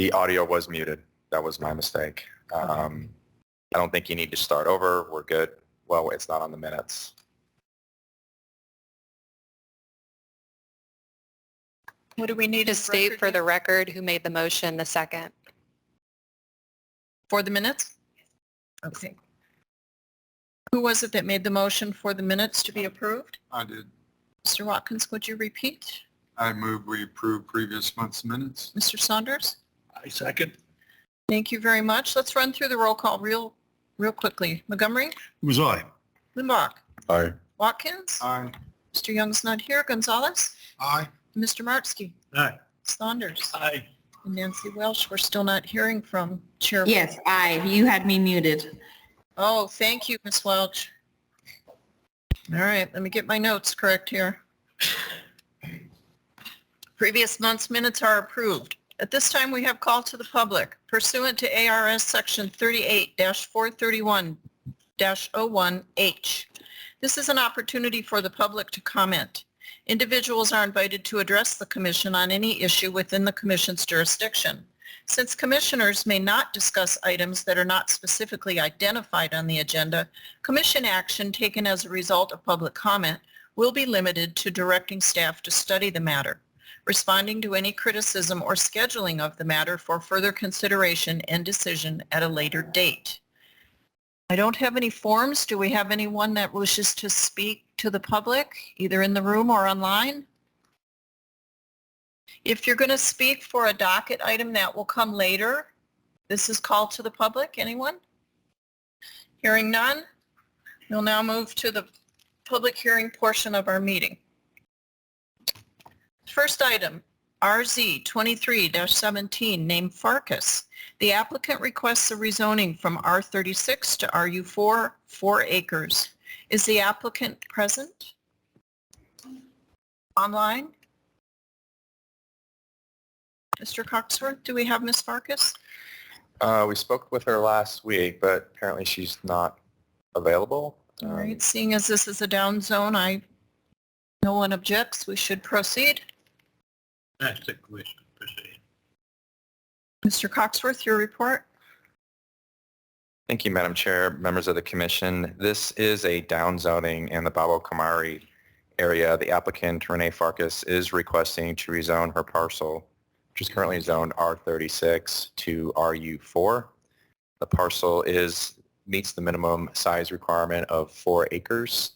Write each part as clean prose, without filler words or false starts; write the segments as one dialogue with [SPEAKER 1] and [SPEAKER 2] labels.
[SPEAKER 1] The audio was muted. That was my mistake. I don't think you need to start over. We're good. Well, it's not on the minutes.
[SPEAKER 2] What do we need
[SPEAKER 3] To state for the record who made the motion, the second.
[SPEAKER 2] For the minutes? Okay. Who was it that made the motion for the minutes to be approved?
[SPEAKER 4] I did.
[SPEAKER 2] Mr. Watkins, would you repeat?
[SPEAKER 4] I move we approve previous month's minutes.
[SPEAKER 2] Mr. Saunders?
[SPEAKER 5] I second.
[SPEAKER 2] Thank you very much. Let's run through the roll call real quickly. Montgomery?
[SPEAKER 5] It was I.
[SPEAKER 2] Limbach?
[SPEAKER 1] Aye.
[SPEAKER 2] Watkins?
[SPEAKER 4] Aye.
[SPEAKER 2] Mr. Young's not here. Gonzalez?
[SPEAKER 4] Aye.
[SPEAKER 2] Mr. Martsky?
[SPEAKER 5] Aye.
[SPEAKER 2] Saunders?
[SPEAKER 5] Aye.
[SPEAKER 2] And Nancy Welsh, we're still not hearing from Chair.
[SPEAKER 6] Yes, aye. You had me muted.
[SPEAKER 2] Oh, thank you, Ms. Welch. All right, let me get my notes correct here. Previous month's minutes are approved. At this time, we have call to the public pursuant to ARS Section 38-431-01H. This is an opportunity for the public to comment. Individuals are invited to address the commission on any issue within the commission's jurisdiction. Since commissioners may not discuss items that are not specifically identified on the agenda, commission action taken as a result of public comment will be limited to directing staff to study the matter, responding to any criticism or scheduling of the matter for further consideration and decision at a later date. I don't have any forms. Do we have anyone that wishes to speak to the public, either in the room or online? If you're going to speak for a docket item that will come later, this is called to the public. Anyone? Hearing none, we'll now move to the public hearing portion of our meeting. First item, RZ 23-17, named Farkas. The applicant requests a rezoning from R36 to RU4, 4 acres. Is the applicant present? Online? Mr. Coxworth, do we have Ms. Farkas?
[SPEAKER 1] We spoke with her last week, but apparently she's not available.
[SPEAKER 2] All right, seeing as this is a down zone, no one objects, we should proceed.
[SPEAKER 5] That's the question. Proceed.
[SPEAKER 2] Mr. Coxworth, your report?
[SPEAKER 1] Thank you, Madam Chair, members of the commission. This is a downzoning in the Babo Kamari area. The applicant, Renee Farkas, is requesting to rezone her parcel, which is currently zoned R36 to RU4. The parcel meets the minimum size requirement of 4 acres.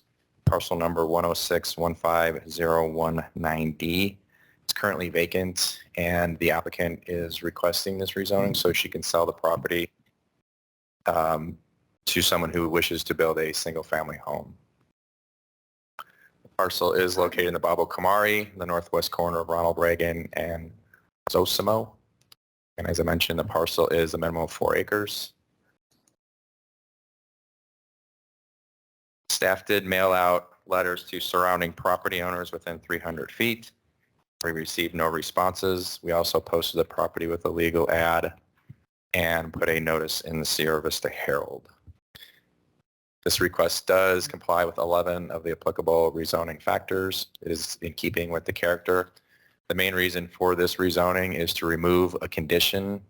[SPEAKER 1] Parcel number 106-15019D. It's currently vacant, and the applicant is requesting this rezoning so she can sell the property to someone who wishes to build a single-family home. The parcel is located in the Babo Kamari, the northwest corner of Ronald Reagan and Zosimo. And as I mentioned, the parcel is a minimum of 4 acres. Staff did mail out letters to surrounding property owners within 300 feet. We received no responses. We also posted the property with a legal ad and put a notice in the Sierra Vista Herald. This request does comply with 11 of the applicable rezoning factors. It is in keeping with the character. The main reason for this rezoning is to remove a condition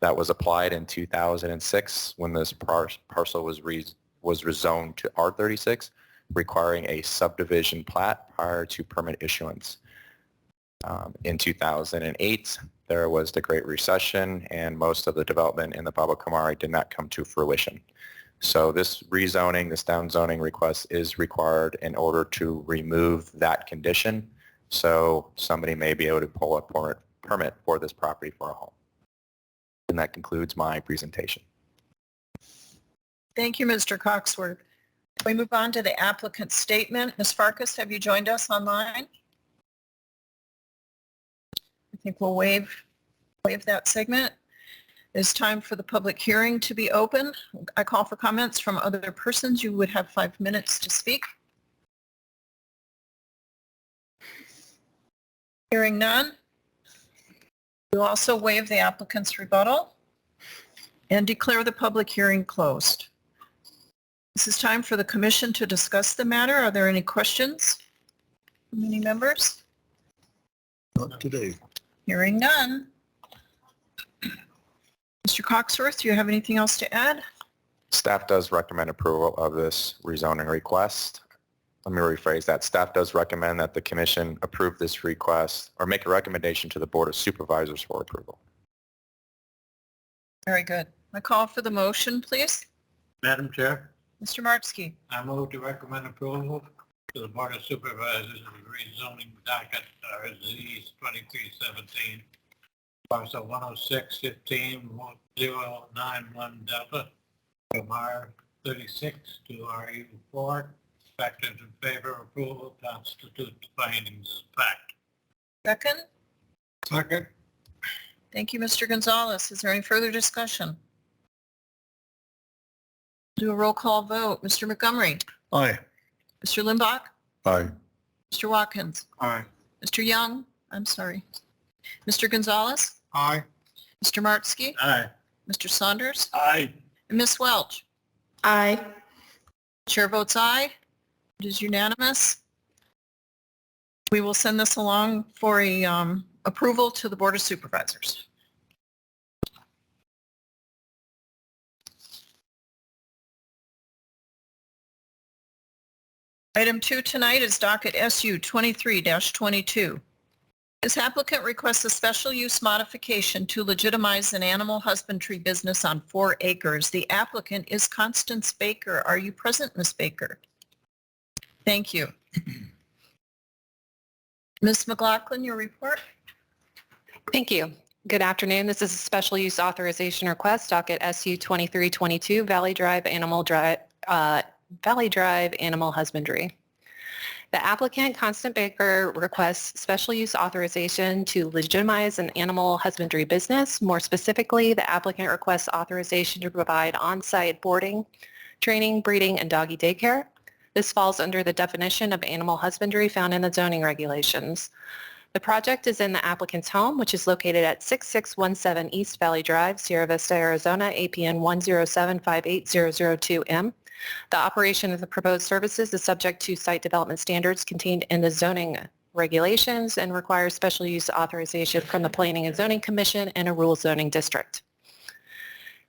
[SPEAKER 1] that was applied in 2006 when this parcel was rezoned to R36, requiring a subdivision plat prior to permit issuance. In 2008, there was the Great Recession, and most of the development in the Babo Kamari did not come to fruition. So this rezoning, this downzoning request is required in order to remove that condition, so somebody may be able to pull a permit for this property for a home. And that concludes my presentation.
[SPEAKER 2] Thank you, Mr. Coxworth. We move on to the applicant's statement. Ms. Farkas, have you joined us online? I think we'll waive that segment. It's time for the public hearing to be open. I call for comments from other persons. You would have 5 minutes to speak. Hearing none. We'll also waive the applicant's rebuttal and declare the public hearing closed. This is time for the commission to discuss the matter. Are there any questions from any members?
[SPEAKER 5] Not today.
[SPEAKER 2] Hearing none. Mr. Coxworth, do you have anything else to add?
[SPEAKER 1] Staff does recommend approval of this rezoning request. Let me rephrase that. Staff does recommend that the commission approve this request or make a recommendation to the Board of Supervisors for approval.
[SPEAKER 2] Very good. I call for the motion, please.
[SPEAKER 5] Madam Chair,
[SPEAKER 2] Mr. Martsky.
[SPEAKER 5] I move to recommend approval to the Board of Supervisors of the rezoning docket RZ 2317, parcel 106-15-091 Delta, from R36 to RU4. Factors in favor of approval constitute the findings of fact.
[SPEAKER 2] Second.
[SPEAKER 4] Second.
[SPEAKER 2] Thank you, Mr. Gonzalez. Is there any further discussion? Do a roll call vote. Mr. Montgomery.
[SPEAKER 5] Aye.
[SPEAKER 2] Mr. Limbach.
[SPEAKER 4] Aye.
[SPEAKER 2] Mr. Watkins.
[SPEAKER 4] Aye.
[SPEAKER 2] Mr. Young. I'm sorry. Mr. Gonzalez.
[SPEAKER 4] Aye.
[SPEAKER 2] Mr. Martsky.
[SPEAKER 5] Aye.
[SPEAKER 2] Mr. Saunders.
[SPEAKER 5] Aye.
[SPEAKER 2] And Ms. Welch.
[SPEAKER 6] Aye.
[SPEAKER 2] Chair votes aye. It is unanimous. We will send this along for a approval to the Board of Supervisors. Item 2 tonight is docket SU 23-22. This applicant requests a special use modification to legitimize an animal husbandry business on 4 acres. The applicant is Constance Baker. Are you present, Ms. Baker? Thank you. Ms. McLaughlin, your report?
[SPEAKER 3] Thank you. Good afternoon. This is a special use authorization request, docket SU 2322, Valley Drive Animal Husbandry. The applicant, Constance Baker, requests special use authorization to legitimize an animal husbandry business. More specifically, the applicant requests authorization to provide on-site boarding, training, breeding, and doggy daycare. This falls under the definition of animal husbandry found in the zoning regulations. The project is in the applicant's home, which is located at 6617 East Valley Drive, Sierra Vista, Arizona, APN 107580002M. The operation of the proposed services is subject to site development standards contained in the zoning regulations and requires special use authorization from the Planning and Zoning Commission in a rural zoning district.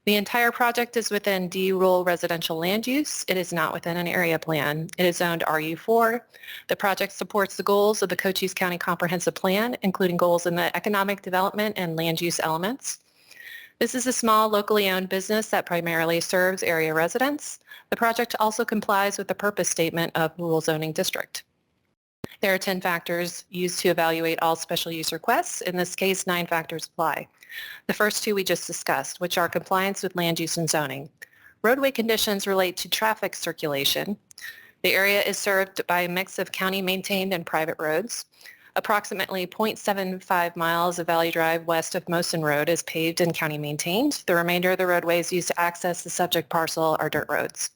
[SPEAKER 3] The entire project is within D rural residential land use. It is not within an area plan. It is zoned RU4. The project supports the goals of the Cochise County Comprehensive Plan, including goals in the economic development and land use elements. This is a small locally owned business that primarily serves area residents. The project also complies with the purpose statement of rural zoning district. There are 10 factors used to evaluate all special use requests. In this case, 9 factors apply. The first 2 we just discussed, which are compliance with land use and zoning. Roadway conditions relate to traffic circulation. The area is served by a mix of county-maintained and private roads. Approximately 0.75 miles of Valley Drive west of Mosen Road is paved and county-maintained. The remainder of the roadways used to access the subject parcel are dirt roads.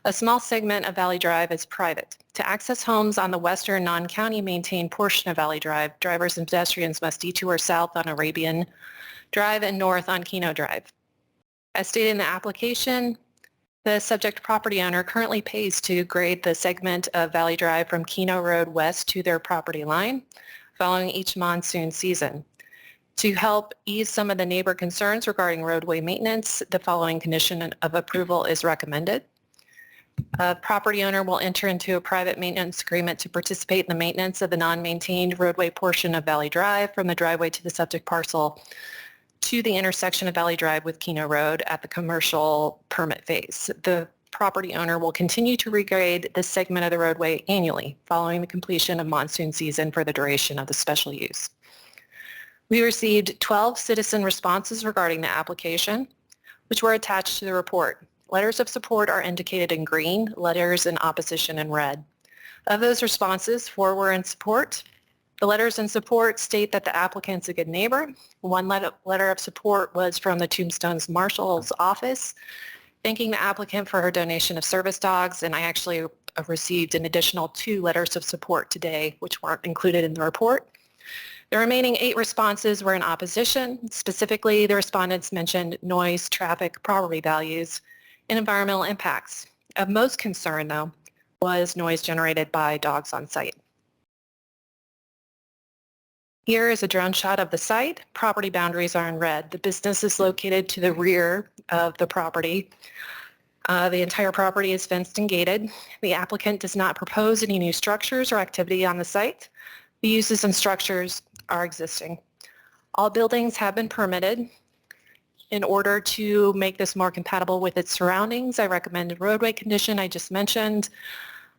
[SPEAKER 3] A small segment of Valley Drive is private. To access homes on the western non-county maintained portion of Valley Drive, drivers and pedestrians must detour south on Arabian Drive and north on Keno Drive. As stated in the application, the subject property owner currently pays to grade the segment of Valley Drive from Keno Road west to their property line following each monsoon season. To help ease some of the neighbor concerns regarding roadway maintenance, the following condition of approval is recommended. A property owner will enter into a private maintenance agreement to participate in the maintenance of the non-maintained roadway portion of Valley Drive from the driveway to the subject parcel to the intersection of Valley Drive with Keno Road at the commercial permit phase. The property owner will continue to regrade this segment of the roadway annually following the completion of monsoon season for the duration of the special use. We received 12 citizen responses regarding the application, which were attached to the report. Letters of support are indicated in green, letters in opposition in red. Of those responses, 4 were in support. The letters in support state that the applicant's a good neighbor. One letter of support was from the Tombstone's Marshal's office, thanking the applicant for her donation of service dogs, and I actually received an additional 2 letters of support today, which weren't included in the report. The remaining 8 responses were in opposition. Specifically, the respondents mentioned noise, traffic, property values, and environmental impacts. Of most concern, though, was noise generated by dogs on site. Here is a drone shot of the site. Property boundaries are in red. The business is located to the rear of the property. The entire property is fenced and gated. The applicant does not propose any new structures or activity on the site. The uses and structures are existing. All buildings have been permitted. In order to make this more compatible with its surroundings, I recommend the roadway condition I just mentioned.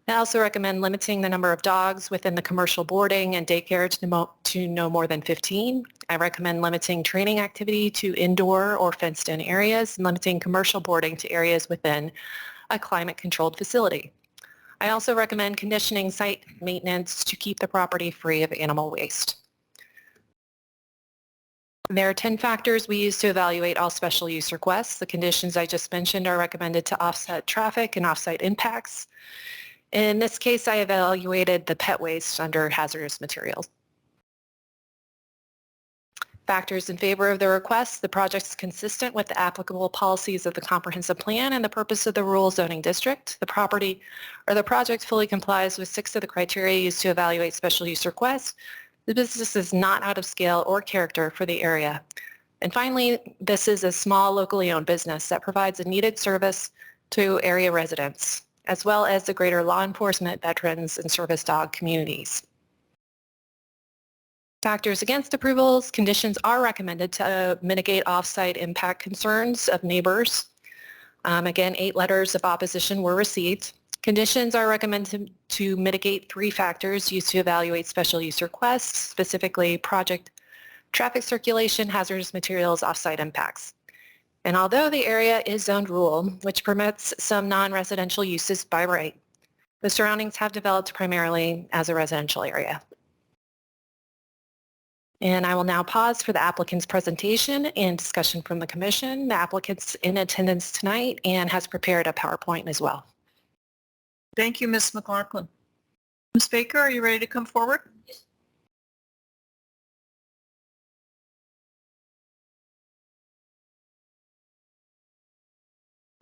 [SPEAKER 3] I also recommend limiting the number of dogs within the commercial boarding and daycare to no more than 15. I recommend limiting training activity to indoor or fenced-in areas and limiting commercial boarding to areas within a climate-controlled facility. I also recommend conditioning site maintenance to keep the property free of animal waste. There are 10 factors we use to evaluate all special use requests. The conditions I just mentioned are recommended to offset traffic and off-site impacts. In this case, I evaluated the pet waste under hazardous materials. Factors in favor of the request: the project is consistent with the applicable policies of the comprehensive plan and the purpose of the rural zoning district. The property or the project fully complies with 6 of the criteria used to evaluate special use requests. The business is not out of scale or character for the area. And finally, this is a small locally owned business that provides a needed service to area residents, as well as the greater law enforcement, veterans, and service dog communities. Factors against approvals: conditions are recommended to mitigate off-site impact concerns of neighbors. Again, 8 letters of opposition were received. Conditions are recommended to mitigate 3 factors used to evaluate special use requests, specifically project traffic circulation, hazardous materials, off-site impacts. And although the area is zoned rural, which permits some non-residential uses by right, the surroundings have developed primarily as a residential area. And I will now pause for the applicant's presentation and discussion from the commission. The applicant's in attendance tonight and has prepared a PowerPoint as well.
[SPEAKER 2] Thank you, Ms. McLaughlin. Ms. Baker, are you ready to come forward?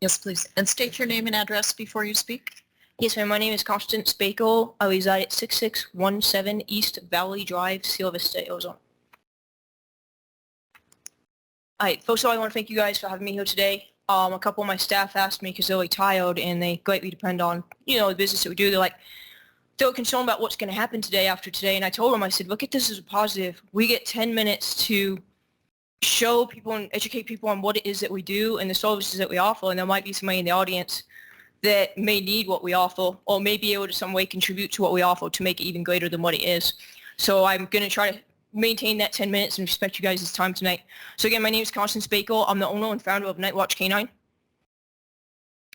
[SPEAKER 2] Yes, please. And state your name and address before you speak.
[SPEAKER 7] Yes, ma'am. My name is Constance Bako. I reside at 6617 East Valley Drive, Sierra Vista, Arizona. All right. First of all, I want to thank you guys for having me here today. A couple of my staff asked me because they're retired and they greatly depend on, the business that we do. They were concerned about what's going to happen today after today. And I told them, I said, look at this as a positive. We get 10 minutes to show people and educate people on what it is that we do and the services that we offer. And there might be somebody in the audience that may need what we offer or may be able to some way contribute to what we offer to make it even greater than what it is. So I'm going to try to maintain that 10 minutes and respect you guys' time tonight. So again, my name is Constance Bako. I'm the owner and founder of Nightwatch Canine.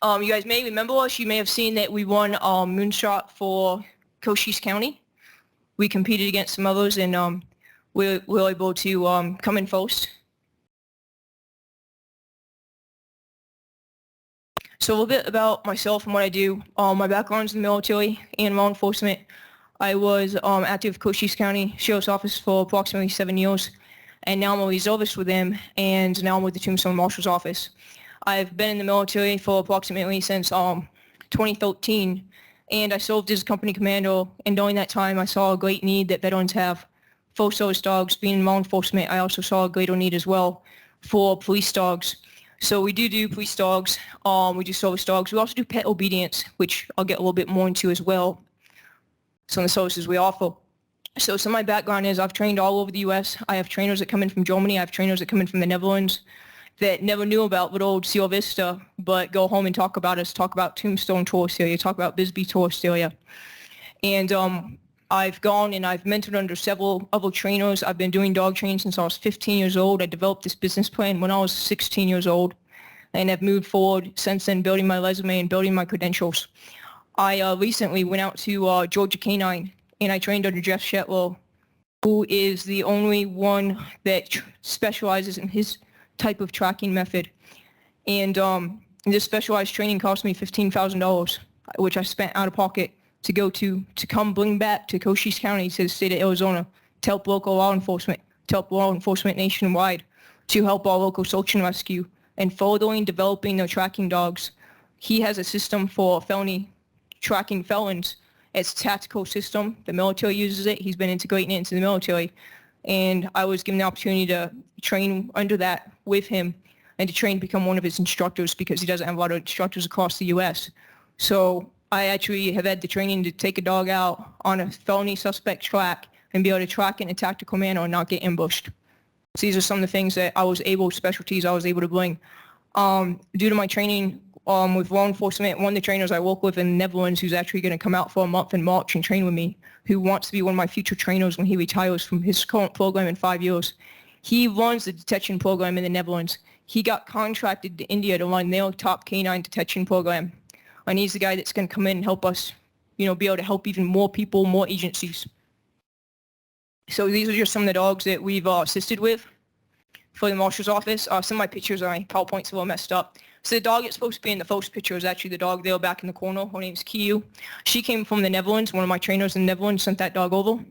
[SPEAKER 7] You guys may remember us. You may have seen that we won Moonshot for Cochise County. We competed against some others and we were able to come in first. So a little bit about myself and what I do. My background is in the military and law enforcement. I was active with Cochise County Sheriff's Office for approximately 7 years, and now I'm a reservist with them, and now I'm with the Tombstone Marshal's Office. I've been in the military for approximately since 2013, and I served as a company commander, and during that time I saw a great need that veterans have for service dogs. Being in law enforcement, I also saw a greater need as well for police dogs. So we do police dogs, we do service dogs. We also do pet obedience, which I'll get a little bit more into as well, some of the services we offer. So some of my background is I've trained all over the U.S. I have trainers that come in from Germany. I have trainers that come in from the Netherlands that never knew about good old Sierra Vista, but go home and talk about us, talk about Tombstone Tourist Area, talk about Bisbee Tourist Area. And I've gone and I've mentored under several other trainers. I've been doing dog training since I was 15 years old. I developed this business plan when I was 16 years old and have moved forward since then, building my resume and building my credentials. I recently went out to Georgia Canine and I trained under Jeff Shetler, who is the only one that specializes in his type of tracking method. And this specialized training cost me $15,000, which I spent out of pocket to come bring back to Cochise County, to the state of Arizona, to help local law enforcement, to help law enforcement nationwide, to help our local search and rescue, and furthering developing their tracking dogs. He has a system for felony tracking felons. It's a tactical system. The military uses it. He's been integrating it into the military. and I was given the opportunity to train under that with him and to train to become one of his instructors because he doesn't have a lot of instructors across the U.S. So I actually have had the training to take a dog out on a felony suspect track and be able to track it in a tactical manner and not get ambushed. So these are some of the things that I was able, specialties I was able to bring. Due to my training with law enforcement, one of the trainers I work with in the Netherlands who's actually going to come out for a month in March and train with me, who wants to be one of my future trainers when he retires from his current program in 5 years. He runs the detection program in the Netherlands. He got contracted to India to run their top canine detection program. And he's the guy that's going to come in and help us, be able to help even more people, more agencies. So these are just some of the dogs that we've assisted with for the marshal's office. Some of my pictures on my PowerPoint's a little messed up. So the dog that's supposed to be in the first picture is actually the dog there back in the corner. Her name's Kiyu. She came from the Netherlands. One of my trainers in the Netherlands sent that dog over.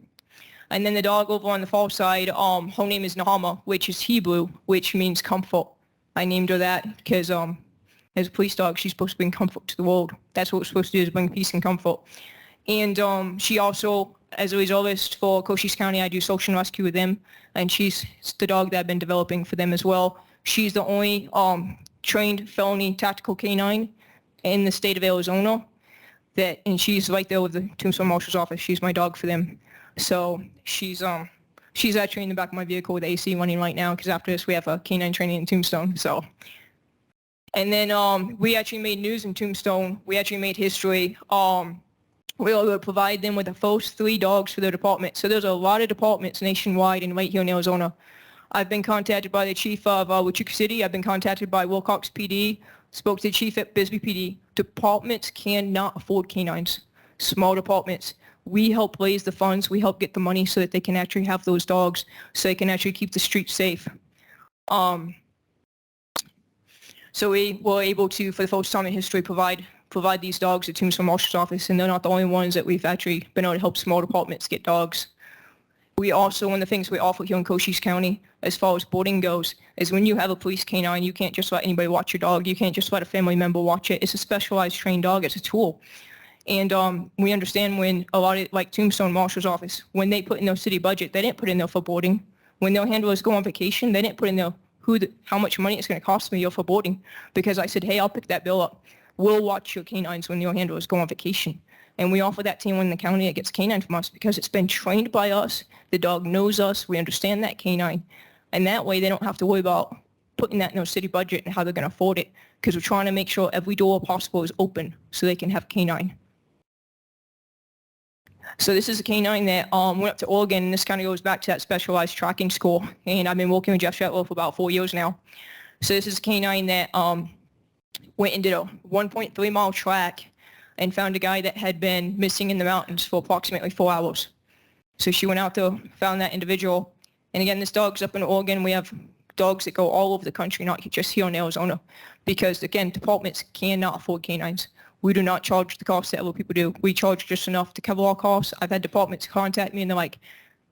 [SPEAKER 7] And then the dog over on the far side, her name is Nahama, which is Hebrew, which means comfort. I named her that because as a police dog, she's supposed to bring comfort to the world. That's what we're supposed to do, is bring peace and comfort. And she also, as a reservist for Cochise County, I do search and rescue with them, and she's the dog that I've been developing for them as well. She's the only trained felony tactical canine in the state of Arizona, and she's right there with the Tombstone Marshal's office. She's my dog for them. So she's actually in the back of my vehicle with AC running right now because after this we have a canine training in Tombstone. So, and then we actually made news in Tombstone. We actually made history. We will provide them with the first 3 dogs for their department. So there's a lot of departments nationwide and right here in Arizona. I've been contacted by the chief of Wichita City. I've been contacted by Wilcox PD. Spoke to the chief at Bisbee PD. Departments cannot afford canines. Small departments. We help raise the funds. We help get the money so that they can actually have those dogs, so they can actually keep the streets safe. So we were able to, for the first time in history, provide these dogs at Tombstone Marshal's office, and they're not the only ones that we've actually been able to help small departments get dogs. We also, one of the things we offer here in Cochise County, as far as boarding goes, is when you have a police canine, you can't just let anybody watch your dog. You can't just let a family member watch it. It's a specialized trained dog. It's a tool. And we understand when a lot of, like Tombstone Marshal's office, when they put in their city budget, they didn't put in there for boarding. When their handlers go on vacation, they didn't put in there how much money it's going to cost me for boarding. Because I said, hey, I'll pick that bill up. We'll watch your canines when your handlers go on vacation. And we offer that team in the county that gets canine from us because it's been trained by us. The dog knows us. We understand that canine. And that way they don't have to worry about putting that in their city budget and how they're going to afford it. Because we're trying to make sure every door possible is open so they can have canine. So this is a canine that went up to Oregon, and this kind of goes back to that specialized tracking school. And I've been working with Jeff Shetler for about 4 years now. So this is a canine that went and did a 1.3 mile track and found a guy that had been missing in the mountains for approximately 4 hours. So she went out there, found that individual. And again, this dog's up in Oregon. We have dogs that go all over the country, not just here in Arizona. Because again, departments cannot afford canines. We do not charge the cost that other people do. We charge just enough to cover our costs. I've had departments contact me and they're like,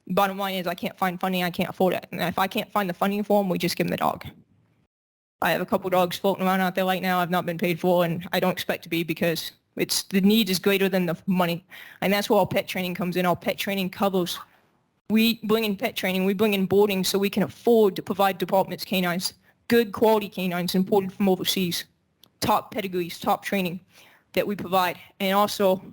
[SPEAKER 7] bottom line is I can't find funding, I can't afford it. And if I can't find the funding for them, we just give them the dog. I have a couple dogs floating around out there right now I've not been paid for, and I don't expect to be because the need is greater than the money. And that's where our pet training comes in. Our pet training covers. We bring in pet training, we bring in boarding so we can afford to provide departments canines, good quality canines imported from overseas, top pedigrees, top training that we provide. And also,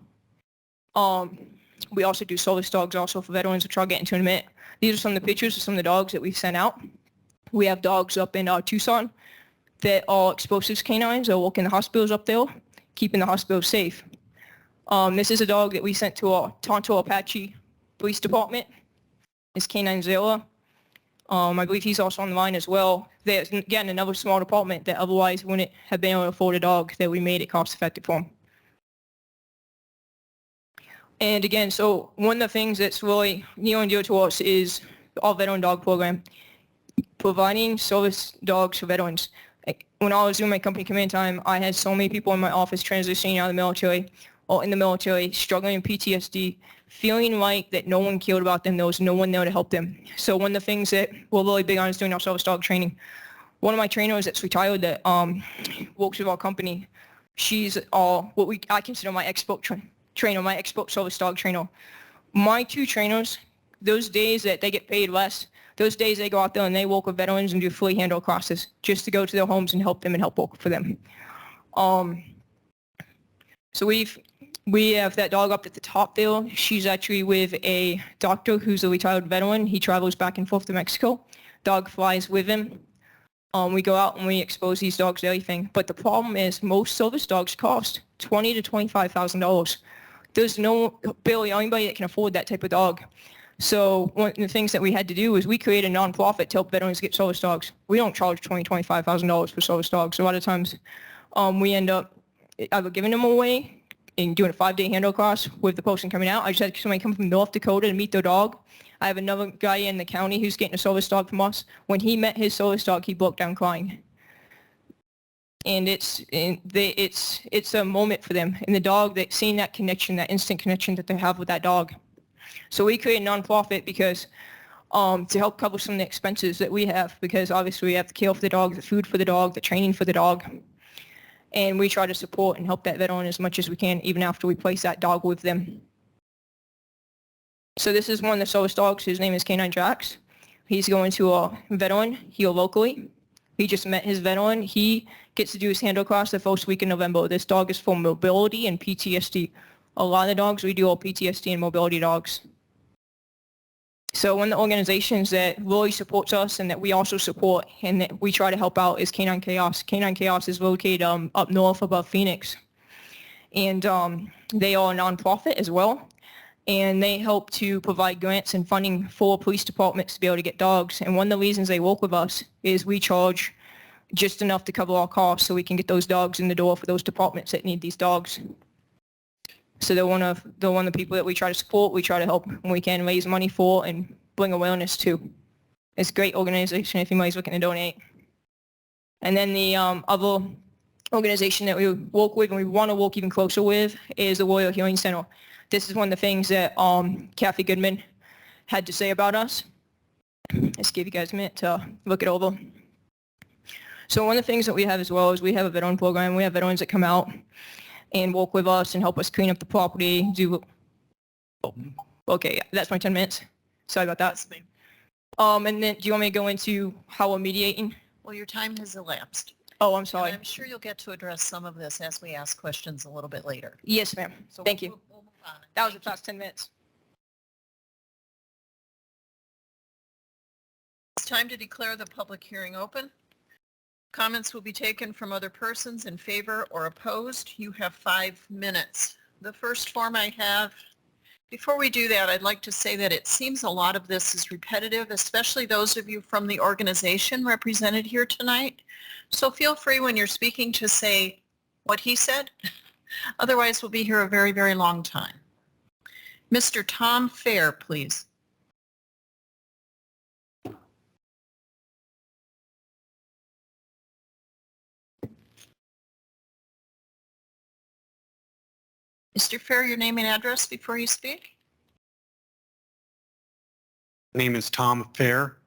[SPEAKER 7] we also do service dogs also for veterans, which I'll get into in a minute. These are some of the pictures of some of the dogs that we've sent out. We have dogs up in Tucson that are explosives canines that work in the hospitals up there, keeping the hospitals safe. This is a dog that we sent to our Tonto Apache Police Department. It's Canine Zilla. I believe he's also on the line as well. There's, again, another small department that otherwise wouldn't have been able to afford a dog that we made it cost effective for them. And again, so one of the things that's really near and dear to us is our veteran dog program, providing service dogs for veterans. When I was doing my company command time, I had so many people in my office transitioning out of the military or in the military, struggling with PTSD, feeling like that no one cared about them. There was no one there to help them. So one of the things that we're really big on is doing our service dog training. One of my trainers that's retired that works with our company, she's I consider my expert trainer, my expert service dog trainer. My 2 trainers those days that they get paid less, those days they go out there and they work with veterans and do free handout classes just to go to their homes and help them and help work for them. So we have that dog up at the top there. She's actually with a doctor who's a retired veteran. He travels back and forth to Mexico. Dog flies with him. We go out and we expose these dogs to everything. But the problem is most service dogs cost $20,000 to $25,000. There's barely anybody that can afford that type of dog. So one of the things that we had to do is we create a nonprofit to help veterans get service dogs. We don't charge $20,000 to $25,000 for service dogs. A lot of times we end up either giving them away and doing a 5-day handout class with the person coming out. I just had somebody come from North Dakota to meet their dog. I have another guy in the county who's getting a service dog from us. When he met his service dog, he broke down crying. And it's a moment for them. And the dog, seeing that connection, that instant connection that they have with that dog. So we create a nonprofit because to help cover some of the expenses that we have, because obviously we have the care for the dog, the food for the dog, the training for the dog. And we try to support and help that veteran as much as we can, even after we place that dog with them. So this is one of the service dogs. His name is Canine Jax. He's going to a veteran here locally. He just met his veteran. He gets to do his handle class the first week in November. This dog is for mobility and PTSD. A lot of the dogs we do are PTSD and mobility dogs. So one of the organizations that really supports us and that we also support and that we try to help out is Canine Chaos. Canine Chaos is located up north above Phoenix. And they are a nonprofit as well. And they help to provide grants and funding for police departments to be able to get dogs. And one of the reasons they work with us is we charge just enough to cover our costs so we can get those dogs in the door for those departments that need these dogs. So they're one of the people that we try to support. We try to help when we can raise money for and bring awareness to. It's a great organization if anybody's looking to donate. And then the other organization that we work with and we want to work even closer with is the Royal Healing Center. This is one of the things that Kathy Goodman had to say about us. Let's give you guys a minute to look it over. So one of the things that we have as well is we have a veteran program. We have veterans that come out and work with us and help us clean up the property, okay, that's my 10 minutes. Sorry about that. And then do you want me to go into how we're mediating?
[SPEAKER 2] Well, your time has elapsed.
[SPEAKER 7] Oh, I'm
[SPEAKER 2] And
[SPEAKER 7] sorry.
[SPEAKER 2] I'm sure you'll get to address some of this as we ask questions a little bit later.
[SPEAKER 7] Yes, ma'am.
[SPEAKER 2] So
[SPEAKER 7] Thank you.
[SPEAKER 2] We'll move on.
[SPEAKER 7] That was the
[SPEAKER 2] Thank you.
[SPEAKER 7] past 10 minutes.
[SPEAKER 2] It's time to declare the public hearing open. Comments will be taken from other persons in favor or opposed. You have 5 minutes. The first form I have, before we do that, I'd like to say that it seems a lot of this is repetitive, especially those of you from the organization represented here tonight. So feel free when you're speaking to say what he said. Otherwise, we'll be here a very, very long time. Mr. Tom Fair, please. Mr. Fair, your name and address before you speak.
[SPEAKER 8] Name is Tom Fair.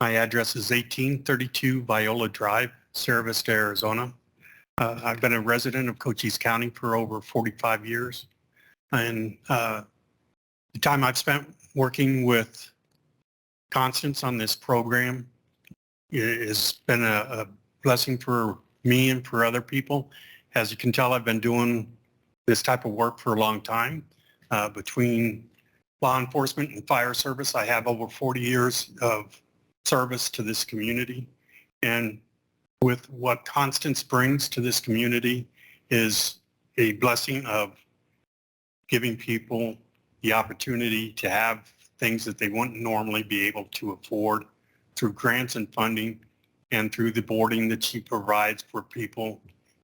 [SPEAKER 8] My address is 1832 Viola Drive, Sierra Vista, Arizona. I've been a resident of Cochise County for over 45 years. And the time I've spent working with Constance on this program has been a blessing for me and for other people. As you can tell, I've been doing this type of work for a long time. Between law enforcement and fire service, I have over 40 years of service to this community. And with what Constance brings to this community is a blessing of giving people the opportunity to have things that they wouldn't normally be able to afford through grants and funding and through the boarding that she provides for people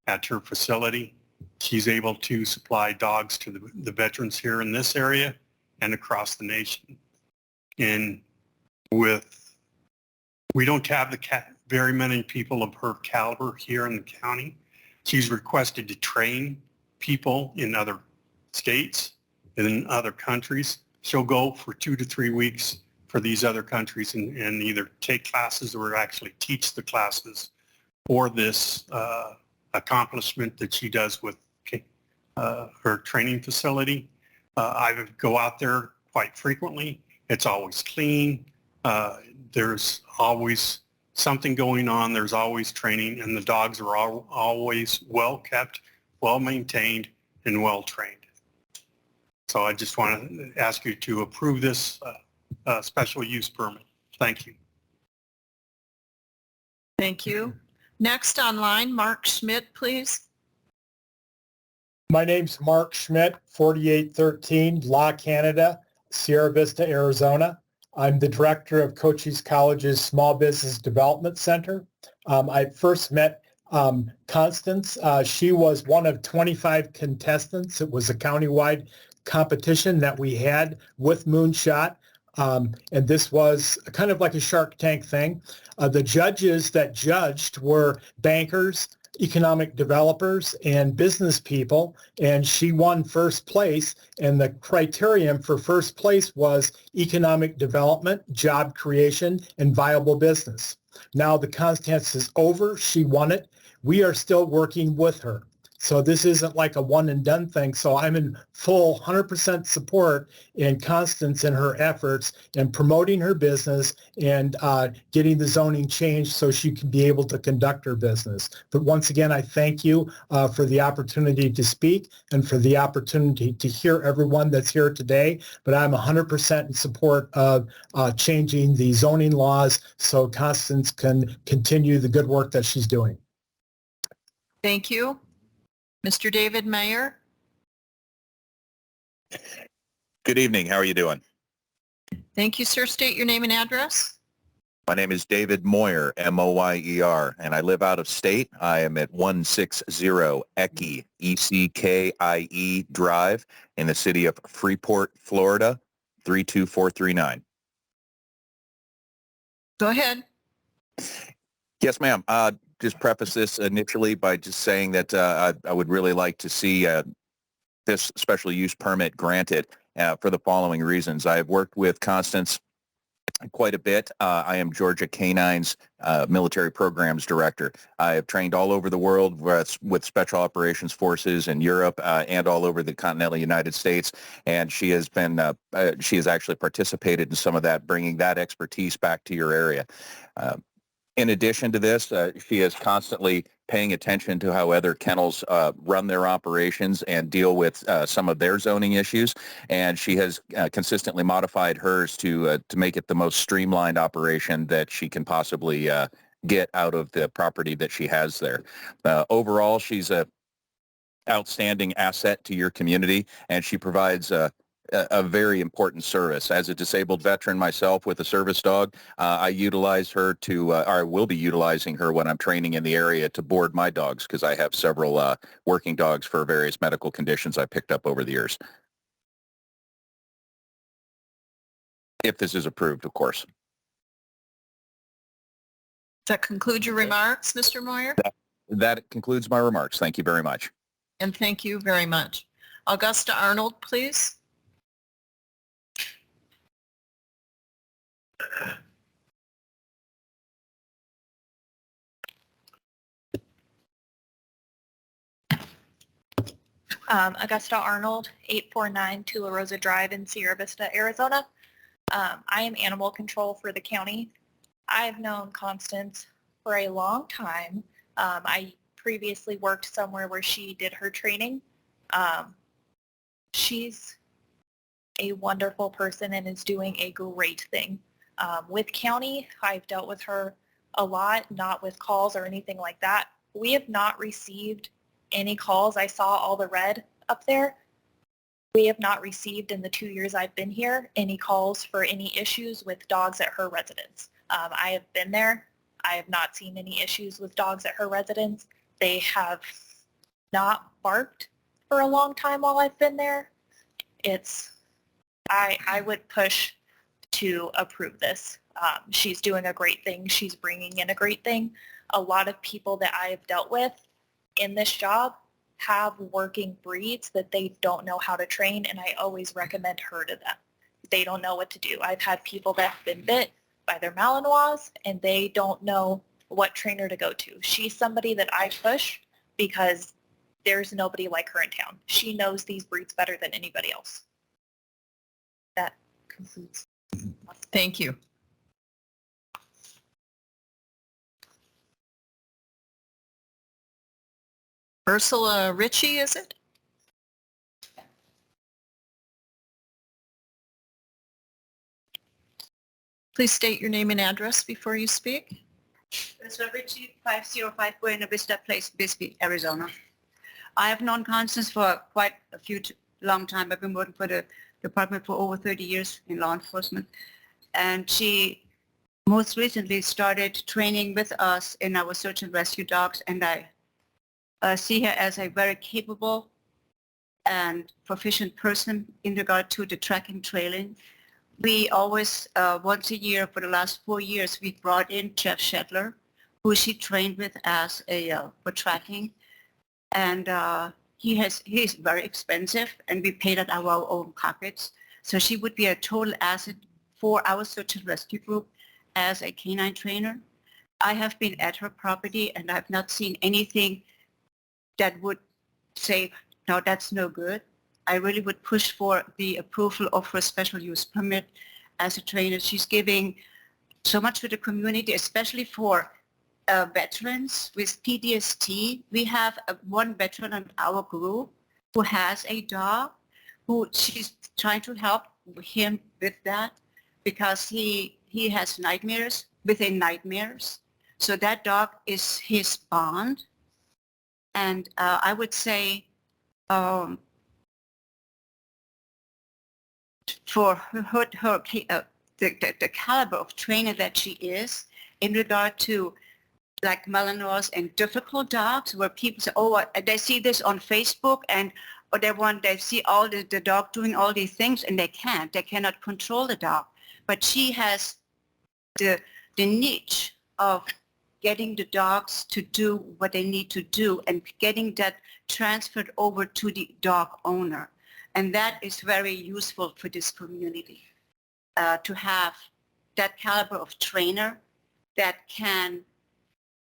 [SPEAKER 8] at her facility. She's able to supply dogs to the veterans here in this area and across the nation. And we don't have very many people of her caliber here in the county. She's requested to train people in other states and in other countries. She'll go for 2 to 3 weeks for these other countries and either take classes or actually teach the classes for this accomplishment that she does with her training facility. I would go out there quite frequently It's always clean. There's always something going on. There's always training, and the dogs are always well kept, well maintained, and well trained. So I just want to ask you to approve this special use permit. Thank you.
[SPEAKER 2] Thank you. Next online, Mark Schmidt, please.
[SPEAKER 9] My name's Mark Schmidt, 4813 La Canada, Sierra Vista, Arizona. I'm the director of Cochise College's Small Business Development Center. I first met Constance. She was one of 25 contestants. It was a countywide competition that we had with Moonshot. And this was kind of like a Shark Tank thing. The judges that judged were bankers, economic developers, and business people, and she won first place. And the criterion for first place was economic development, job creation, and viable business. Now the contest is over. She won it. We are still working with her. So this isn't like a one and done thing. So I'm in full 100% support in Constance and her efforts in promoting her business and getting the zoning changed so she can be able to conduct her business. But once again, I thank you for the opportunity to speak and for the opportunity to hear everyone that's here today. But I'm 100% in support of changing the zoning laws so Constance can continue the good work that she's doing.
[SPEAKER 2] Thank you. Mr. David Mayer.
[SPEAKER 10] Good evening. How are you doing?
[SPEAKER 2] Thank you, sir. State your name and address.
[SPEAKER 10] My name is David Moyer, M-O-Y-E-R, and I live out of state. I am at 160 Eckie, E-C-K-I-E Drive in the city of Freeport, Florida, 32439.
[SPEAKER 2] Go ahead.
[SPEAKER 10] Yes, ma'am. Just preface this initially by just saying that I would really like to see this special use permit granted for the following reasons. I have worked with Constance quite a bit. I am Georgia Canine's military programs director. I have trained all over the world with special operations forces in Europe and all over the continental United States. And she has been, she has actually participated in some of that, bringing that expertise back to your area. In addition to this, she is constantly paying attention to how other kennels run their operations and deal with some of their zoning issues, and she has consistently modified hers to make it the most streamlined operation that she can possibly get out of the property that she has there. Overall, she's a outstanding asset to your community, and she provides a very important service. As a disabled veteran myself with a service dog, I utilize her to, or I will be utilizing her when I'm training in the area to board my dogs because I have several working dogs for various medical conditions I picked up over the years. If this is approved, of course.
[SPEAKER 2] Does that conclude your remarks, Mr. Moyer?
[SPEAKER 10] That concludes my remarks. Thank you very much.
[SPEAKER 2] And thank you very much. Augusta Arnold, please.
[SPEAKER 11] Augusta Arnold, 849 Tula Rosa Drive in Sierra Vista, Arizona. I am animal control for the county. I've known Constance for a long time. I previously worked somewhere where she did her training. She's a wonderful person and is doing a great thing. With county, I've dealt with her a lot, not with calls or anything like that. We have not received any calls. I saw all the red up there. We have not received in the 2 years I've been here any calls for any issues with dogs at her residence. I have been there. I have not seen any issues with dogs at her residence. They have not barked for a long time while I've been there. I would push to approve this. She's doing a great thing. She's bringing in a great thing. A lot of people that I have dealt with in this job have working breeds that they don't know how to train, and I always recommend her to them. They don't know what to do. I've had people that have been bit by their Malinois, and they don't know what trainer to go to. She's somebody that I push because there's nobody like her in town. She knows these breeds better than anybody else. That concludes.
[SPEAKER 2] Thank you. Ursula Ritchie, is it? Please state your name and address before you speak.
[SPEAKER 12] Ursula Ritchie, 505 Buena Vista Place, Bisbee, Arizona. I have known Constance for quite a long time. I've been working for the department for over 30 years in law enforcement. And she most recently started training with us in our search and rescue dogs. And I see her as a very capable and proficient person in regard to the tracking trailing. We always, once a year for the last 4 years, we brought in Jeff Shetler, who she trained with as for tracking. And he's very expensive, and we paid out our own pockets. So she would be a total asset for our search and rescue group as a canine trainer. I have been at her property, and I've not seen anything that would say, no, that's no good. I really would push for the approval of her special use permit as a trainer. She's giving so much to the community, especially for veterans with PTSD. We have one veteran in our group who has a dog who she's trying to help him with that because he has nightmares within nightmares. So that dog is his bond. And I would say for the caliber of trainer that she is in regard to like Malinois and difficult dogs where people say, oh, they see this on Facebook and or they see all the dog doing all these things and they cannot control the dog. But she has the niche of getting the dogs to do what they need to do and getting that transferred over to the dog owner. And that is very useful for this community, to have that caliber of trainer that can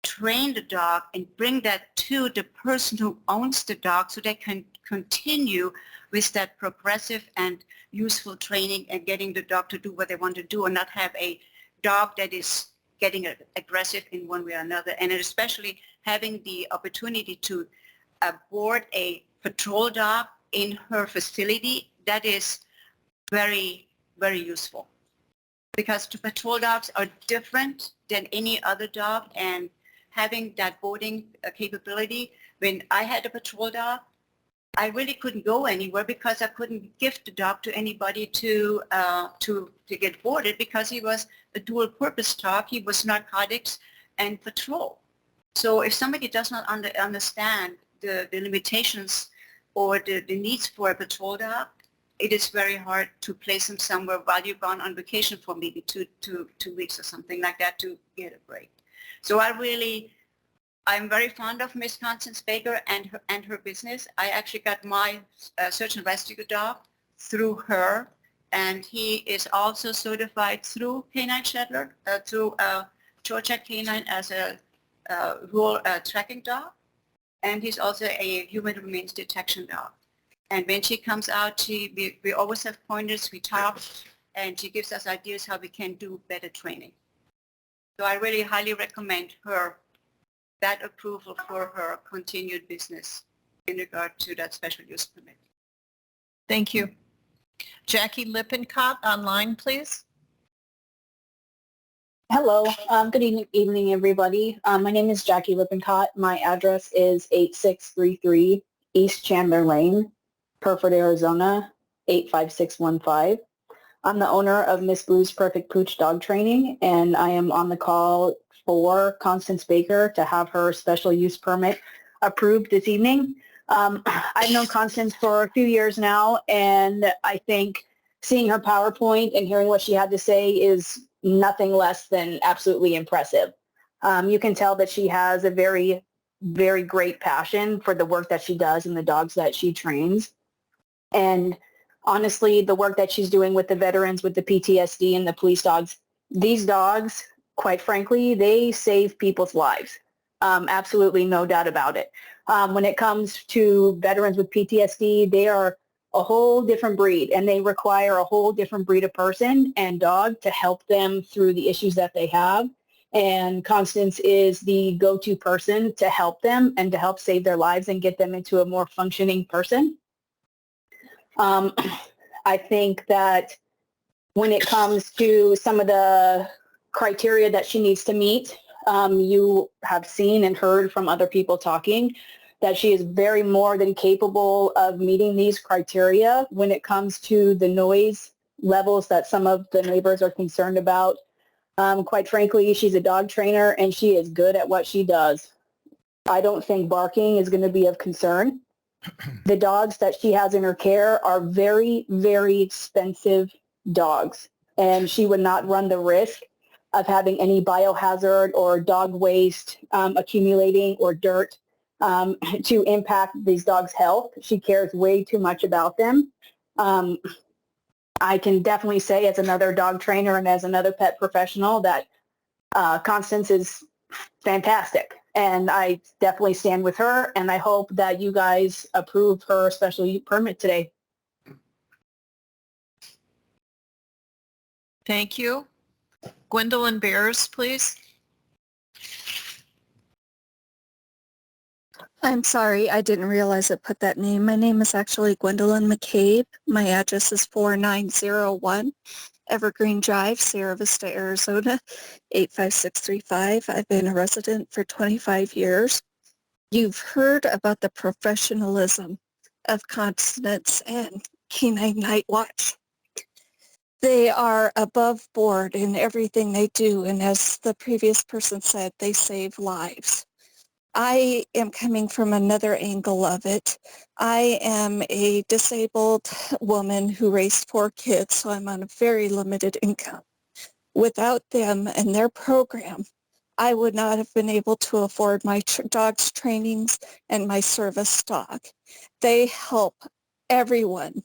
[SPEAKER 12] train the dog and bring that to the person who owns the dog so they can continue with that progressive and useful training and getting the dog to do what they want to do and not have a dog that is getting aggressive in one way or another. And especially having the opportunity to board a patrol dog in her facility, that is very, very useful. Because the patrol dogs are different than any other dog, and having that boarding capability, when I had a patrol dog, I really couldn't go anywhere because I couldn't gift the dog to anybody to get boarded because he was a dual purpose dog. He was narcotics and patrol. So if somebody does not understand the limitations or the needs for a patrol dog, it is very hard to place them somewhere while you've gone on vacation for maybe two weeks or something like that to get a break. So I'm very fond of Miss Constance Baker and her business. I actually got my search and rescue dog through her, and he is also certified through Canine Shetler, through Georgia Canine as a rural tracking dog, and he's also a human remains detection dog. And when she comes out, we always have pointers, we talk, and she gives us ideas how we can do better training. So I really highly recommend her that approval for her continued business in regard to that special use permit.
[SPEAKER 2] Thank you. Jackie Lippincott, online, please.
[SPEAKER 13] Hello. Good evening, everybody. My name is Jackie Lippincott. My address is 8633 East Chandler Lane, Purford, Arizona, 85615. I'm the owner of Miss Blue's Perfect Pooch Dog Training, and I am on the call for Constance Baker to have her special use permit approved this evening. I've known Constance for a few years now, and I think seeing her PowerPoint and hearing what she had to say is nothing less than absolutely impressive. You can tell that she has a very, very great passion for the work that she does and the dogs that she trains. And honestly, the work that she's doing with the veterans, with the PTSD and the police dogs, these dogs, quite frankly, they save people's lives. Absolutely no doubt about it. When it comes to veterans with PTSD, they are a whole different breed, and they require a whole different breed of person and dog to help them through the issues that they have. And Constance is the go-to person to help them and to help save their lives and get them into a more functioning person. I think that when it comes to some of the criteria that she needs to meet, you have seen and heard from other people talking that she is very more than capable of meeting these criteria when it comes to the noise levels that some of the neighbors are concerned about. Quite frankly, she's a dog trainer and she is good at what she does. I don't think barking is going to be of concern. The dogs that she has in her care are very, very expensive dogs, and she would not run the risk of having any biohazard or dog waste accumulating or dirt to impact these dogs' health. She cares way too much about them. I can definitely say as another dog trainer and as another pet professional that Constance is fantastic. And I definitely stand with her, and I hope that you guys approve her special use permit today.
[SPEAKER 2] Thank you. Gwendolyn Bears, please.
[SPEAKER 14] I'm sorry, I didn't realize it put that name. My name is actually Gwendolyn McCabe. My address is 4901 Evergreen Drive, Sierra Vista, Arizona, 85635. I've been a resident for 25 years. You've heard about the professionalism of Constance and Canine Night Watch. They are above board in everything they do, and as the previous person said, they save lives. I am coming from another angle of it. I am a disabled woman who raised 4 kids, so I'm on a very limited income. Without them and their program, I would not have been able to afford my dog's trainings and my service dog. They help everyone.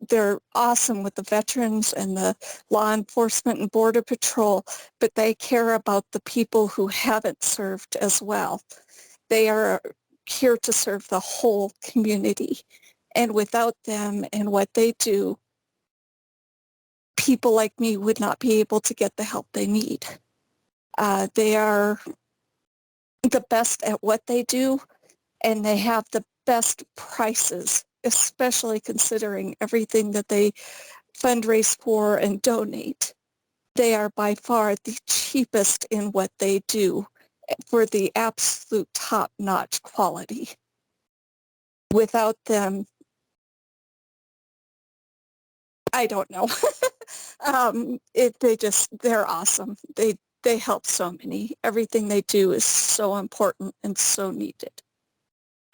[SPEAKER 14] They're awesome with the veterans and the law enforcement and border patrol, but they care about the people who haven't served as well. They are here to serve the whole community. And without them and what they do, people like me would not be able to get the help they need. They are the best at what they do, and they have the best prices, especially considering everything that they fundraise for and donate. They are by far the cheapest in what they do for the absolute top-notch quality. Without them, I don't know. They're awesome. They help so many. Everything they do is so important and so needed.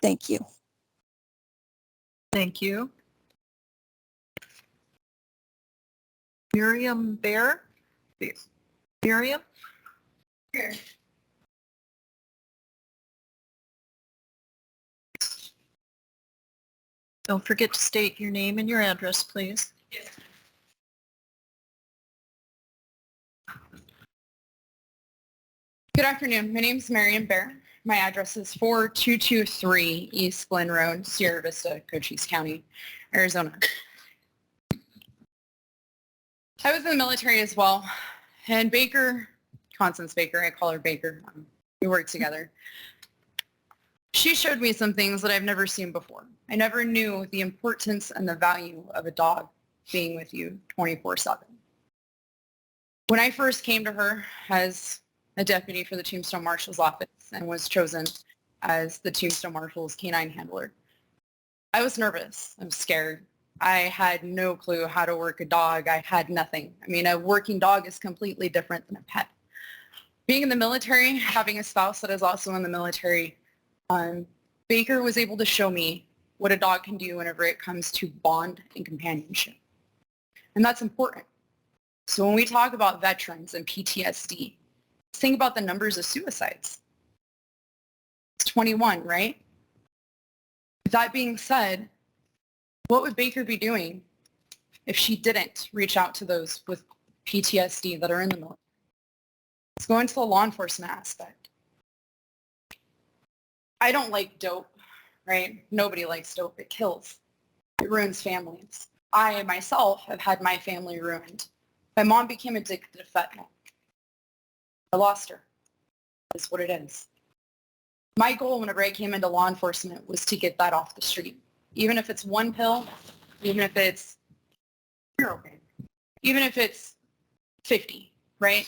[SPEAKER 14] Thank you.
[SPEAKER 2] Thank you. Miriam Bear? Miriam? Here. Don't forget to state your name and your address, please. Yes.
[SPEAKER 15] Good afternoon. My name is Marion Bear. My address is 4223 East Glen Road, Sierra Vista, Cochise County, Arizona. I was in the military as well, and Baker, Constance Baker, I call her Baker, we worked together. She showed me some things that I've never seen before. I never knew the importance and the value of a dog being with you 24/7. When I first came to her as a deputy for the Tombstone Marshal's office and was chosen as the Tombstone Marshal's canine handler, I was nervous. I was scared. I had no clue how to work a dog. I had nothing. I mean, a working dog is completely different than a pet. Being in the military, having a spouse that is also in the military, Baker was able to show me what a dog can do whenever it comes to bond and companionship. And that's important. So when we talk about veterans and PTSD, think about the numbers of suicides. It's 21, right? That being said, what would Baker be doing if she didn't reach out to those with PTSD that are in the military? Let's go into the law enforcement aspect. I don't like dope. right? Nobody likes dope. It kills. It ruins families. I myself have had my family ruined. My mom became addicted to fentanyl. I lost her. That's what it is. My goal whenever I came into law enforcement was to get that off the street. Even if it's one pill, even if it's heroin, even if it's 50, right?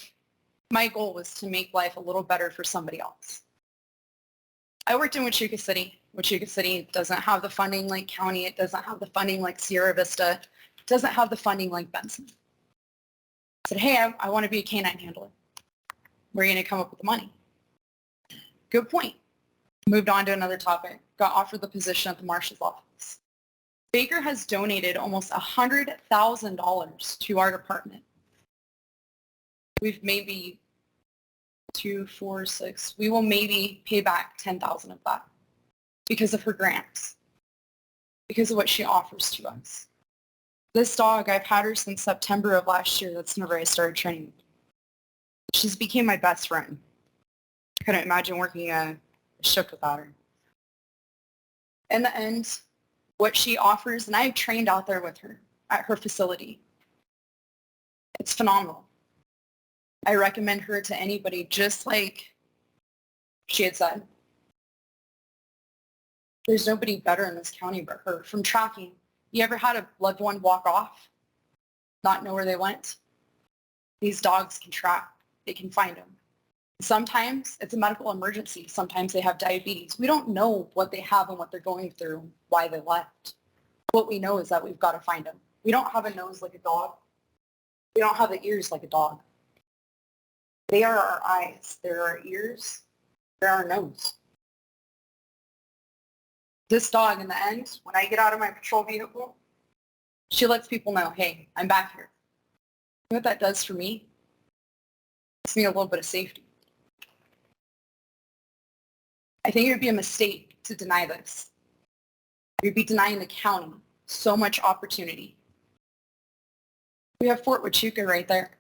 [SPEAKER 15] My goal was to make life a little better for somebody else. I worked in Huachuca City. Huachuca City doesn't have the funding like County. It doesn't have the funding like Sierra Vista. It doesn't have the funding like Benson. I said, hey, I want to be a canine handler. Where are you going to come up with the money? Good point. Moved on to another topic. Got offered the position at the marshal's office. Baker has donated almost $100,000 to our department. We've maybe 2, 4, 6. We will maybe pay back 10,000 of that because of her grants, because of what she offers to us. This dog, I've had her since September of last year. That's whenever I started training. She's became my best friend. I couldn't imagine working a shift without her. In the end, what she offers, and I've trained out there with her at her facility, it's phenomenal. I recommend her to anybody, just like she had said. There's nobody better in this county but her. From tracking, you ever had a loved one walk off, not know where they went? These dogs can track. They can find them. Sometimes it's a medical emergency. Sometimes they have diabetes. We don't know what they have and what they're going through, why they left. What we know is that we've got to find them. We don't have a nose like a dog. We don't have the ears like a dog. They are our eyes. They're our ears. They're our nose. This dog, in the end, when I get out of my patrol vehicle, she lets people know, hey, I'm back here. You know what that does for me? It gives me a little bit of safety. I think it would be a mistake to deny this. You'd be denying the county so much opportunity. We have Fort Huachuca right there.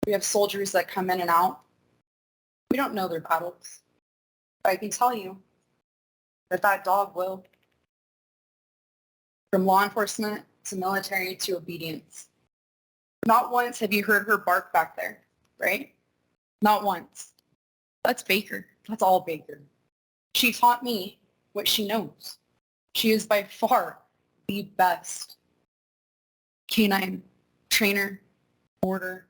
[SPEAKER 15] We have soldiers that come in and out. We don't know their battles. But I can tell you that that dog will. From law enforcement to military to obedience. Not once have you heard her bark back there, right? Not once. That's Baker. That's all Baker. She taught me what she knows. She is by far the best canine trainer, boarder,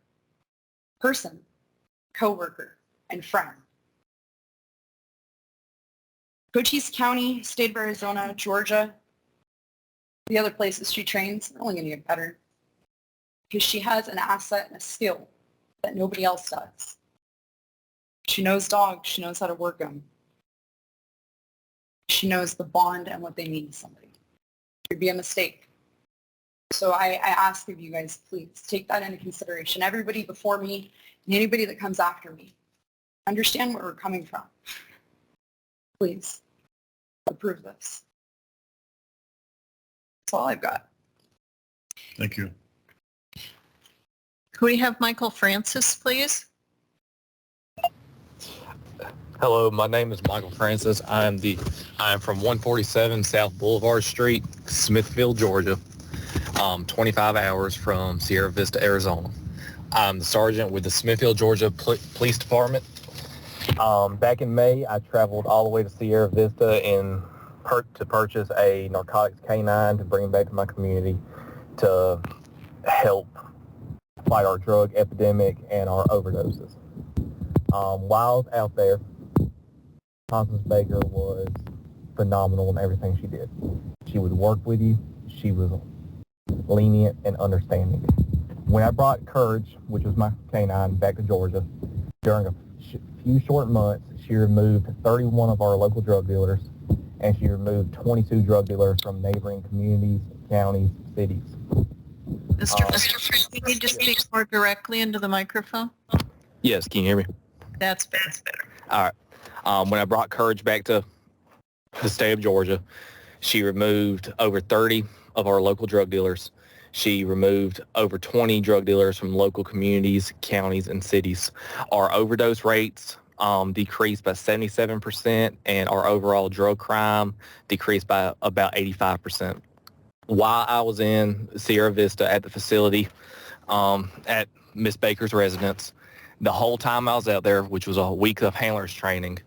[SPEAKER 15] person, coworker, and friend. Cochise County, State of Arizona, Georgia, the other places she trains are only going to get better because she has an asset and a skill that nobody else does. She knows dogs. She knows how to work them. She knows the bond and what they mean to somebody. It would be a mistake. So I ask of you guys, please take that into consideration. Everybody before me and anybody that comes after me, understand where we're coming from. Please approve this. That's all I've got.
[SPEAKER 16] Thank you.
[SPEAKER 2] Could we have Michael Francis, please?
[SPEAKER 17] Hello, my name is Michael Francis. I am from 147 South Boulevard Street, Smithfield, Georgia. 25 hours from Sierra Vista, Arizona. I'm the sergeant with the Smithfield, Georgia Police Department. Back in May, I traveled all the way to Sierra Vista to purchase a narcotics canine to bring back to my community to help fight our drug epidemic and our overdoses. While I was out there, Constance Baker was phenomenal in everything she did. She would work with you. She was lenient and understanding. When I brought Courage, which was my canine, back to Georgia, during a few short months, she removed 31 of our local drug dealers, and she removed 22 drug dealers from neighboring communities, counties, cities.
[SPEAKER 2] Mr. Frank, you need to speak more directly into the microphone.
[SPEAKER 17] Yes, can you hear me?
[SPEAKER 2] That's better.
[SPEAKER 17] All right. When I brought Courage back to the state of Georgia, she removed over 30 of our local drug dealers. She removed over 20 drug dealers from local communities, counties, and cities. Our overdose rates decreased by 77%, and our overall drug crime decreased by about 85%. While I was in Sierra Vista at the facility, at Miss Baker's residence, the whole time I was out there, which was a week of handlers training,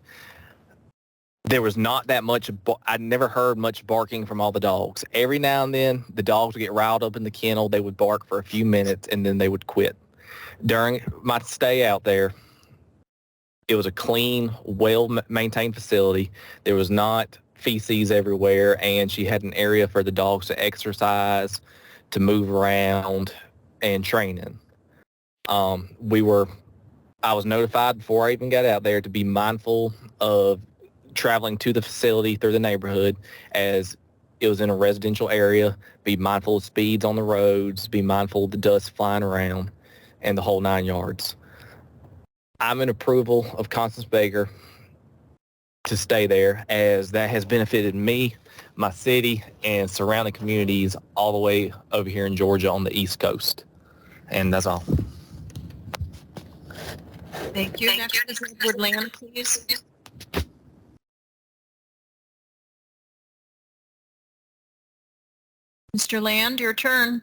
[SPEAKER 17] there was not that much, I never heard much barking from all the dogs. Every now and then, the dogs would get riled up in the kennel, they would bark for a few minutes, and then they would quit. During my stay out there, it was a clean, well-maintained facility. There was not feces everywhere, and she had an area for the dogs to exercise, to move around, and train in. I was notified before I even got out there to be mindful of traveling to the facility through the neighborhood, as it was in a residential area, be mindful of speeds on the roads, be mindful of the dust flying around, and the whole 9 yards. I'm in approval of Constance Baker to stay there, as that has benefited me, my city, and surrounding communities all the way over here in Georgia on the East Coast. And that's all.
[SPEAKER 2] Thank you. Next is Edward Land, please. Mr. Land, your turn.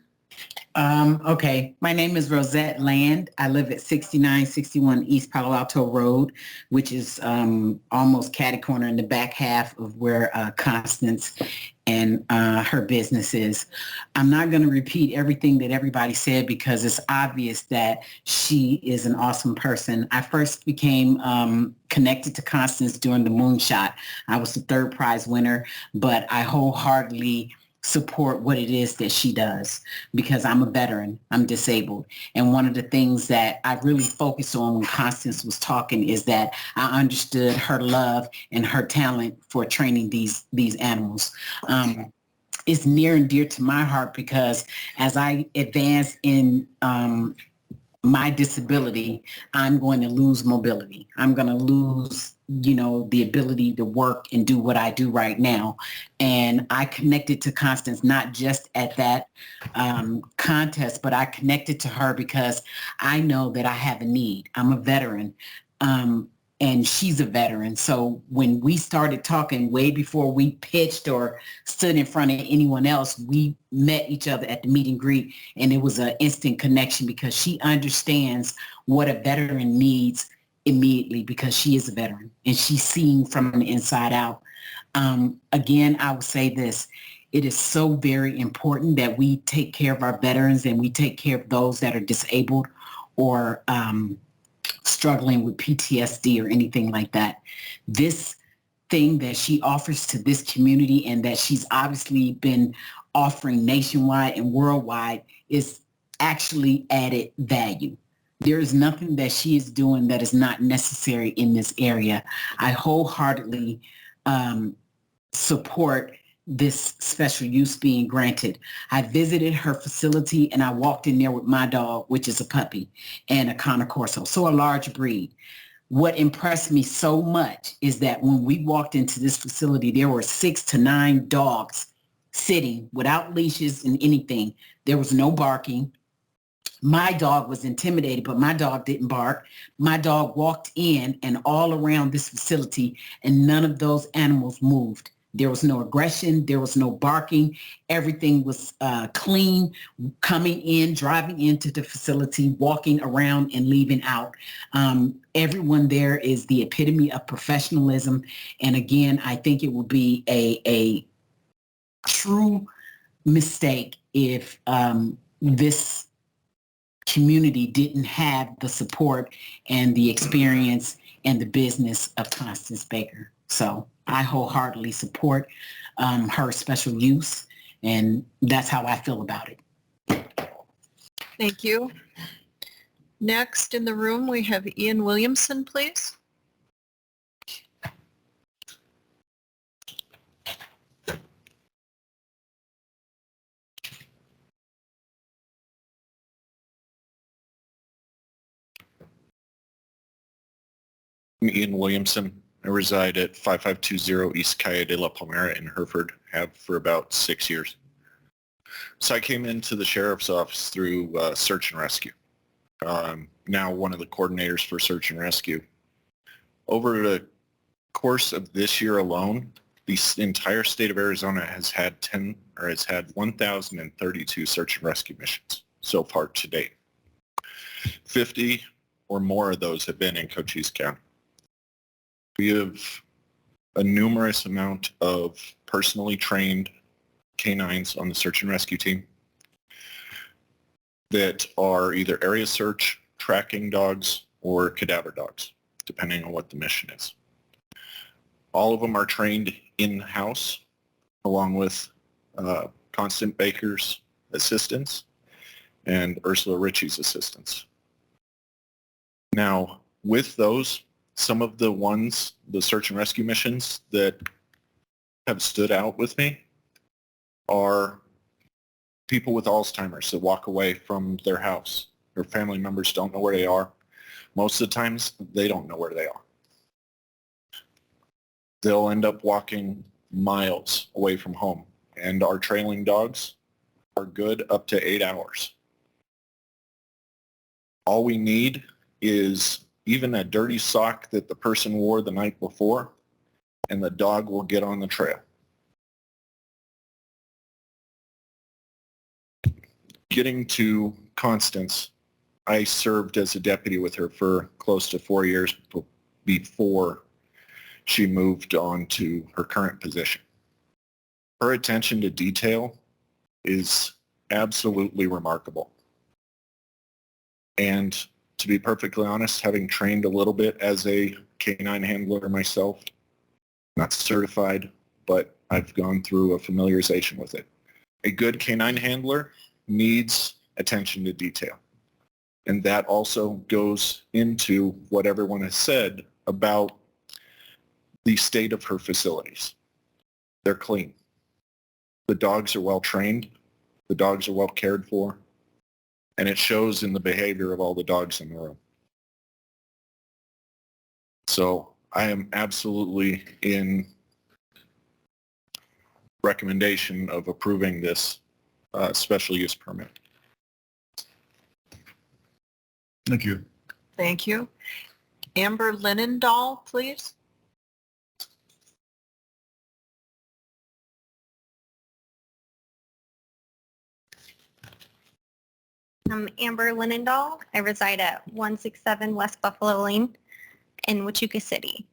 [SPEAKER 18] Okay, my name is Rosette Land. I live at 6961 East Palo Alto Road, which is almost catty corner in the back half of where Constance and her business is. I'm not going to repeat everything that everybody said because it's obvious that she is an awesome person. I first became connected to Constance during the Moonshot. I was the third prize winner, but I wholeheartedly support what it is that she does because I'm a veteran, I'm disabled. And one of the things that I really focused on when Constance was talking is that I understood her love and her talent for training these animals. It's near and dear to my heart because as I advance in my disability, I'm going to lose mobility. I'm going to lose, the ability to work and do what I do right now. And I connected to Constance not just at that contest, but I connected to her because I know that I have a need. I'm a veteran. And she's a veteran. So when we started talking way before we pitched or stood in front of anyone else, we met each other at the meet and greet, and it was an instant connection because she understands what a veteran needs immediately because she is a veteran and she's seeing from the inside out. Again, I will say this. It is so very important that we take care of our veterans and we take care of those that are disabled or struggling with PTSD or anything like that. This thing that she offers to this community and that she's obviously been offering nationwide and worldwide is actually added value. There is nothing that she is doing that is not necessary in this area. I wholeheartedly support this special use being granted. I visited her facility and I walked in there with my dog, which is a puppy, and a Cane Corso, so a large breed. What impressed me so much is that when we walked into this facility, there were 6 to 9 dogs sitting without leashes and anything. There was no barking. My dog was intimidated, but my dog didn't bark. My dog walked in and all around this facility, and none of those animals moved. There was no aggression. There was no barking. Everything was clean, coming in, driving into the facility, walking around and leaving out. Everyone there is the epitome of professionalism. And again, I think it would be a true mistake if this community didn't have the support and the experience and the business of Constance Baker. So I wholeheartedly support her special use, and that's how I feel about it.
[SPEAKER 2] Thank you. Next in the room, we have Ian Williamson, please.
[SPEAKER 19] I'm Ian Williamson. I reside at 5520 East Calle de la Palmera in Hereford, have for about 6 years. So I came into the sheriff's office through search and rescue. Now one of the coordinators for search and rescue. Over the course of this year alone, the entire state of Arizona has had 1,032 search and rescue missions so far to date. 50 or more of those have been in Cochise County. We have a numerous amount of personally trained canines on the search and rescue team that are either area search, tracking dogs, or cadaver dogs, depending on what the mission is. All of them are trained in-house, along with Constant Baker's assistance and Ursula Ritchie's assistance. Now, with those, some of the search and rescue missions that have stood out with me are people with Alzheimer's that walk away from their house. Their family members don't know where they are. Most of the times, they don't know where they are. They'll end up walking miles away from home, and our trailing dogs are good up to 8 hours. All we need is even a dirty sock that the person wore the night before, and the dog will get on the trail. Getting to Constance, I served as a deputy with her for close to 4 years before she moved on to her current position. Her attention to detail is absolutely remarkable. And to be perfectly honest, having trained a little bit as a canine handler myself, not certified, but I've gone through a familiarization with it. A good canine handler needs attention to detail. And that also goes into what everyone has said about the state of her facilities. They're clean. The dogs are well trained. The dogs are well cared for. And it shows in the behavior of all the dogs in the room. So I am absolutely in recommendation of approving this special use permit.
[SPEAKER 16] Thank you.
[SPEAKER 2] Thank you. Amber Linendahl, please.
[SPEAKER 20] I'm Amber Linendahl. I reside at 167 West Buffalo Lane in Huachuca City.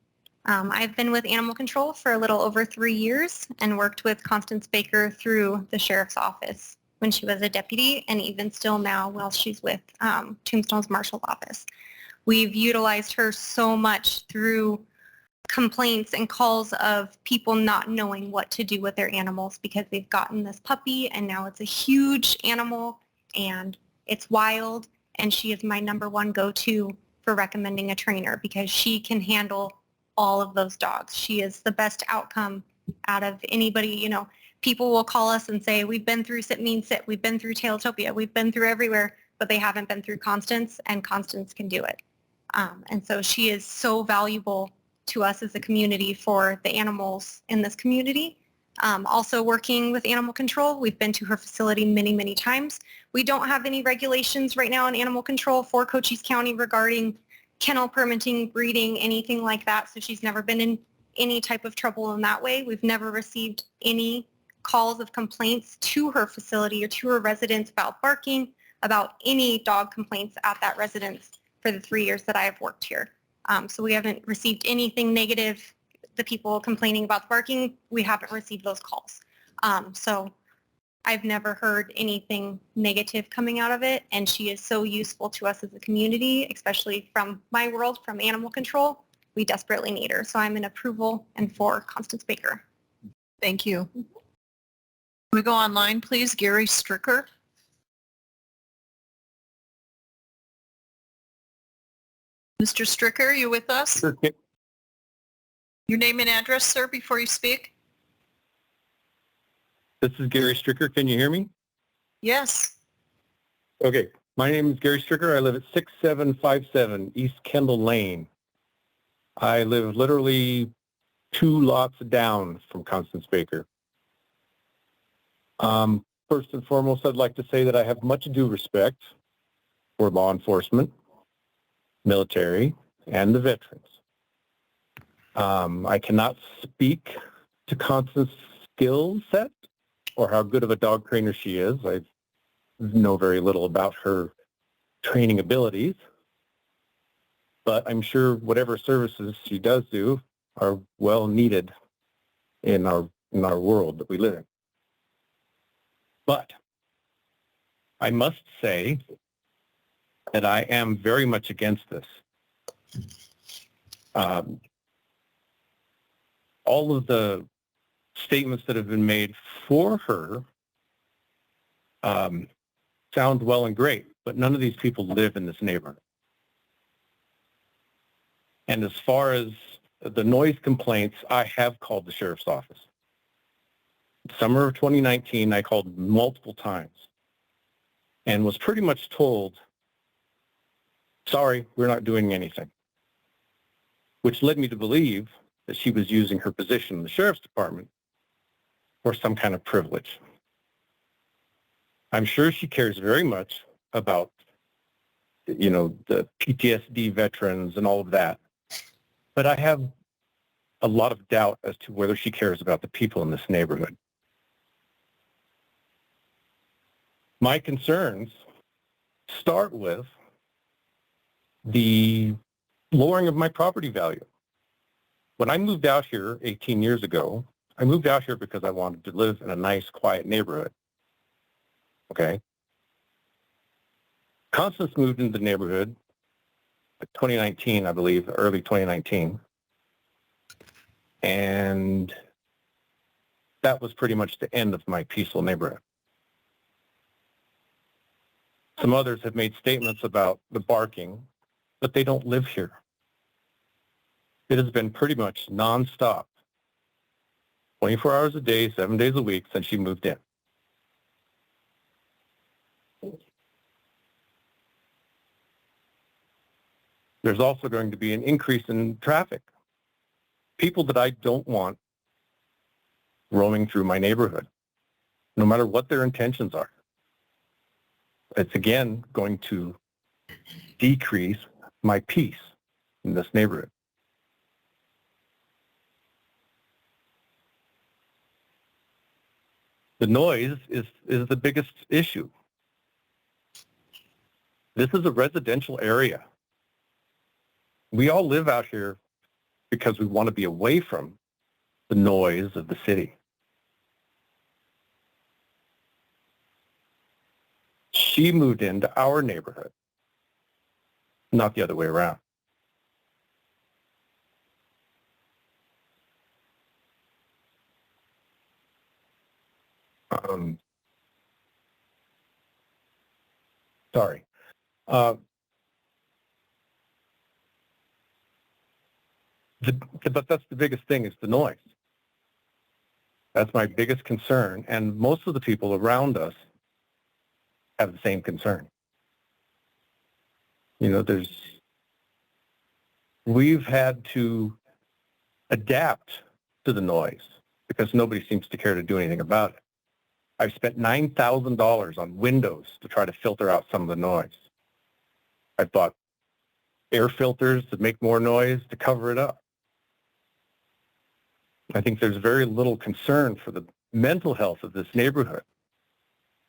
[SPEAKER 20] I've been with Animal Control for a little over 3 years and worked with Constance Baker through the sheriff's office when she was a deputy, and even still now while she's with Tombstone's marshal's office. We've utilized her so much through complaints and calls of people not knowing what to do with their animals because they've gotten this puppy and now it's a huge animal and it's wild, and she is my #1 go-to for recommending a trainer because she can handle all of those dogs. She is the best outcome out of anybody. You know, people will call us and say, we've been through Sit Mean Sit, we've been through Tailtopia, we've been through everywhere, but they haven't been through Constance, and Constance can do it. And so she is so valuable to us as a community for the animals in this community. Also working with Animal Control, we've been to her facility many, many times. We don't have any regulations right now in Animal Control for Cochise County regarding kennel permitting, breeding, anything like that. So she's never been in any type of trouble in that way. We've never received any calls of complaints to her facility or to her residents about barking, about any dog complaints at that residence for the 3 years that I have worked here. So we haven't received anything negative. The people complaining about the barking, we haven't received those calls. So I've never heard anything negative coming out of it, and she is so useful to us as a community, especially from my world, from Animal Control. We desperately need her. So I'm in approval and for Constance Baker.
[SPEAKER 2] Thank you. Can we go online, please? Gary Stricker. Mr. Stricker, are you with us?
[SPEAKER 21] Sure.
[SPEAKER 2] Your name and address, sir, before you speak?
[SPEAKER 21] This is Gary Stricker. Can you hear me?
[SPEAKER 2] Yes.
[SPEAKER 21] Okay. My name is Gary Stricker. I live at 6757 East Kendall Lane. I live literally 2 lots down from Constance Baker. First and foremost, I'd like to say that I have much due respect for law enforcement, military, and the veterans. I cannot speak to Constance's skill set or how good of a dog trainer she is. I know very little about her training abilities, but I'm sure whatever services she does do are well needed in our world that we live in. But I must say that I am very much against this. All of the statements that have been made for her sound well and great, but none of these people live in this neighborhood. And as far as the noise complaints, I have called the sheriff's office. Summer of 2019, I called multiple times and was pretty much told, sorry, we're not doing anything, which led me to believe that she was using her position in the sheriff's department for some kind of privilege. I'm sure she cares very much about, you know, the PTSD veterans and all of that, but I have a lot of doubt as to whether she cares about the people in this neighborhood. My concerns start with the lowering of my property value. When I moved out here 18 years ago, I moved out here because I wanted to live in a nice, quiet neighborhood. Okay? Constance moved into the neighborhood in 2019, I believe, early 2019. And that was pretty much the end of my peaceful neighborhood. Some others have made statements about the barking, but they don't live here. It has been pretty much nonstop, 24 hours a day, 7 days a week since she moved in. There's also going to be an increase in traffic. People that I don't want roaming through my neighborhood, no matter what their intentions are. It's again going to decrease my peace in this neighborhood. The noise is the biggest issue. This is a residential area. We all live out here because we want to be away from the noise of the city. She moved into our neighborhood, not the other way around. Sorry. But that's the biggest thing is the noise. That's my biggest concern, and most of the people around us have the same concern. You know, we've had to adapt to the noise because nobody seems to care to do anything about it. I've spent $9,000 on windows to try to filter out some of the noise. I've bought air filters to make more noise to cover it up. I think there's very little concern for the mental health of this neighborhood.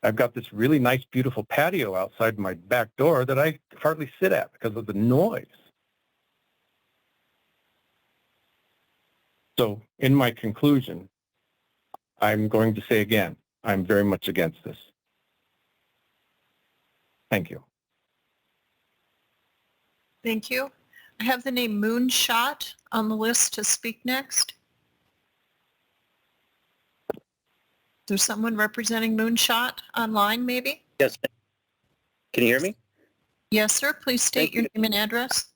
[SPEAKER 21] I've got this really nice, beautiful patio outside my back door that I hardly sit at because of the noise. So in my conclusion, I'm going to say again, I'm very much against this. Thank you.
[SPEAKER 2] Thank you. I have the name Moonshot on the list to speak next. Is there someone representing Moonshot online, maybe?
[SPEAKER 1] Yes. Can you hear me?
[SPEAKER 2] Yes, sir. Please state your name and address.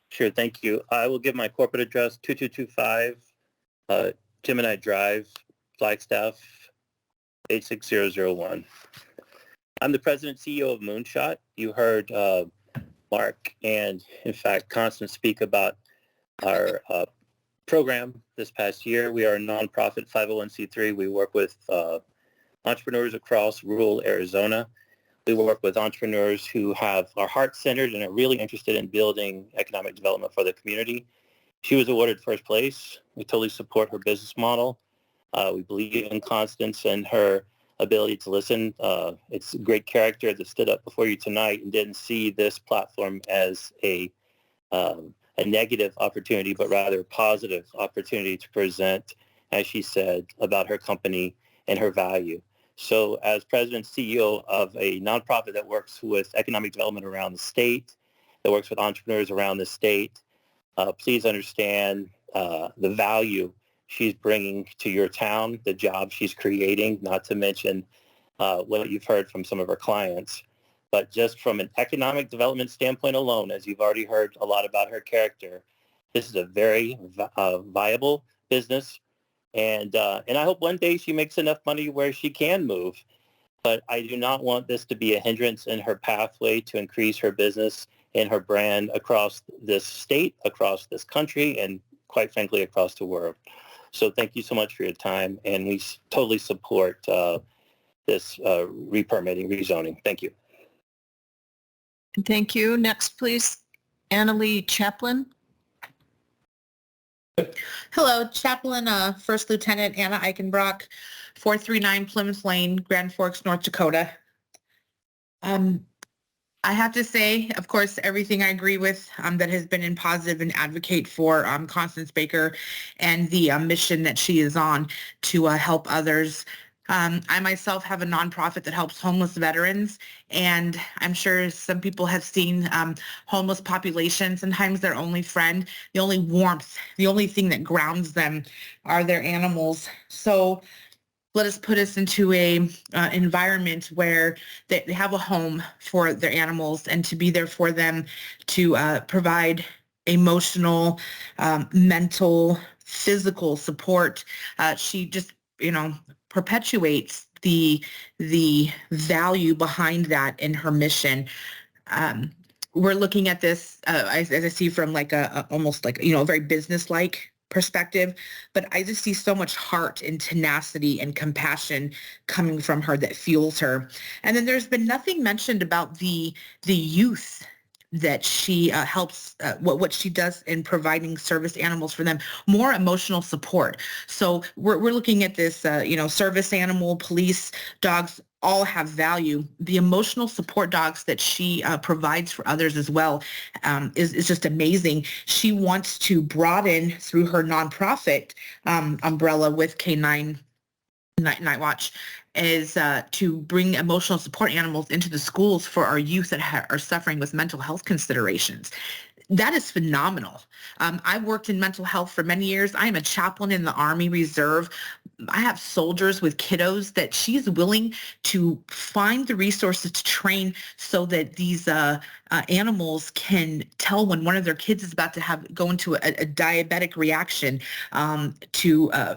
[SPEAKER 1] Sure, thank you. I will give my corporate address, 2225 Gemini Drive, Flagstaff, 86001. I'm the president and CEO of Moonshot. You heard Mark and, in fact, Constance speak about our program this past year. We are a nonprofit 501c3. We work with entrepreneurs across rural Arizona. We work with entrepreneurs who are heart-centered and are really interested in building economic development for the community. She was awarded first place. We totally support her business model. We believe in Constance and her ability to listen. It's a great character that stood up before you tonight and didn't see this platform as a negative opportunity, but rather a positive opportunity to present, as she said, about her company and her value. So as president and CEO of a nonprofit that works with economic development around the state, that works with entrepreneurs around the state, please understand the value she's bringing to your town, the jobs she's creating, not to mention what you've heard from some of our clients. But just from an economic development standpoint alone, as you've already heard a lot about her character, this is a very viable business. And I hope one day she makes enough money where she can move. But I do not want this to be a hindrance in her pathway to increase her business and her brand across this state, across this country, and quite frankly, across the world. So thank you so much for your time, and we totally support this re-permitting, rezoning. Thank you.
[SPEAKER 2] Thank you. Next, please, Annalee Chaplin.
[SPEAKER 4] Hello, Chaplain First Lieutenant Anna Eichenbrock, 439 Plymouth Lane, Grand Forks, North Dakota. I have to say, of course, everything I agree with that has been in positive and advocate for Constance Baker and the mission that she is on to help others. I myself have a nonprofit that helps homeless veterans, and I'm sure some people have seen homeless population. Sometimes their only friend, the only warmth, the only thing that grounds them are their animals. So let us put us into a environment where they have a home for their animals and to be there for them, to provide emotional, mental, physical support. She just, perpetuates the value behind that in her mission. We're looking at this, as I see from like almost like, a very business-like perspective, but I just see so much heart and tenacity and compassion coming from her that fuels her. And then there's been nothing mentioned about the youth that she helps, what she does in providing service animals for them, more emotional support. So we're looking at this, service animal, police, dogs, all have value. The emotional support dogs that she provides for others as well is just amazing. She wants to broaden through her nonprofit umbrella with K9 Night Watch is to bring emotional support animals into the schools for our youth that are suffering with mental health considerations. That is phenomenal. I've worked in mental health for many years. I am a chaplain in the Army Reserve. I have soldiers with kiddos that she's willing to find the resources to train so that these animals can tell when one of their kids is about to go into a diabetic reaction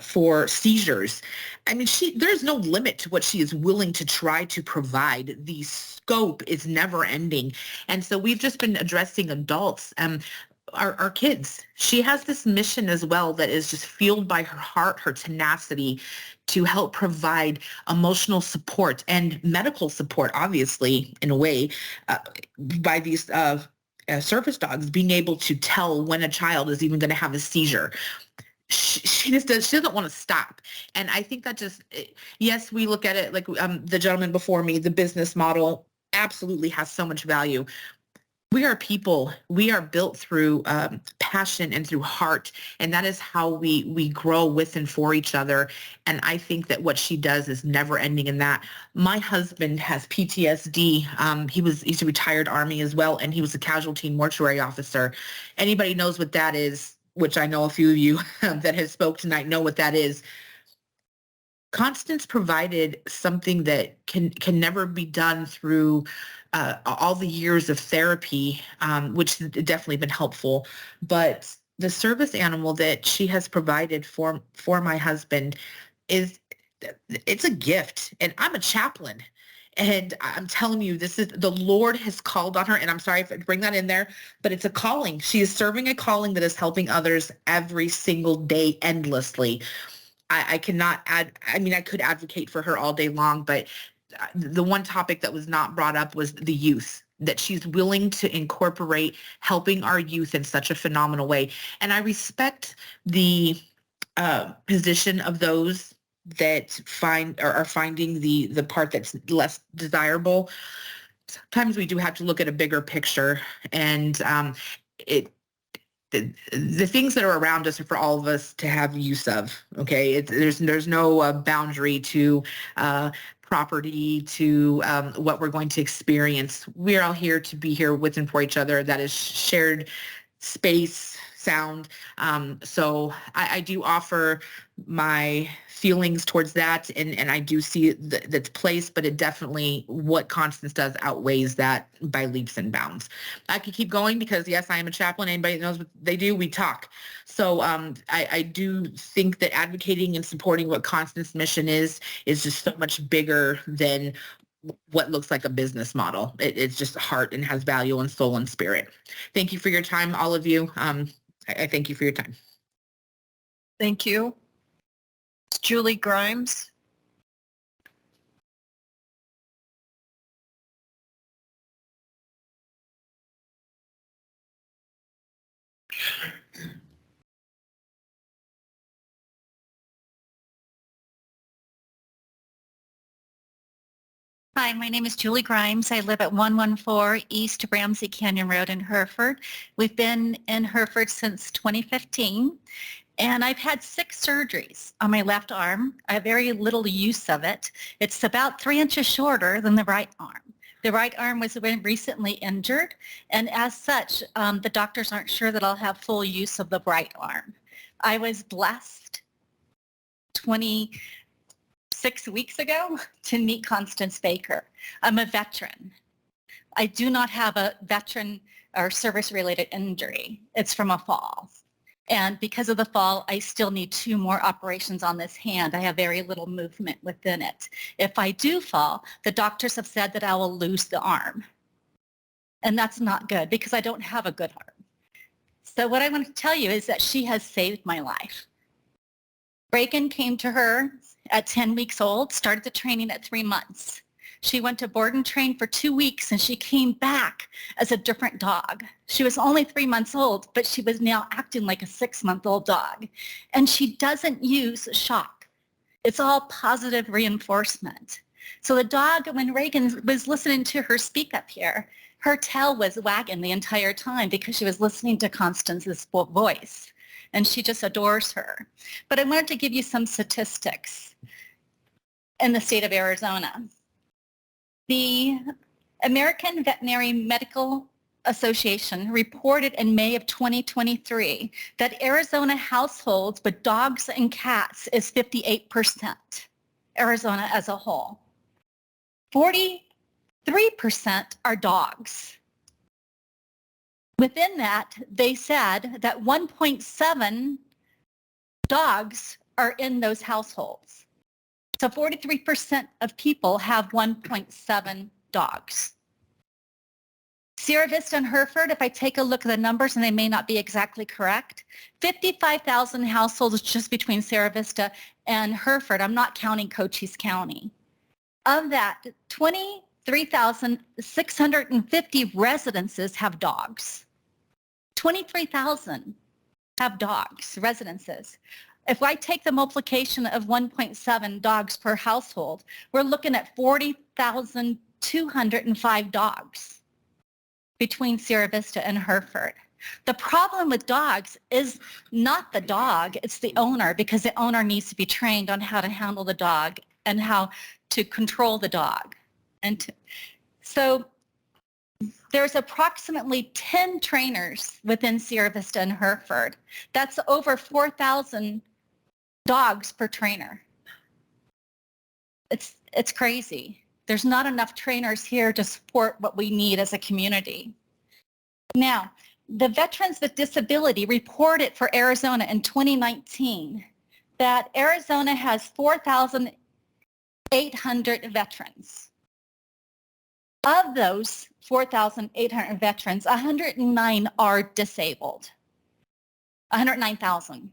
[SPEAKER 4] for seizures. I mean, there's no limit to what she is willing to try to provide. The scope is never ending. And so we've just been addressing adults. Our kids. She has this mission as well that is just fueled by her heart, her tenacity to help provide emotional support and medical support, obviously, in a way, by these service dogs being able to tell when a child is even going to have a seizure. She doesn't want to stop. And I think that yes, we look at it like the gentleman before me, the business model absolutely has so much value. We are people. We are built through passion and through heart, and that is how we grow with and for each other. And I think that what she does is never ending in that. My husband has PTSD. He's a retired Army as well, and he was a casualty mortuary officer. Anybody knows what that is, which I know a few of you that have spoke tonight know what that is. Constance provided something that can never be done through all the years of therapy, which has definitely been helpful. But the service animal that she has provided for my husband it's a gift. And I'm a chaplain. And I'm telling you, the Lord has called on her, and I'm sorry if I bring that in there, but it's a calling. She is serving a calling that is helping others every single day endlessly. I cannot I could advocate for her all day long, but the one topic that was not brought up was the youth. that she's willing to incorporate helping our youth in such a phenomenal way. And I respect the position of those that find or are finding the part that's less desirable. Sometimes we do have to look at a bigger picture, and the things that are around us are for all of us to have use of. Okay, there's no boundary to property, to what we're going to experience. We're all here to be here with and for each other. That is shared space, sound. So I do offer my feelings towards that, and I do see that's place, but it definitely, what Constance does outweighs that by leaps and bounds. I could keep going because, yes, I am a chaplain. Anybody that knows what they do, we talk. So I do think that advocating and supporting what Constance's mission is just so much bigger than what looks like a business model. It's just heart and has value and soul and spirit. Thank you for your time, all of you. I thank you for your time.
[SPEAKER 2] Thank you. Julie Grimes.
[SPEAKER 5] Hi, my name is Julie Grimes. I live at 114 East Ramsey Canyon Road in Hereford. We've been in Hereford since 2015, and I've had 6 surgeries on my left arm. I have very little use of it. It's about 3 inches shorter than the right arm. The right arm was recently injured, and as such, the doctors aren't sure that I'll have full use of the right arm. I was blessed 26 weeks ago to meet Constance Baker. I'm a veteran. I do not have a veteran or service-related injury. It's from a fall. And because of the fall, I still need 2 more operations on this hand. I have very little movement within it. If I do fall, the doctors have said that I will lose the arm. And that's not good because I don't have a good arm. So what I want to tell you is that she has saved my life. Reagan came to her at 10 weeks old, started the training at 3 months. She went to board and train for 2 weeks, and she came back as a different dog. She was only 3 months old, but she was now acting like a 6-month-old dog. And she doesn't use shock. It's all positive reinforcement. So the dog, when Reagan was listening to her speak up here, her tail was wagging the entire time because she was listening to Constance's voice. And she just adores her. But I wanted to give you some statistics in the state of Arizona. The American Veterinary Medical Association reported in May of 2023 that Arizona households with dogs and cats is 58%, Arizona as a whole. 43% are dogs. Within that, they said that 1.7 dogs are in those households. So 43% of people have 1.7 dogs. Sierra Vista and Hereford, if I take a look at the numbers, and they may not be exactly correct, 55,000 households just between Sierra Vista and Hereford. I'm not counting Cochise County. Of that, 23,650 residences have dogs. 23,000 have dogs, residences. If I take the multiplication of 1.7 dogs per household, we're looking at 40,205 dogs between Sierra Vista and Hereford. The problem with dogs is not the dog, it's the owner, because the owner needs to be trained on how to handle the dog and how to control the dog. So there's approximately 10 trainers within Sierra Vista and Hereford. That's over 4,000 dogs per trainer. It's crazy. There's not enough trainers here to support what we need as a community. Now, the Veterans with Disability reported for Arizona in 2019 that Arizona has 4,800 veterans. Of those 4,800 veterans, 109 are disabled. 109,000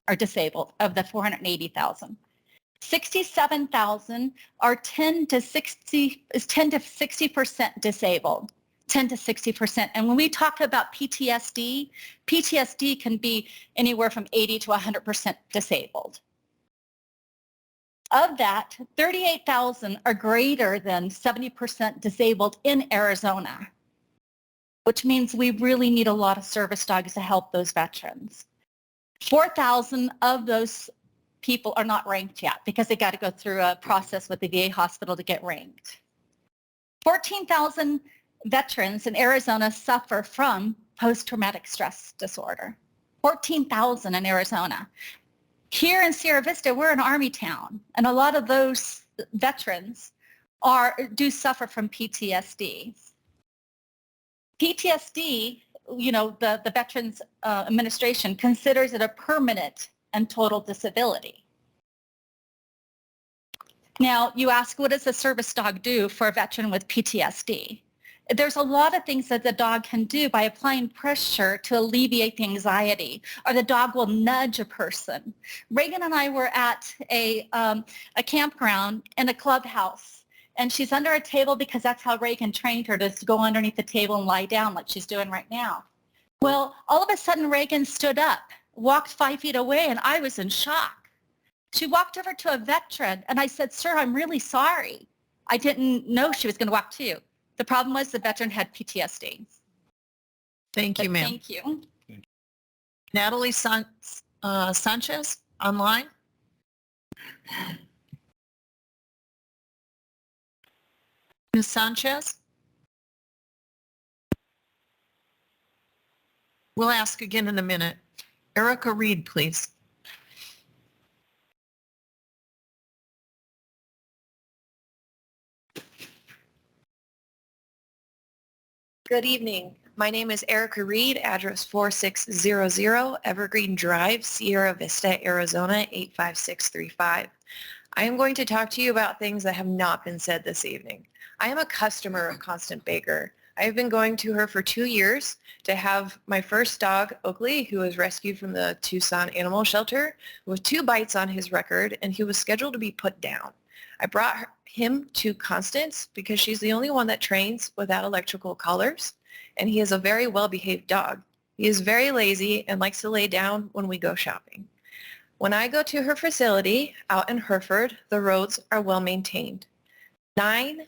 [SPEAKER 5] are disabled of the 480,000. 67,000 are 10 to 60% disabled. 10 to 60%. And when we talk about PTSD, PTSD can be anywhere from 80 to 100% disabled. Of that, 38,000 are greater than 70% disabled in Arizona, which means we really need a lot of service dogs to help those veterans. 4,000 of those people are not ranked yet because they got to go through a process with the VA hospital to get ranked. 14,000 veterans in Arizona suffer from post-traumatic stress disorder. 14,000 in Arizona. Here in Sierra Vista, we're an Army town, and a lot of those veterans do suffer from PTSD. PTSD, you know, the Veterans Administration considers it a permanent and total disability. Now, you ask, what does a service dog do for a veteran with PTSD? There's a lot of things that the dog can do by applying pressure to alleviate the anxiety, or the dog will nudge a person. Reagan and I were at a campground in a clubhouse, and she's under a table because that's how Reagan trained her, to go underneath the table and lie down like she's doing right now. Well, all of a sudden Reagan stood up, walked 5 feet away, and I was in shock. She walked over to a veteran, and I said, "Sir, I'm really sorry. I didn't know she was going to walk to you." The problem was the veteran had PTSD.
[SPEAKER 2] Thank you, ma'am.
[SPEAKER 5] Thank you.
[SPEAKER 2] Natalie Sanchez, online. Ms. Sanchez? We'll ask again in a minute. Erica Reed, please.
[SPEAKER 6] Good evening. My name is Erica Reed, address 4600 Evergreen Drive, Sierra Vista, Arizona 85635. I am going to talk to you about things that have not been said this evening. I am a customer of Constant Baker. I have been going to her for 2 years to have my first dog, Oakley, who was rescued from the Tucson Animal Shelter with 2 bites on his record, and he was scheduled to be put down. I brought him to Constance because she's the only one that trains without electrical collars, and he is a very well-behaved dog. He is very lazy and likes to lay down when we go shopping. When I go to her facility out in Hereford, the roads are well maintained. 90%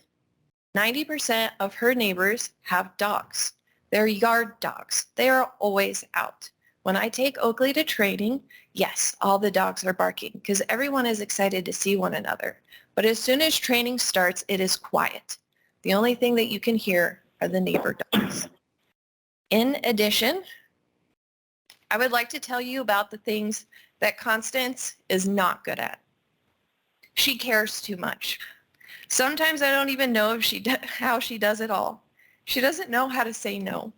[SPEAKER 6] of her neighbors have dogs. They're yard dogs. They are always out. When I take Oakley to training, yes, all the dogs are barking because everyone is excited to see one another. But as soon as training starts, it is quiet. The only thing that you can hear are the neighbor dogs. In addition, I would like to tell you about the things that Constance is not good at. She cares too much. Sometimes I don't even know if how she does it all. She doesn't know how to say no.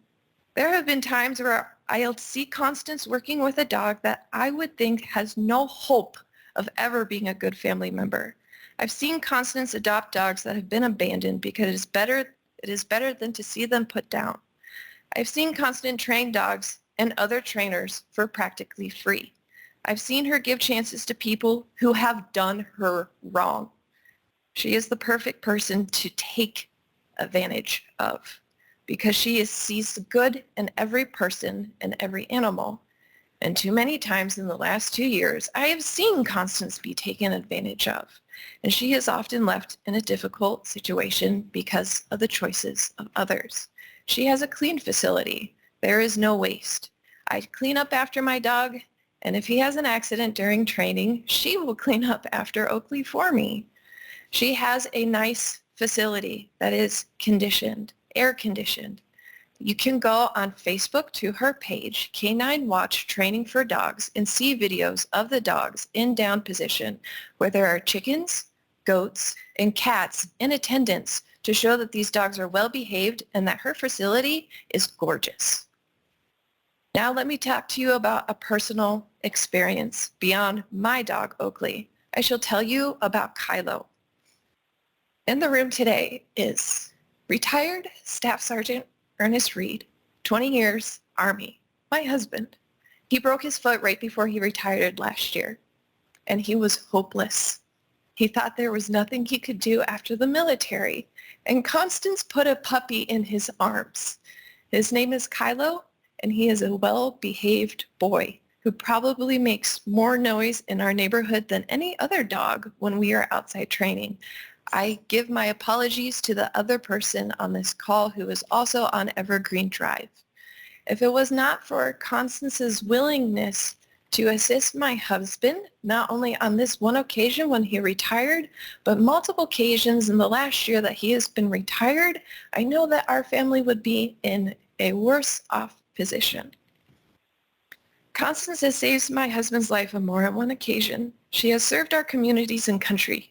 [SPEAKER 6] There have been times where I'll see Constance working with a dog that I would think has no hope of ever being a good family member. I've seen Constance adopt dogs that have been abandoned because it is better than to see them put down. I've seen Constance train dogs and other trainers for practically free. I've seen her give chances to people who have done her wrong. She is the perfect person to take advantage of because she sees the good in every person and every animal. And too many times in the last 2 years, I have seen Constance be taken advantage of. And she is often left in a difficult situation because of the choices of others. She has a clean facility. There is no waste. I clean up after my dog, and if he has an accident during training, she will clean up after Oakley for me. She has a nice facility that is conditioned, air conditioned. You can go on Facebook to her page, Canine Watch Training for Dogs, and see videos of the dogs in down position where there are chickens, goats, and cats in attendance to show that these dogs are well behaved and that her facility is gorgeous. Now let me talk to you about a personal experience beyond my dog, Oakley. I shall tell you about Kylo. In the room today is retired Staff Sergeant Ernest Reed, 20 years, Army, my husband. He broke his foot right before he retired last year, and he was hopeless. He thought there was nothing he could do after the military, and Constance put a puppy in his arms. His name is Kylo, and he is a well-behaved boy who probably makes more noise in our neighborhood than any other dog when we are outside training. I give my apologies to the other person on this call who is also on Evergreen Drive. If it was not for Constance's willingness to assist my husband, not only on this one occasion when he retired, but multiple occasions in the last year that he has been retired, I know that our family would be in a worse off position. Constance has saved my husband's life on more than one occasion. She has served our communities and country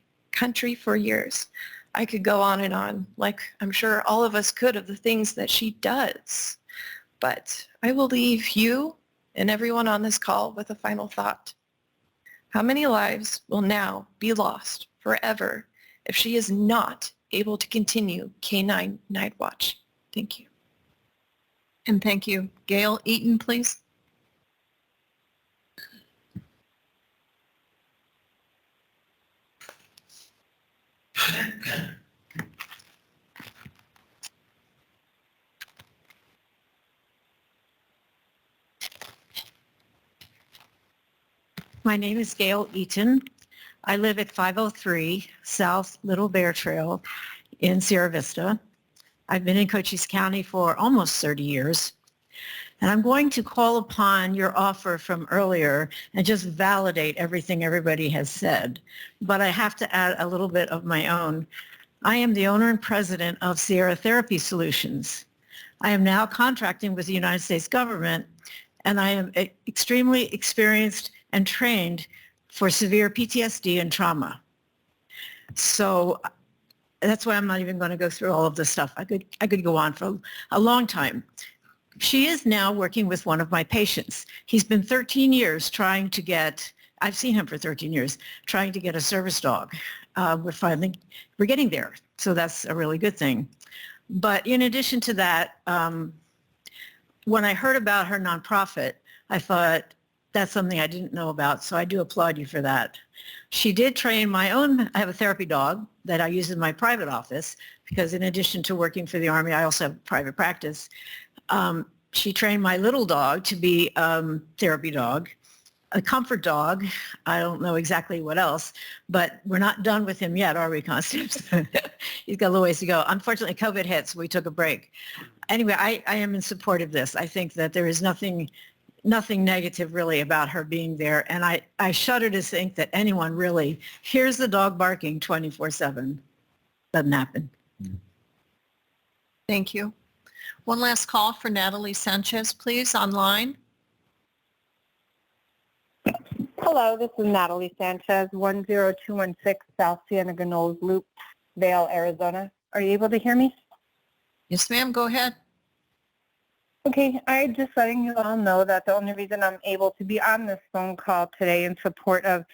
[SPEAKER 6] for years. I could go on, like I'm sure all of us could, of the things that she does. But I will leave you and everyone on this call with a final thought. How many lives will now be lost forever if she is not able to continue K9 Night Watch? Thank you.
[SPEAKER 2] And thank you. Gail Eaton, please.
[SPEAKER 3] My name is Gail Eaton. I live at 503 South Little Bear Trail in Sierra Vista. I've been in Cochise County for almost 30 years. And I'm going to call upon your offer from earlier and just validate everything everybody has said. But I have to add a little bit of my own. I am the owner and president of Sierra Therapy Solutions. I am now contracting with the United States government, and I am extremely experienced and trained for severe PTSD and trauma. So that's why I'm not even going to go through all of this stuff. I could go on for a long time. She is now working with one of my patients. He's been 13 years trying to get, I've seen him for 13 years, trying to get a service dog. We're getting there. So that's a really good thing. But in addition to that, when I heard about her nonprofit, I thought, that's something I didn't know about, so I do applaud you for that. She did train my own, I have a therapy dog that I use in my private office because in addition to working for the Army, I also have private practice. She trained my little dog to be a therapy dog, a comfort dog. I don't know exactly what else, but we're not done with him yet, are we, Constance? He's got a little ways to go. Unfortunately, COVID hit, so we took a break. Anyway, I am in support of this. I think that there is nothing negative really about her being there. And I shudder to think that anyone really hears the dog barking 24/7. Doesn't happen.
[SPEAKER 2] Thank you. One last call for Natalie Sanchez, please, online.
[SPEAKER 22] Hello, this is Natalie Sanchez, 10216 South Cienega Knolls Loop, Vail, Arizona. Are you able to hear me?
[SPEAKER 2] Yes, ma'am. Go ahead.
[SPEAKER 22] Okay, I'm just letting you all know that the only reason I'm able to be on this phone call today in support of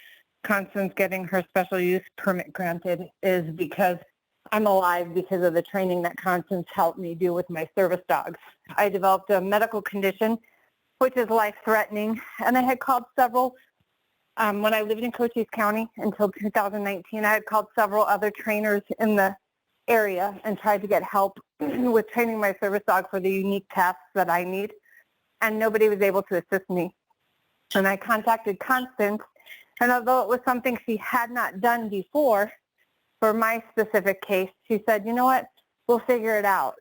[SPEAKER 22] Constance getting her special use permit granted is because I'm alive because of the training that Constance helped me do with my service dogs. I developed a medical condition which is life-threatening, and I had called several, when I lived in Cochise County until 2019, I had called several other trainers in the area and tried to get help with training my service dog for the unique tasks that I need, and nobody was able to assist me. And I contacted Constance, and although it was something she had not done before for my specific case, she said, you know what, we'll figure it out.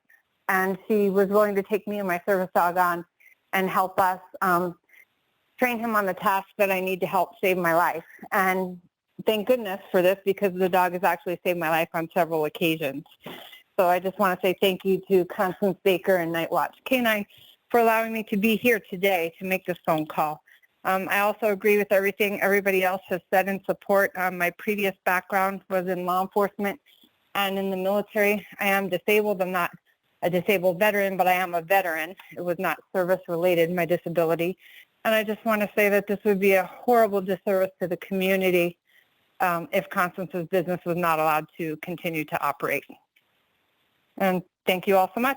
[SPEAKER 22] And she was willing to take me and my service dog on and help us train him on the tasks that I need to help save my life. And thank goodness for this, because the dog has actually saved my life on several occasions. So I just want to say thank you to Constance Baker and Night Watch K9 for allowing me to be here today to make this phone call. I also agree with everything everybody else has said in support. My previous background was in law enforcement and in the military. I am disabled. I'm not a disabled veteran, but I am a veteran. It was not service-related, my disability. And I just want to say that this would be a horrible disservice to the community if Constance's business was not allowed to continue to operate. And thank you all so much.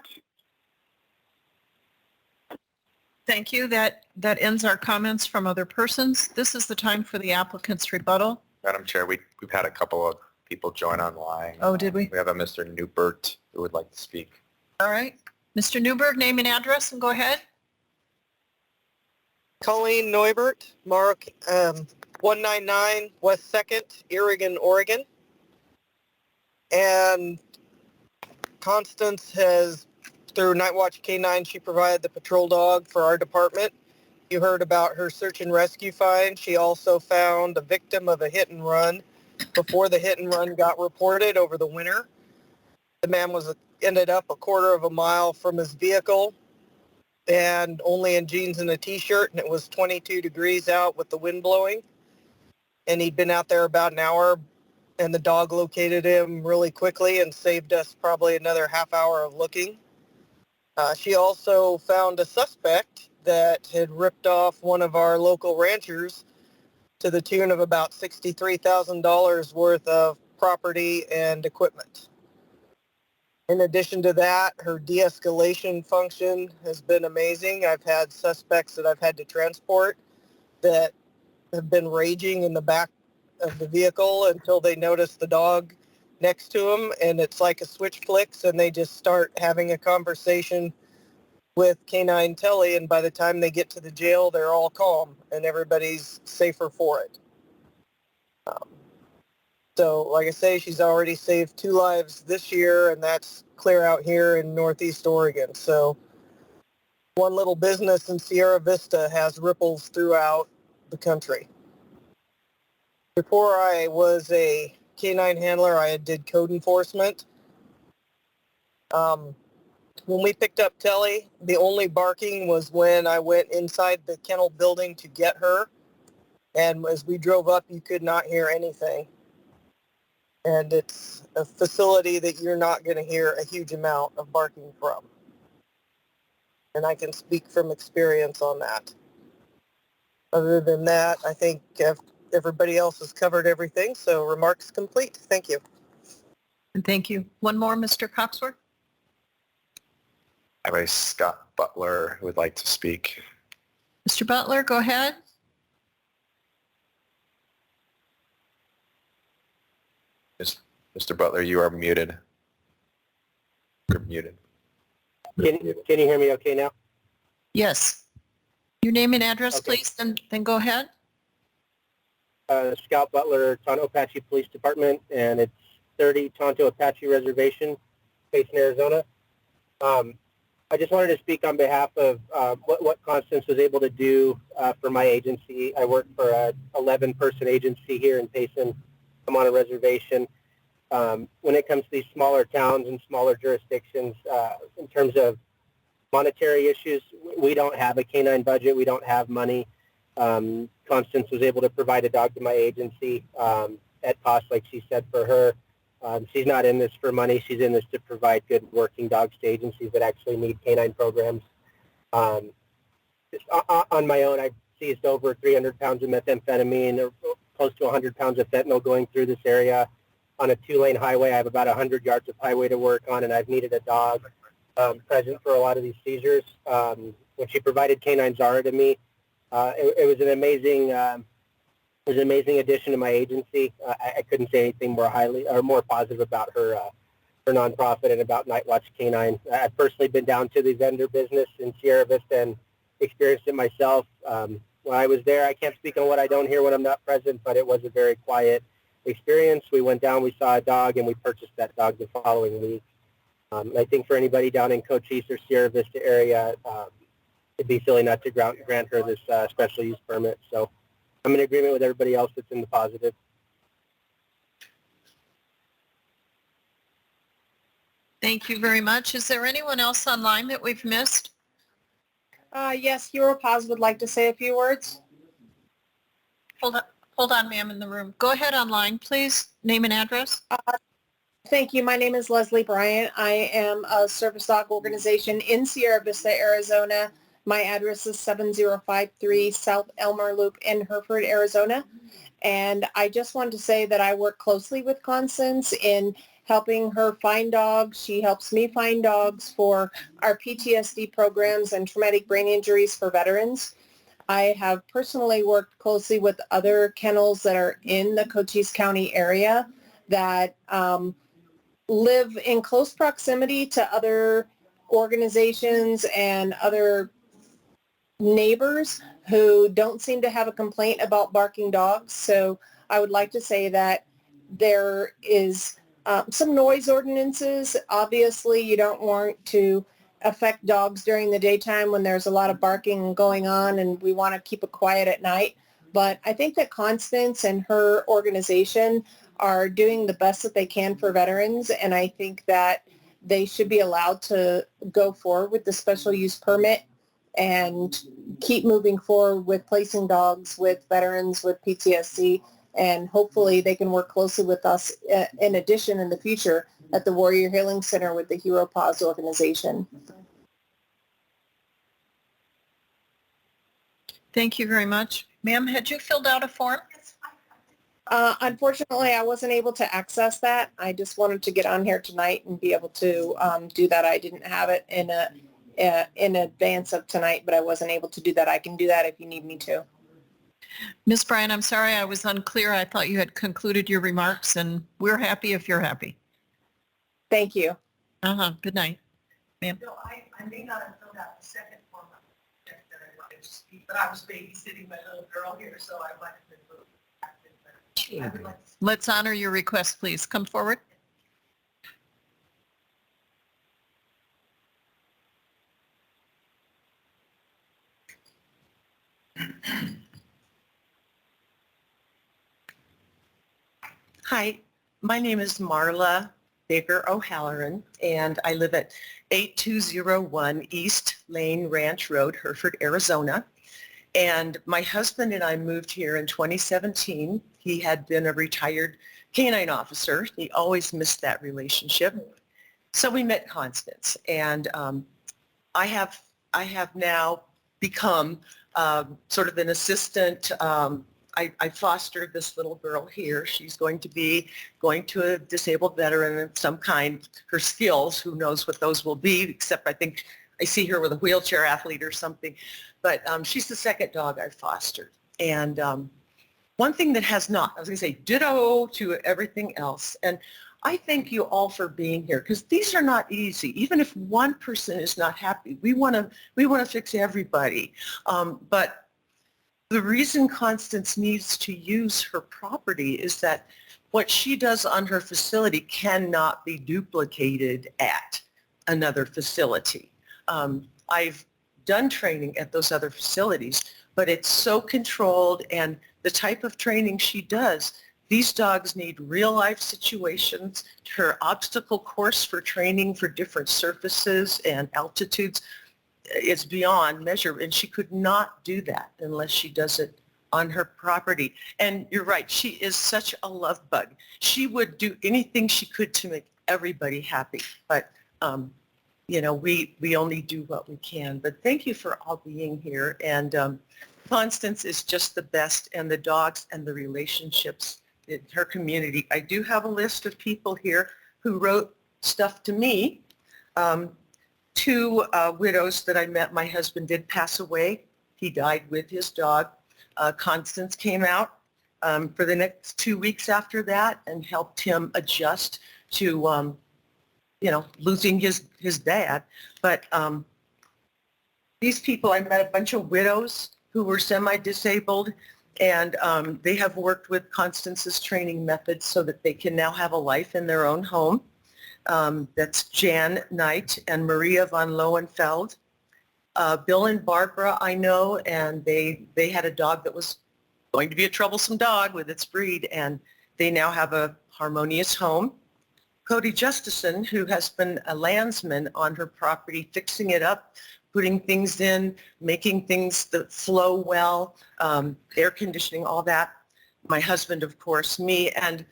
[SPEAKER 2] Thank you. That ends our comments from other persons. This is the time for the applicant's rebuttal.
[SPEAKER 7] Madam Chair, we've had a couple of people join online.
[SPEAKER 2] Oh, did we?
[SPEAKER 7] We have a Mr. Newbert who would like to speak.
[SPEAKER 2] All right. Mr. Newberg, name and address and go ahead.
[SPEAKER 8] Colleen Neubert, Mark, 199 West 2nd, Oregon, Oregon. And Constance has, through Night Watch K9, she provided the patrol dog for our department. You heard about her search and rescue find. She also found a victim of a hit and run before the hit and run got reported over the winter. The man ended up a quarter of a mile from his vehicle and only in jeans and a t-shirt, and it was 22 degrees out with the wind blowing. And he'd been out there about an hour, and the dog located him really quickly and saved us probably another half hour of looking. She also found a suspect that had ripped off one of our local ranchers to the tune of about $63,000 worth of property and equipment. In addition to that, her de-escalation function has been amazing. I've had suspects that I've had to transport that have been raging in the back of the vehicle until they notice the dog next to them, and it's like a switch flicks, and they just start having a conversation with K9 Telly, and by the time they get to the jail, they're all calm, and everybody's safer for it. So, like I say, she's already saved 2 lives this year, and that's clear out here in Northeast Oregon. So, one little business in Sierra Vista has ripples throughout the country. Before I was a K9 handler, I did code enforcement. When we picked up Telly, the only barking was when I went inside the kennel building to get her. And as we drove up, you could not hear anything. And it's a facility that you're not going to hear a huge amount of barking from. And I can speak from experience on that. Other than that, I think everybody else has covered everything, so remarks complete. Thank you.
[SPEAKER 2] And thank you. One more, Mr. Coxworth.
[SPEAKER 7] I have a Scott Butler who would like to speak.
[SPEAKER 2] Mr. Butler, go ahead.
[SPEAKER 7] Mr. Butler, you are muted. You're muted.
[SPEAKER 23] Can you hear me okay now?
[SPEAKER 2] Yes. Your name and address,
[SPEAKER 23] Okay.
[SPEAKER 2] please, then go ahead.
[SPEAKER 23] Scout Butler, Tonto Apache Police Department, and it's 30 Tonto Apache Reservation, Payson, Arizona. I just wanted to speak on behalf of what Constance was able to do for my agency. I work for a 11-person agency here in Payson. I'm on a reservation. When it comes to these smaller towns and smaller jurisdictions, in terms of monetary issues, we don't have a canine budget. We don't have money. Constance was able to provide a dog to my agency at cost, like she said, for her. She's not in this for money. She's in this to provide good working dogs to agencies that actually need canine programs. On my own, I've seized over 300 pounds of methamphetamine, or close to 100 pounds of fentanyl going through this area. On a 2-lane highway, I have about 100 yards of highway to work on, and I've needed a dog present for a lot of these seizures. When she provided Canine Zara to me, it was an amazing addition to my agency. I couldn't say anything more positive about her nonprofit and about Night Watch K9. I've personally been down to the vendor business in Sierra Vista and experienced it myself. When I was there, I can't speak on what I don't hear when I'm not present, but it was a very quiet experience. We went down, we saw a dog, and we purchased that dog the following week. I think for anybody down in Cochise or Sierra Vista area, it'd be silly not to grant her this special use permit. So I'm in agreement with everybody else that's in the positive.
[SPEAKER 2] Thank you very much. Is there anyone else online that we've missed?
[SPEAKER 24] Yes, Europos would like to say a few words.
[SPEAKER 2] Hold on, ma'am, in the room. Go ahead online, please. Name and address.
[SPEAKER 24] Thank you. My name is Leslie Bryant. I am a service dog organization in Sierra Vista, Arizona. My address is 7053 South Elmer Loop in Hereford, Arizona. And I just wanted to say that I work closely with Constance in helping her find dogs. She helps me find dogs for our PTSD programs and traumatic brain injuries for veterans. I have personally worked closely with other kennels that are in the Cochise County area that live in close proximity to other organizations and other neighbors who don't seem to have a complaint about barking dogs. So I would like to say that there is some noise ordinances. Obviously, you don't want to affect dogs during the daytime when there's a lot of barking going on, and we want to keep it quiet at night. But I think that Constance and her organization are doing the best that they can for veterans, and I think that they should be allowed to go forward with the special use permit and keep moving forward with placing dogs with veterans with PTSD, and hopefully they can work closely with us in addition in the future at the Warrior Healing Center with the Hero Paws organization.
[SPEAKER 2] Thank you very much. Ma'am, had you filled out a form?
[SPEAKER 24] Unfortunately, I wasn't able to access that. I just wanted to get on here tonight and be able to do that. I didn't have it in advance of tonight, but I wasn't able to do that. I can do that if you need me to.
[SPEAKER 2] Ms. Bryan, I'm sorry I was unclear. I thought you had concluded your remarks, and we're happy if you're happy.
[SPEAKER 24] Thank you.
[SPEAKER 2] Good night. Ma'am.
[SPEAKER 9] No, I may not have filled out the second form that I wanted to speak, but I was babysitting my little girl here, so I might have been a little active. But I would like to
[SPEAKER 2] Let's honor your request, please. Come forward.
[SPEAKER 9] Hi, my name is Marla Baker O'Halloran, and I live at 8201 East Lane Ranch Road, Hereford, Arizona. And my husband and I moved here in 2017. He had been a retired canine officer. He always missed that relationship. So we met Constance, and I have now become sort of an assistant. I fostered this little girl here. She's going to a disabled veteran of some kind. Her skills, who knows what those will be, except I think I see her with a wheelchair athlete or something. But she's the second dog I fostered. And one thing that has not, I was going to say ditto to everything else. And I thank you all for being here, because these are not easy. Even if one person is not happy, we want to fix everybody. But the reason Constance needs to use her property is that what she does on her facility cannot be duplicated at another facility. I've done training at those other facilities, but it's so controlled, and the type of training she does, these dogs need real life situations. Her obstacle course for training for different surfaces and altitudes is beyond measure, and she could not do that unless she does it on her property. And you're right, she is such a love bug. She would do anything she could to make everybody happy, but we only do what we can. But thank you for all being here, and Constance is just the best, and the dogs and the relationships in her community. I do have a list of people here who wrote stuff to me. Two widows that I met. My husband did pass away. He died with his dog. Constance came out for the next 2 weeks after that and helped him adjust to, losing his dad. But these people, I met a bunch of widows who were semi-disabled, and they have worked with Constance's training methods so that they can now have a life in their own home. That's Jan Knight and Maria von Lohenfeld. Bill and Barbara I know, and they had a dog that was going to be a troublesome dog with its breed, and they now have a harmonious home. Cody Justison, who has been a landsman on her property, fixing it up, putting things in, making things that flow well, air conditioning, all that. My husband, of course, me, and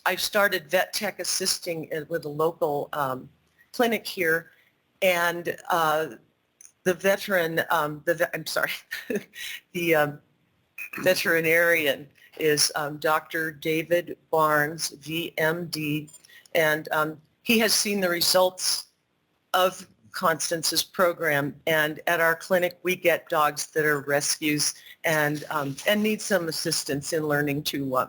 [SPEAKER 9] I've started vet tech assisting with a local clinic here, and the veterinarian is Dr. David Barnes, VMD, and he has seen the results of Constance's program. And at our clinic, we get dogs that are rescues and need some assistance in learning to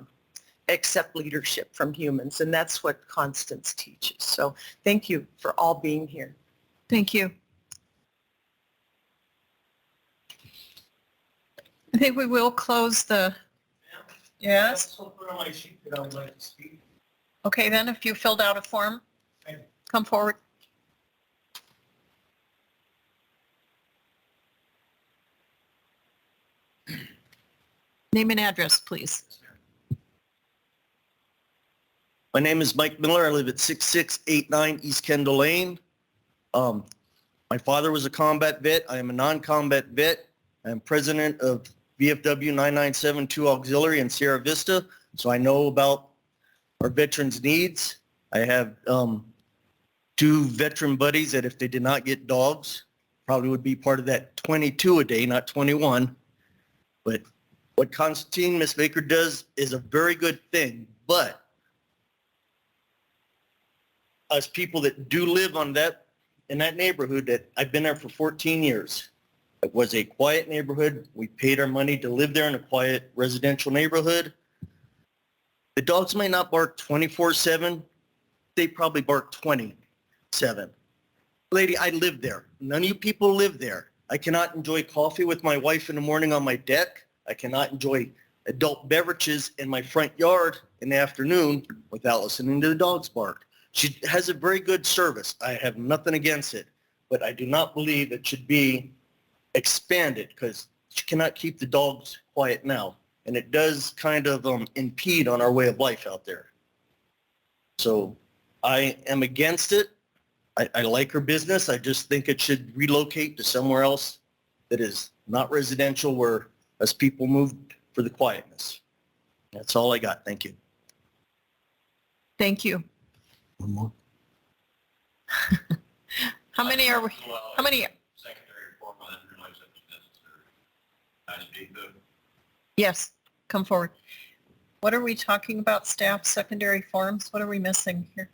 [SPEAKER 9] accept leadership from humans. And that's what Constance teaches. So thank you for all being here.
[SPEAKER 2] Thank you. I think we will close the, yes? Okay, then if you filled out a form, come forward. Name and address, please.
[SPEAKER 10] My name is Mike Miller. I live at 6689 East Kendall Lane. My father was a combat vet. I am a non-combat vet. I am president of VFW 9972 Auxiliary in Sierra Vista, so I know about our veterans' needs. I have 2 veteran buddies that if they did not get dogs, probably would be part of that 22 a day, not 21. But what Constantine, Miss Baker does is a very good thing, but us people that do live in that neighborhood, that I've been there for 14 years. It was a quiet neighborhood. We paid our money to live there in a quiet residential neighborhood. The dogs may not bark 24/7. They probably bark 27. Lady, I live there. None of you people live there. I cannot enjoy coffee with my wife in the morning on my deck. I cannot enjoy adult beverages in my front yard in the afternoon without listening to the dogs bark. She has a very good service. I have nothing against it, but I do not believe it should be expanded because she cannot keep the dogs quiet now. And it does kind of impede on our way of life out there. So I am against it. I like her business. I just think it should relocate to somewhere else that is not residential where us people moved for the quietness. That's all I got. Thank you.
[SPEAKER 2] Thank you.
[SPEAKER 10] One more.
[SPEAKER 2] How many are we? How many? Yes, come forward. What are we talking about, staff, secondary forms? What are we missing here?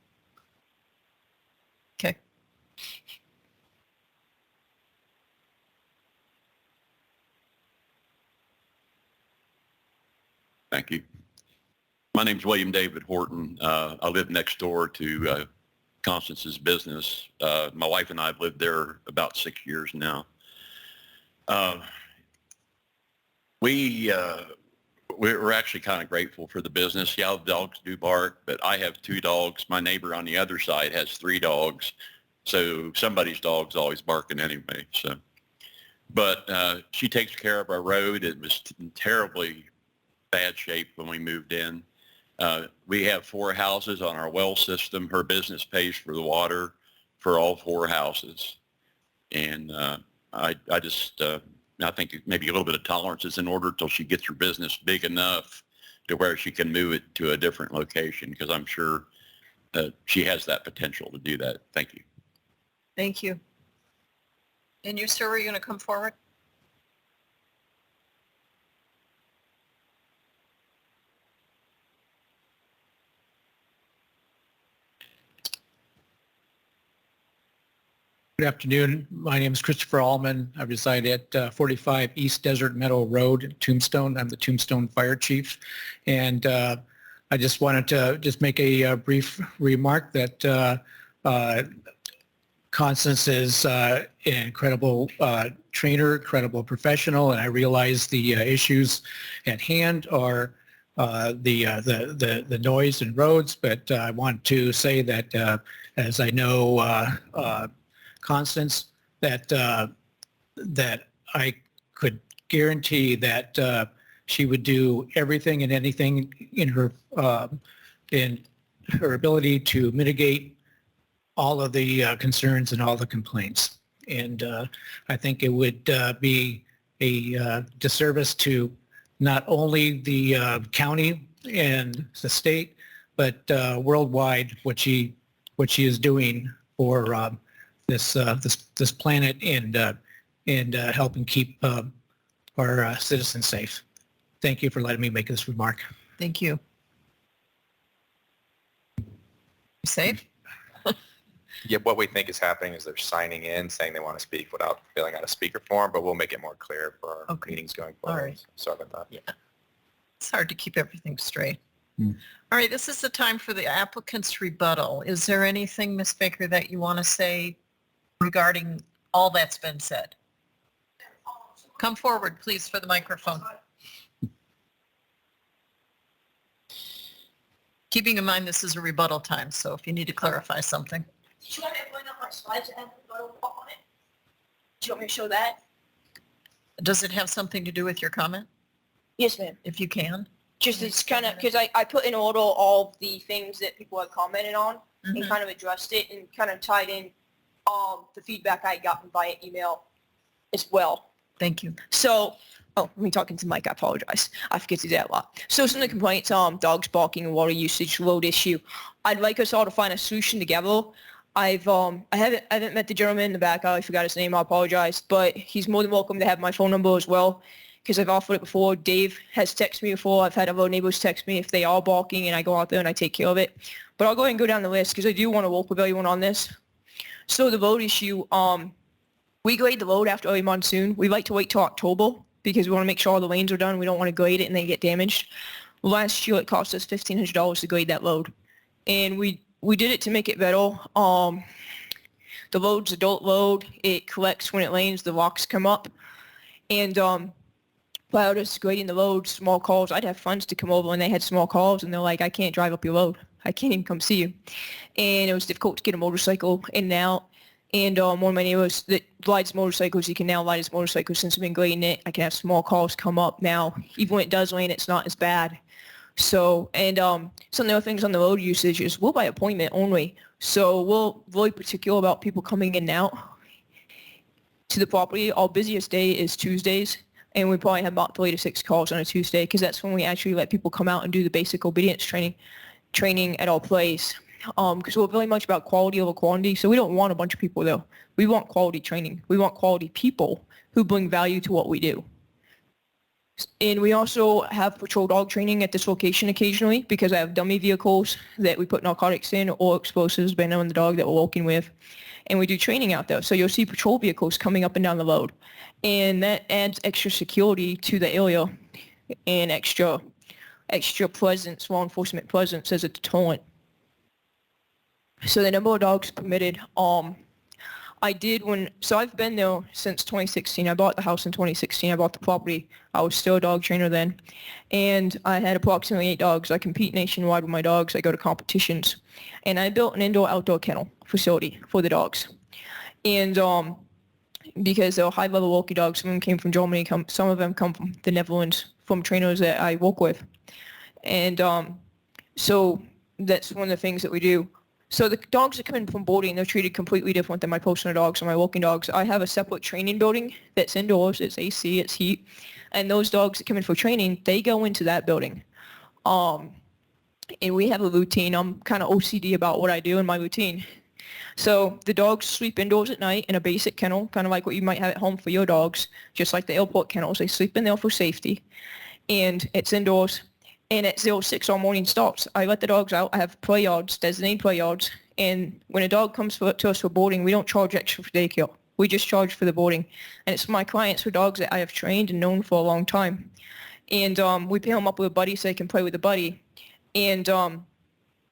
[SPEAKER 2] Okay.
[SPEAKER 11] Thank you. My name's William David Horton. I live next door to Constance's business. My wife and I have lived there about 6 years now. We're actually kind of grateful for the business. Yeah, the dogs do bark, but I have 2 dogs. My neighbor on the other side has 3 dogs. So somebody's dog's always barking anyway. So, but she takes care of our road. It was in terribly bad shape when we moved in. We have 4 houses on our well system. Her business pays for the water for all 4 houses. And I think maybe a little bit of tolerance is in order till she gets her business big enough to where she can move it to a different location, because I'm sure that she has that potential to do that. Thank you.
[SPEAKER 2] Thank you. And you, sir, are you going to come forward?
[SPEAKER 12] Good afternoon. My name is Christopher Allman. I reside at 45 East Desert Meadow Road in Tombstone. I'm the Tombstone Fire Chief. And I just wanted to just make a brief remark that Constance is an incredible trainer, incredible professional, and I realize the issues at hand are the noise and roads, but I want to say that as I know Constance, that that I could guarantee that she would do everything and anything in her ability to mitigate all of the concerns and all the complaints. And I think it would be a disservice to not only the county and the state, but worldwide what she is doing for this planet and helping keep our citizens safe. Thank you for letting me make this remark.
[SPEAKER 2] Thank you. You safe?
[SPEAKER 7] Yeah, what we think is happening is they're signing in, saying they want to speak without filling out a speaker form, but we'll make it more clear for our meetings going forward.
[SPEAKER 2] All right.
[SPEAKER 7] Sorry about that.
[SPEAKER 2] Yeah. It's hard to keep everything straight. All right, this is the time for the applicant's rebuttal. Is there anything, Ms. Baker, that you want to say regarding all that's been said? Come forward, please, for the microphone. Keeping in mind this is a rebuttal time, so if you need to clarify something.
[SPEAKER 13] Should I point out my slides that have rebuttal on it? Do you want me to show that?
[SPEAKER 2] Does it have something to do with your comment?
[SPEAKER 13] Yes, ma'am.
[SPEAKER 2] If you can.
[SPEAKER 13] Just it's kind of, because I put in order all the things that people had commented on and kind of addressed it and kind of tied in the feedback I got via email as well.
[SPEAKER 2] Thank you.
[SPEAKER 13] So, me talking to Mike, I apologize. I forget to do that a lot. So some of the complaints, dogs barking and water usage, load issue. I'd like us all to find a solution together. I haven't met the gentleman in the back. I forgot his name. I apologize, but he's more than welcome to have my phone number as well, because I've offered it before. Dave has texted me before. I've had other neighbors text me if they are barking, and I go out there and I take care of it. But I'll go ahead and go down the list because I do want to work with everyone on this. So the load issue, we grade the load after early monsoon. We like to wait till October because we want to make sure all the lanes are done. We don't want to grade it and they get damaged. Last year it cost us $1,500 to grade that load, and we did it to make it better. The load's adult load. It collects when it rains. The rocks come up, and while us grading the load, small calls. I'd have friends to come over and they had small calls and they're like, I can't drive up your load. I can't even come see you. And it was difficult to get a motorcycle in and out. And one of my neighbors that rides motorcycles, he can now ride his motorcycle since I've been grading it. I can have small calls come up now. Even when it does rain, it's not as bad. So, and some of the other things on the road usage is we're by appointment only. So we're really particular about people coming in and out to the property. Our busiest day is Tuesdays. And we probably have about 3 to 6 calls on a Tuesday because that's when we actually let people come out and do the basic obedience training at our place. Because we're very much about quality over quantity. So we don't want a bunch of people though. We want quality training. We want quality people who bring value to what we do. And we also have patrol dog training at this location occasionally because I have dummy vehicles that we put narcotics in or explosives depending on the dog that we're working with. And we do training out there. So you'll see patrol vehicles coming up and down the road. And that adds extra security to the area and extra presence, law enforcement presence as a deterrent. So the number of dogs permitted, I've been there since 2016. I bought the house in 2016. I bought the property. I was still a dog trainer then. And I had approximately 8 dogs. I compete nationwide with my dogs. I go to competitions. And I built an indoor-outdoor kennel facility for the dogs. And because they're high-level walkie dogs, some of them came from Germany, some of them come from the Netherlands, from trainers that I work with. And so that's one of the things that we do. So the dogs that come in from boarding, they're treated completely different than my personal dogs or my walking dogs. I have a separate training building that's indoors. It's AC, it's heat. And those dogs that come in for training, they go into that building. And we have a routine. I'm kind of OCD about what I do in my routine. So the dogs sleep indoors at night in a basic kennel, kind of like what you might have at home for your dogs, just like the airport kennels. They sleep in there for safety. And it's indoors. And at 06 our morning starts. I let the dogs out. I have play yards, designated play yards. And when a dog comes to us for boarding, we don't charge extra for daycare. We just charge for the boarding. And it's for my clients for dogs that I have trained and known for a long time. And we pair them up with a buddy so they can play with a buddy. And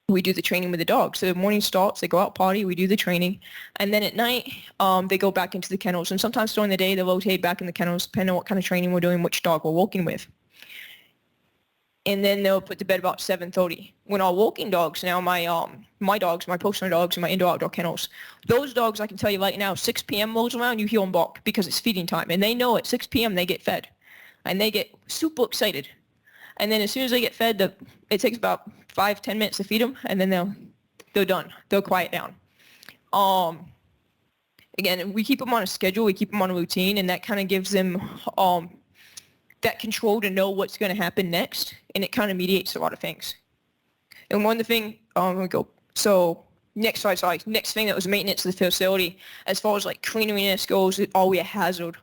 [SPEAKER 13] we do the training with the dogs. So the morning starts, they go out potty, we do the training. And then at night, they go back into the kennels. And sometimes during the day, they rotate back in the kennels, depending on what kind of training we're doing, which dog we're working with. And then they'll put to bed about 7:30. When our walking dogs, now my dogs, my personal dogs, and my indoor-outdoor kennels, those dogs, I can tell you right now, 6 p.m. rolls around, you hear them bark because it's feeding time. And they know at 6 p.m. they get fed. And they get super excited. And then as soon as they get fed, it takes about 5-10 minutes to feed them, and then they're done. They'll quiet down. Again, we keep them on a schedule. We keep them on a routine, and that kind of gives them that control to know what's going to happen next, and it kind of mediates a lot of things. And one of the things, so next thing that was maintenance of the facility, as far as like cleanliness goes, it's always a hazard.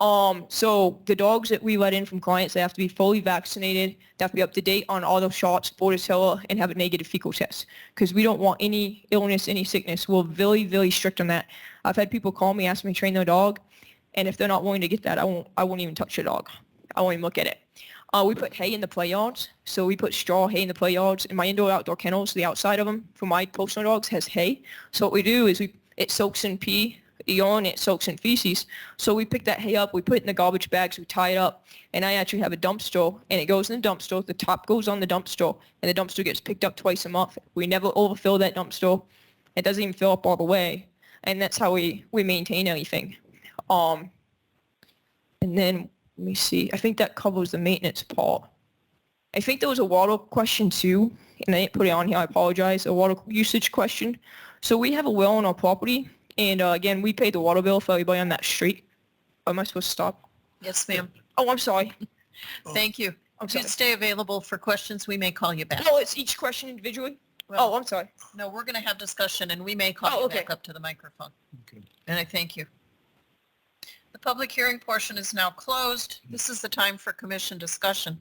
[SPEAKER 13] So the dogs that we let in from clients, they have to be fully vaccinated, they have to be up to date on all the shots, Bordetella, and have a negative fecal test. Because we don't want any illness, any sickness. We're very, very strict on that. I've had people call me, ask me to train their dog, and if they're not willing to get that, I won't even touch the dog. I won't even look at it. We put hay in the play yards. So we put straw hay in the play yards. In my indoor outdoor kennels, the outside of them for my personal dogs has hay. So what we do is it soaks in pee, urine, it soaks in feces. So we pick that hay up, we put it in the garbage bags, we tie it up, and I actually have a dumpster, and it goes in the dumpster. The top goes on the dumpster, and the dumpster gets picked up twice a month. We never overfill that dumpster. It doesn't even fill up all the way, and that's how we maintain everything. And then let me see. I think that covers the maintenance part. I think there was a water question too, and I didn't put it on here. I apologize. A water usage question. So we have a well on our property, and again, we pay the water bill for everybody on that street. Am I supposed to stop?
[SPEAKER 2] Yes, ma'am.
[SPEAKER 13] Oh, I'm sorry.
[SPEAKER 2] Thank you. If you stay available for questions, we may call you back.
[SPEAKER 13] No, it's each question individually? Oh, I'm sorry.
[SPEAKER 2] No, we're going to have discussion, and we may call you back up to the microphone.
[SPEAKER 16] Okay.
[SPEAKER 2] And I thank you. The public hearing portion is now closed. This is the time for commission discussion.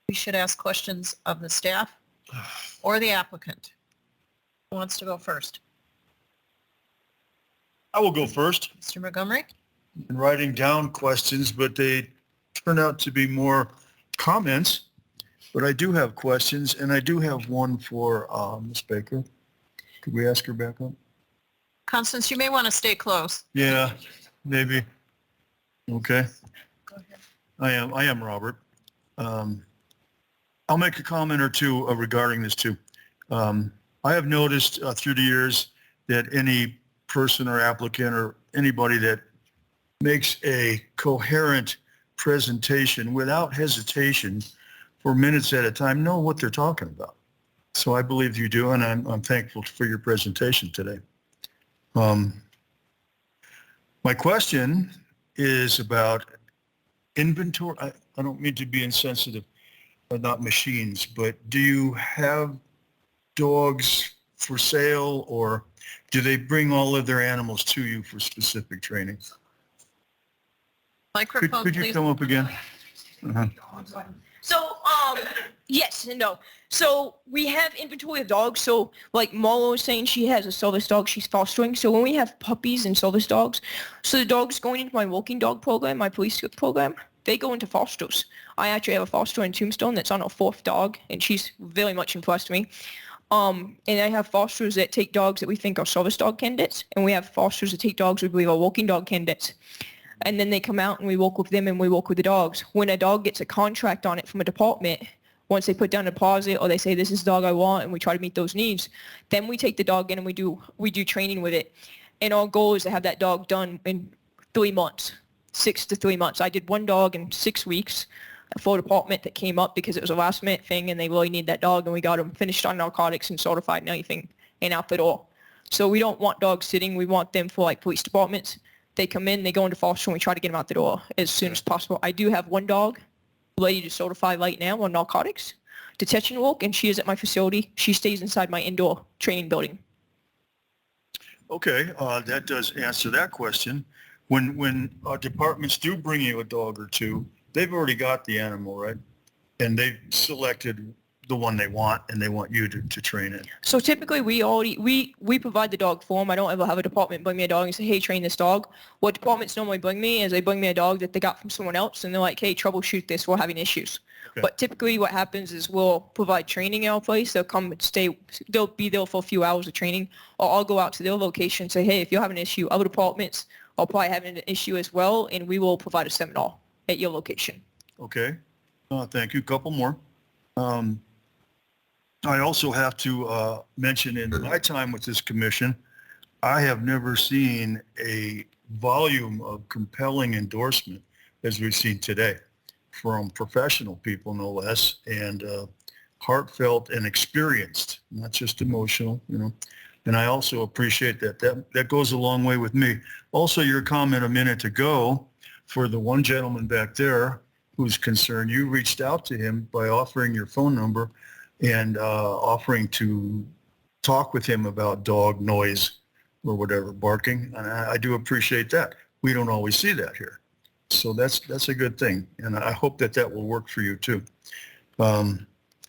[SPEAKER 2] We should ask questions of the staff or the applicant. Who wants to go first?
[SPEAKER 16] I will go first.
[SPEAKER 2] Mr. Montgomery?
[SPEAKER 16] In writing down questions, but they turn out to be more comments. But I do have questions, and I do have one for Ms. Baker. Could we ask her back up?
[SPEAKER 2] Constance, you may want to stay close.
[SPEAKER 16] Yeah, maybe. Okay.
[SPEAKER 2] Go ahead.
[SPEAKER 16] I am Robert. I'll make a comment or two regarding this too. I have noticed through the years that any person or applicant or anybody that makes a coherent presentation without hesitation for minutes at a time know what they're talking about. So I believe you do, and I'm thankful for your presentation today. My question is about inventory. I don't mean to be insensitive, not machines, but do you have dogs for sale, or do they bring all of their animals to you for specific training?
[SPEAKER 2] Microphone,
[SPEAKER 16] could you
[SPEAKER 2] please.
[SPEAKER 16] come up again? Uh-huh.
[SPEAKER 13] So, yes and no. So we have inventory of dogs. So like Marla was saying, she has a service dog she's fostering. So when we have puppies and service dogs, so the dogs going into my walking dog program, my police program, they go into fosters. I actually have a foster in Tombstone that's on her 4th dog, and she's very much impressed me. And I have fosters that take dogs that we think are service dog candidates, and we have fosters that take dogs we believe are walking dog candidates. And then they come out and we work with them and we work with the dogs. When a dog gets a contract on it from a department, once they put down a deposit or they say this is the dog I want and we try to meet those needs, then we take the dog in and we do training with it. And our goal is to have that dog done in 3 months, 6 to 3 months. I did one dog in 6 weeks for a department that came up because it was a last minute thing and they really need that dog, and we got them finished on narcotics and certified and everything and out the door. So we don't want dogs sitting. We want them for like police departments. They come in, they go into foster, and we try to get them out the door as soon as possible. I do have one dog ready to certify right now on narcotics, detection work, and she is at my facility. She stays inside my indoor training building.
[SPEAKER 16] Okay, that does answer that question. When departments do bring you a dog or two, they've already got the animal, right? And they've selected the one they want, and they want you to train it.
[SPEAKER 13] So typically we provide the dog for them. I don't ever have a department bring me a dog and say, hey, train this dog. What departments normally bring me is they bring me a dog that they got from someone else, and they're like, hey, troubleshoot this, we're having issues. Okay. But typically what happens is we'll provide training in our place. They'll come and stay, they'll be there for a few hours of training, or I'll go out to their location and say, hey, if you're having an issue, other departments are probably having an issue as well, and we will provide a seminar at your location.
[SPEAKER 16] Okay, thank you. Couple more. I also have to mention in my time with this commission, I have never seen a volume of compelling endorsement as we've seen today from professional people, no less, and heartfelt and experienced, not just emotional, you know. And I also appreciate that. That goes a long way with me. Also, your comment a minute ago for the one gentleman back there who's concerned, you reached out to him by offering your phone number and offering to talk with him about dog noise or whatever, barking. And I do appreciate that. We don't always see that here. So that's a good thing. And I hope that will work for you too.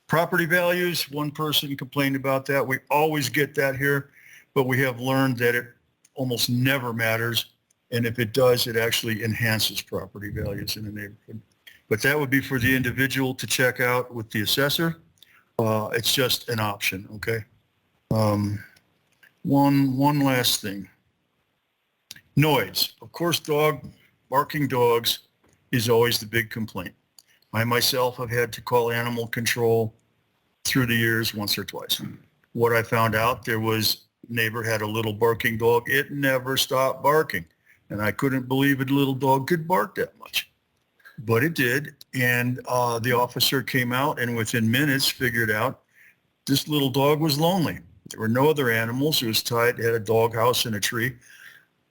[SPEAKER 16] Property values, one person complained about that. We always get that here, but we have learned that it almost never matters. And if it does, it actually enhances property values in the neighborhood. But that would be for the individual to check out with the assessor. It's just an option, okay? One last thing. Noise. Of course, barking dogs is always the big complaint. I myself have had to call animal control through the years once or twice. What I found out, neighbor had a little barking dog. It never stopped barking. And I couldn't believe a little dog could bark that much. But it did. And the officer came out and within minutes figured out this little dog was lonely. There were no other animals. It was tied, had a dog house in a tree,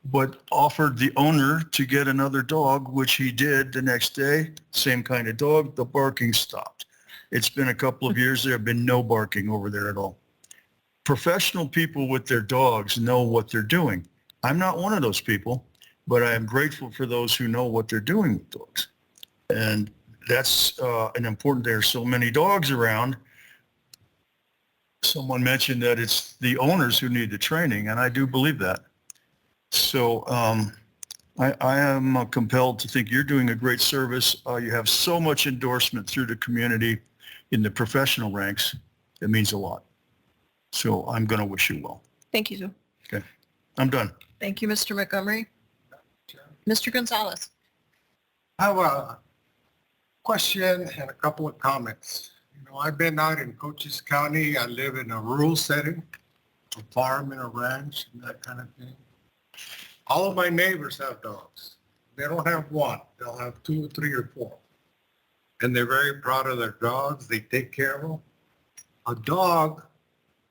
[SPEAKER 16] but offered the owner to get another dog, which he did the next day. Same kind of dog. The barking stopped. It's been a couple of years. There have been no barking over there at all. Professional people with their dogs know what they're doing. I'm not one of those people, but I am grateful for those who know what they're doing with dogs. And that's an important, there are so many dogs around. Someone mentioned that it's the owners who need the training, and I do believe that. So I am compelled to think you're doing a great service. You have so much endorsement through the community in the professional ranks. It means a lot. So I'm going to wish you well.
[SPEAKER 24] Thank you, sir.
[SPEAKER 16] Okay. I'm done.
[SPEAKER 2] Thank you, Mr. Montgomery. Mr. Gonzalez.
[SPEAKER 14] I have a question and a couple of comments. You know, I've been out in Cochise County. I live in a rural setting, a farm and a ranch and that kind of thing. All of my neighbors have dogs. They don't have one. They'll have 2 or 3 or 4. And they're very proud of their dogs. They take care of them. A dog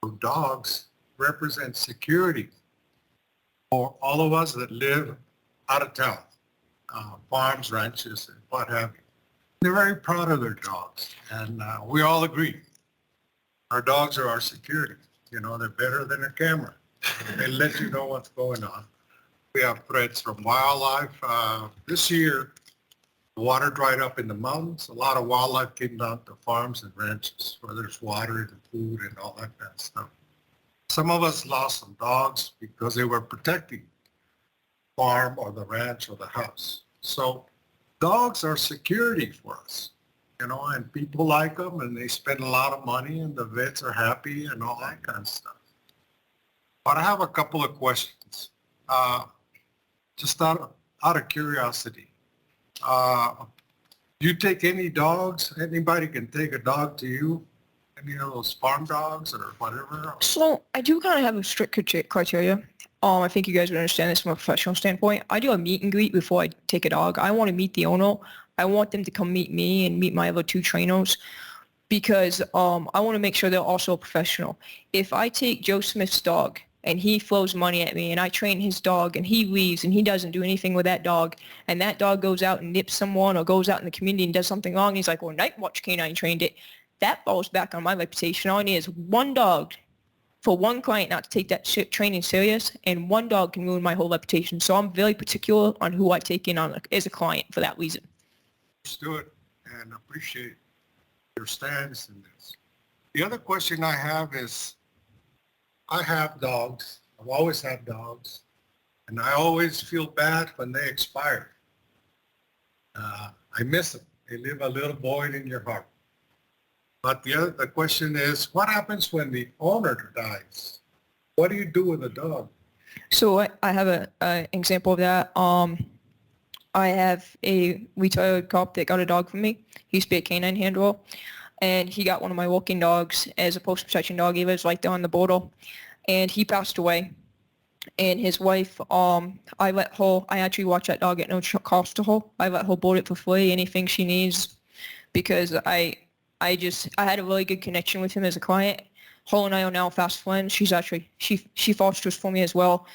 [SPEAKER 14] or dogs represent security for all of us that live out of town, farms, ranches, and what have you. They're very proud of their dogs, and we all agree. Our dogs are our security. You know, they're better than a camera. They let you know what's going on. We have threats from wildlife. This year, the water dried up in the mountains. A lot of wildlife came down to farms and ranches where there's water and food and all that kind of stuff. Some of us lost some dogs because they were protecting the farm or the ranch or the house. So dogs are security for us, you know, and people like them and they spend a lot of money and the vets are happy and all that kind of stuff. But I have a couple of questions. Just out of curiosity. You take any dogs? Anybody can take a dog to you? Any of those farm dogs or whatever?
[SPEAKER 24] So I do kind of have a strict criteria. I think you guys would understand this from a professional standpoint. I do a meet and greet before I take a dog. I want to meet the owner. I want them to come meet me and meet my other 2 trainers because I want to make sure they're also a professional. If I take Joe Smith's dog and he throws money at me and I train his dog and he leaves and he doesn't do anything with that dog and that dog goes out and nips someone or goes out in the community and does something wrong, and he's like, well, Night Watch Canine trained it. That falls back on my reputation. All I need is one dog for one client not to take that training serious, and one dog can ruin my whole reputation. So I'm very particular on who I take in on as a client for that reason.
[SPEAKER 14] Understood and appreciate your stance in this. The other question I have is, I have dogs. I've always had dogs, and I always feel bad when they expire. I miss them. They leave a little void in your heart. But the question is, what happens when the owner dies? What do you do with a dog?
[SPEAKER 24] So I have an example of that. I have a retired cop that got a dog from me. He used to be a canine handler, and he got one of my walking dogs as a post-protection dog. He lives right there on the border, and he passed away. And his wife, I actually watch that dog at no cost to her. I let her board it for free, anything she needs, because I had a really good connection with him as a client. Her and I are now fast friends. She fosters for me as well.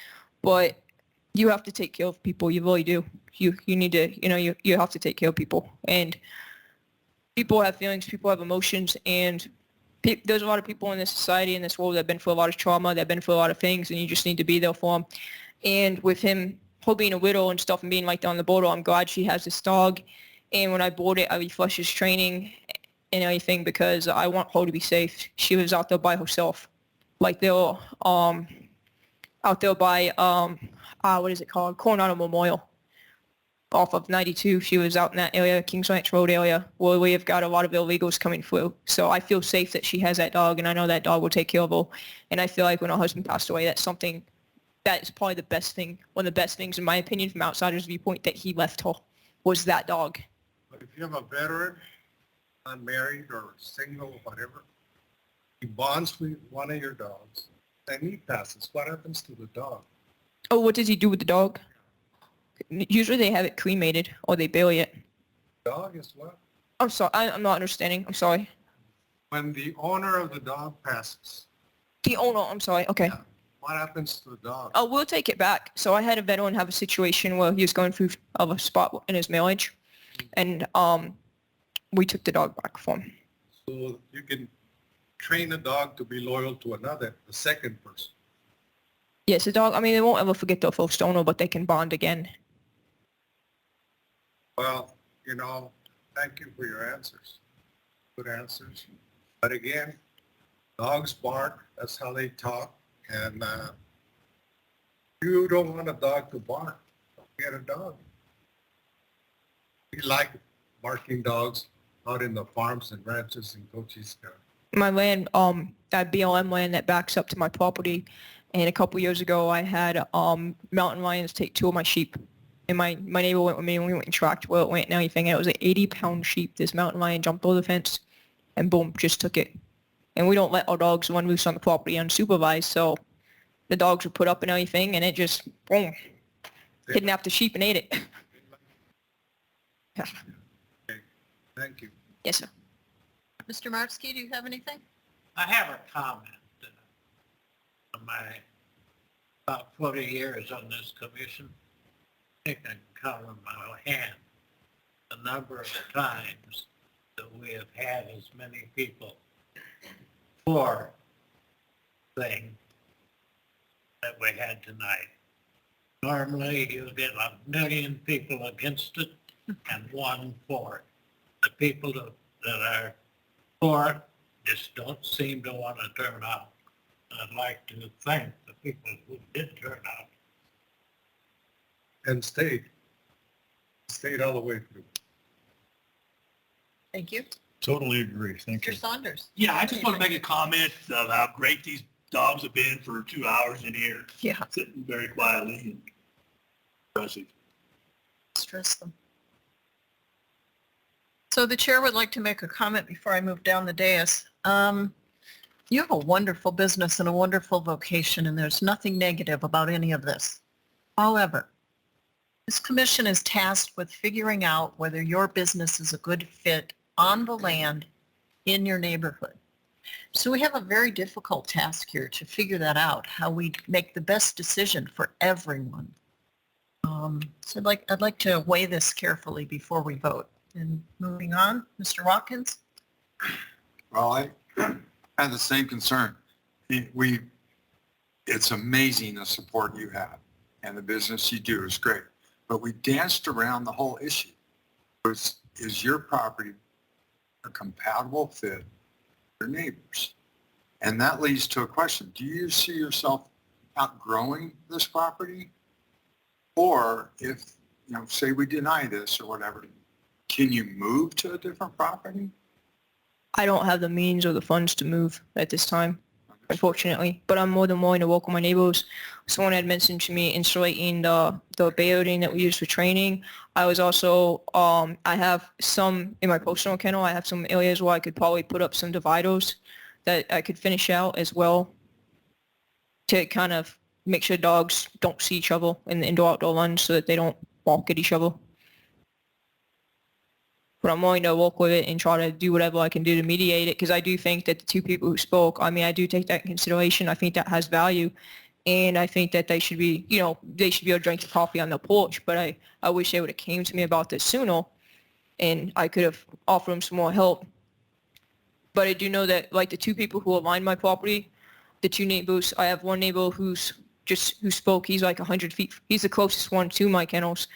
[SPEAKER 24] But you have to take care of people. You really do. You need to, you have to take care of people. And people have feelings, people have emotions, and there's a lot of people in this society, in this world, that have been through a lot of trauma, that have been through a lot of things, and you just need to be there for them. And with him
[SPEAKER 13] her being a widow and stuff and being like on the border, I'm glad she has this dog. And when I bought it, I refreshed his training and everything because I want her to be safe. She was out there by herself. Like they were out there by, what is it called? Coronado Memorial off of 92. She was out in that area, Kings Ranch Road area, where we have got a lot of illegals coming through. So I feel safe that she has that dog, and I know that dog will take care of her. And I feel like when her husband passed away, that's something that is probably the best thing, one of the best things, in my opinion, from outsider's viewpoint, that he left her, was that dog.
[SPEAKER 14] But if you have a veteran, unmarried or single, whatever, he bonds with one of your dogs, and he passes, what happens to the dog?
[SPEAKER 13] Oh, what does he do with the dog? Usually they have it cremated or they bury it.
[SPEAKER 14] Dog is what?
[SPEAKER 13] I'm sorry, I'm not understanding. I'm sorry.
[SPEAKER 14] When the owner of the dog passes,
[SPEAKER 13] The owner, I'm sorry. Okay.
[SPEAKER 14] what happens to the dog?
[SPEAKER 13] Oh, we'll take it back. So I had a veteran have a situation where he was going through a spot in his marriage, and we took the dog back for him.
[SPEAKER 14] So you can train a dog to be loyal to another, the second person.
[SPEAKER 13] Yes, the dog, I mean, they won't ever forget their first owner, but they can bond again.
[SPEAKER 14] Well, thank you for your answers. Good answers. But again, dogs bark. That's how they talk. And you don't want a dog to bark. Get a dog. We like barking dogs out in the farms and ranches in Cochise County.
[SPEAKER 13] My land, that BLM land that backs up to my property, and a couple years ago I had mountain lions take 2 of my sheep. And my neighbor went with me, and we went and tracked where it went and everything, and it was an 80-pound sheep. This mountain lion jumped over the fence and boom, just took it. And we don't let our dogs run loose on the property unsupervised, so the dogs were put up and everything, and it just, boom, kidnapped the sheep and ate it. Yeah.
[SPEAKER 14] Okay. Thank you.
[SPEAKER 13] Yes, sir.
[SPEAKER 2] Mr. Martsky, do you have anything?
[SPEAKER 15] I have a comment. On my about 40 years on this commission, I think I can count on my hand the number of times that we have had as many people for thing that we had tonight. Normally you get 1 million people against it and 1 for it. The people that are for it just don't seem to want to turn out. I'd like to thank the people who did turn out.
[SPEAKER 14] And stayed all the way through.
[SPEAKER 2] Thank you.
[SPEAKER 16] Totally agree. Thank you.
[SPEAKER 2] Mr. Saunders.
[SPEAKER 17] Yeah, I just want to make a comment of how great these dogs have been for 2 hours in here.
[SPEAKER 2] Yeah.
[SPEAKER 17] Sitting very quietly and impressive.
[SPEAKER 2] Stress them. So the chair would like to make a comment before I move down the dais. You have a wonderful business and a wonderful vocation, and there's nothing negative about any of this. However, this commission is tasked with figuring out whether your business is a good fit on the land in your neighborhood. So we have a very difficult task here to figure that out, how we make the best decision for everyone. So I'd like to weigh this carefully before we vote. And moving on, Mr. Watkins?
[SPEAKER 18] Well, I had the same concern. It's amazing the support you have, and the business you do is great. But we danced around the whole issue. Is your property a compatible fit for your neighbors? And that leads to a question. Do you see yourself outgrowing this property? Or if, say we deny this or whatever, can you move to a different property?
[SPEAKER 13] I don't have the means or the funds to move at this time, unfortunately, but I'm more than willing to welcome my neighbors. Someone had mentioned to me insulating the building that we use for training. I was also, I have some, in my personal kennel, I have some areas where I could probably put up some dividers that I could finish out as well to kind of make sure dogs don't see each other in the indoor-outdoor runs so that they don't walk at each other. But I'm willing to work with it and try to do whatever I can do to mediate it, because I do think that the 2 people who spoke, I mean, I do take that in consideration. I think that has value, and I think that they should be, they should be able to drink coffee on their porch, but I wish they would have came to me about this sooner, and I could have offered them some more help. But I do know that, like, the 2 people who aligned my property, the 2 neighbors, I have one neighbor who's just who spoke, he's like 100 feet. He's the closest one to my kennels.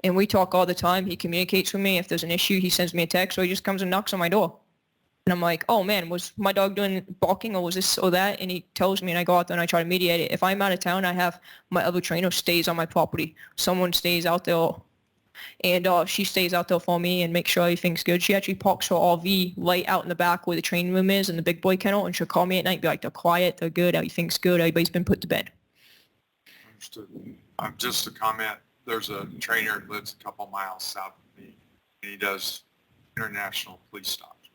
[SPEAKER 13] And we talk all the time. He communicates with me. If there's an issue, he sends me a text, or he just comes and knocks on my door. And I'm like, oh man, was my dog doing barking, or was this or that? And he tells me, and I go out there and I try to mediate it. If I'm out of town, I have my other trainer stays on my property. Someone stays out there, and she stays out there for me and makes sure everything's good. She actually parks her RV right out in the back where the training room is in the big boy kennel, and she'll call me at night and be like, they're quiet, they're good, everything's good, everybody's been put to bed.
[SPEAKER 18] Understood. Just a comment. There's a trainer that lives a couple miles south of me, and he does international police stops.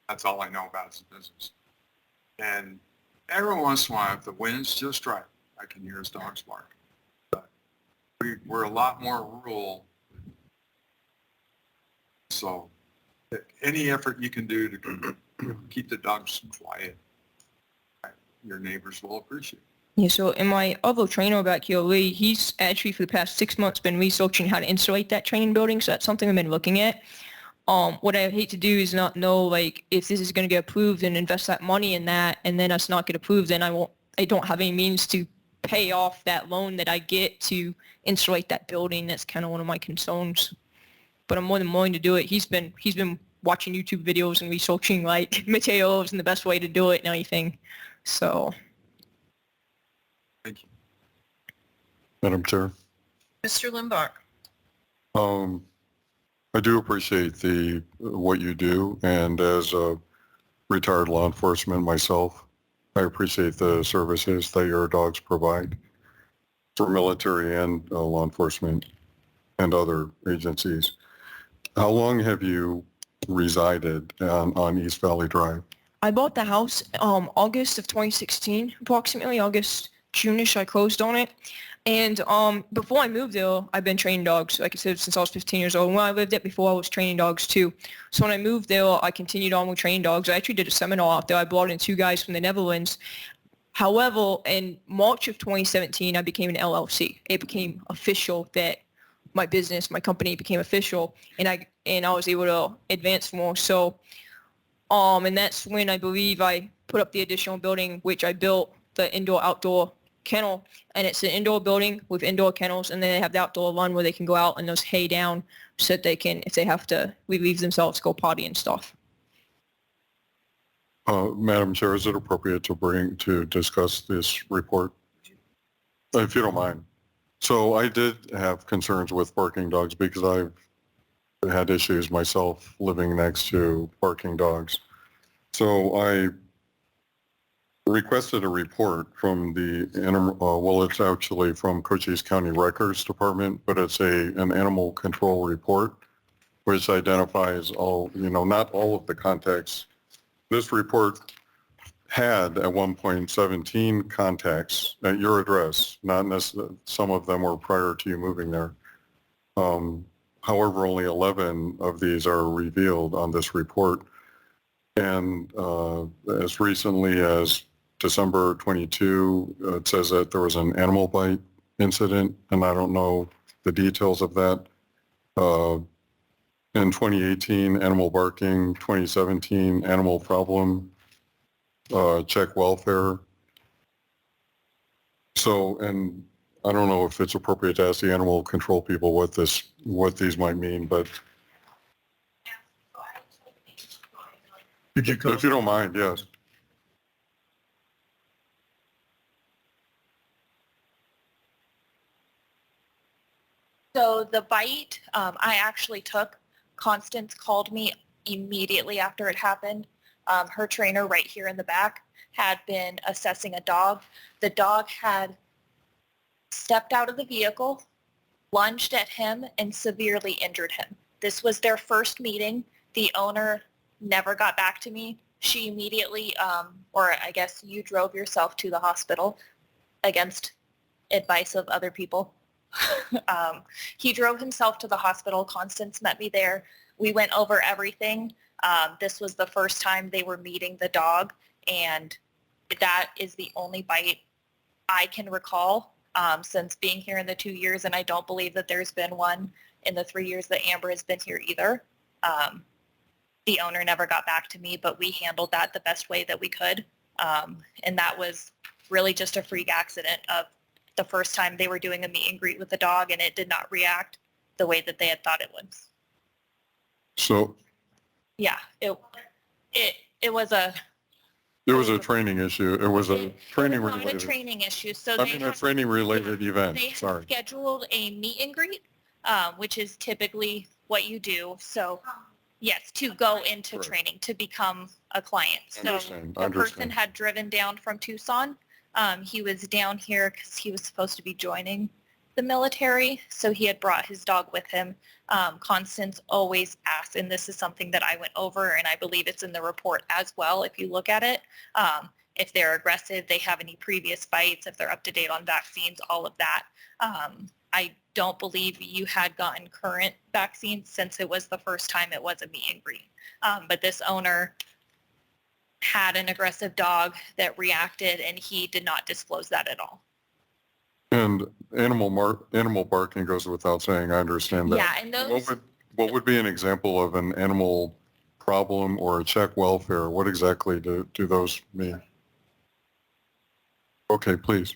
[SPEAKER 18] That's all I know about his business. And every once in a while, if the wind's just right, I can hear his dogs bark. But we're a lot more rural. So any effort you can do to keep the dogs quiet, your neighbors will appreciate.
[SPEAKER 13] Yeah, so in my other trainer back here, Lee, he's actually for the past 6 months been researching how to insulate that training building. So that's something I've been looking at. What I hate to do is not know, like, if this is going to get approved and invest that money in that, and then us not get approved, then I don't have any means to pay off that loan that I get to insulate that building. That's kind of one of my concerns. But I'm more than willing to do it. He's been watching YouTube videos and researching like materials and the best way to do it and everything. So.
[SPEAKER 18] Thank you.
[SPEAKER 2] Madam Chair. Mr. Limbach.
[SPEAKER 1] I do appreciate what you do, and as a retired law enforcement myself, I appreciate the services that your dogs provide for military and law enforcement and other agencies. How long have you resided on East Valley Drive?
[SPEAKER 13] I bought the house August of 2016, approximately August, June-ish. I closed on it. And before I moved there, I've been training dogs, like I said, since I was 15 years old. When I lived there before, I was training dogs too. So when I moved there, I continued on with training dogs. I actually did a seminar out there. I brought in 2 guys from the Netherlands. However, in March of 2017, I became an LLC. It became official that my business, my company became official, and I was able to advance more. So, and that's when I believe I put up the additional building, which I built the indoor-outdoor kennel, and it's an indoor building with indoor kennels, and then they have the outdoor run where they can go out and those hay down so that they can, if they have to relieve themselves, go potty and stuff.
[SPEAKER 1] Madam Chair, is it appropriate to discuss this report? If you don't mind. So I did have concerns with barking dogs because I've had issues myself living next to barking dogs. So I requested a report from it's actually from Cochise County Records Department, but it's an animal control report, which identifies not all of the contacts. This report had at one point 17 contacts at your address, not necessarily, some of them were prior to you moving there. However, only 11 of these are revealed on this report. And as recently as December 22, it says that there was an animal bite incident, and I don't know the details of that. In 2018, animal barking. 2017, animal problem, check welfare. So, and I don't know if it's appropriate to ask the animal control people what these might mean, but if you don't mind, yes.
[SPEAKER 19] So the bite, I actually took. Constance called me immediately after it happened. Her trainer right here in the back had been assessing a dog. The dog had stepped out of the vehicle, lunged at him, and severely injured him. This was their first meeting. The owner never got back to me. She immediately, or I guess you drove yourself to the hospital against advice of other people. He drove himself to the hospital. Constance met me there. We went over everything. This was the first time they were meeting the dog, and that is the only bite I can recall since being here in the 2 years, and I don't believe that there's been one in the 3 years that Amber has been here either. The owner never got back to me, but we handled that the best way that we could, and that was really just a freak accident of the first time they were doing a meet and greet with the dog and it did not react the way that they had thought it would.
[SPEAKER 1] So
[SPEAKER 19] Yeah, it was a
[SPEAKER 1] there was a training issue. It was a training
[SPEAKER 19] not a
[SPEAKER 1] related.
[SPEAKER 19] training issue. So
[SPEAKER 1] I
[SPEAKER 19] they
[SPEAKER 1] mean, a
[SPEAKER 19] had,
[SPEAKER 1] training related event.
[SPEAKER 19] they had
[SPEAKER 1] Sorry.
[SPEAKER 19] scheduled a meet and greet, which is typically what you do. So yes, to go into training, to become a client. So
[SPEAKER 1] Understand.
[SPEAKER 19] the person had driven down from Tucson. He was down here because he was supposed to be joining the military. So he had brought his dog with him. Constance always asks, and this is something that I went over, and I believe it's in the report as well, if you look at it. If they're aggressive, they have any previous bites, if they're up to date on vaccines, all of that. I don't believe you had gotten current vaccines since it was the first time it was a meet and greet. But this owner had an aggressive dog that reacted, and he did not disclose that at all.
[SPEAKER 1] And animal barking goes without saying. I understand that.
[SPEAKER 19] Yeah, and those,
[SPEAKER 1] What would be an example of an animal problem or a check welfare? What exactly do those mean? Okay, please.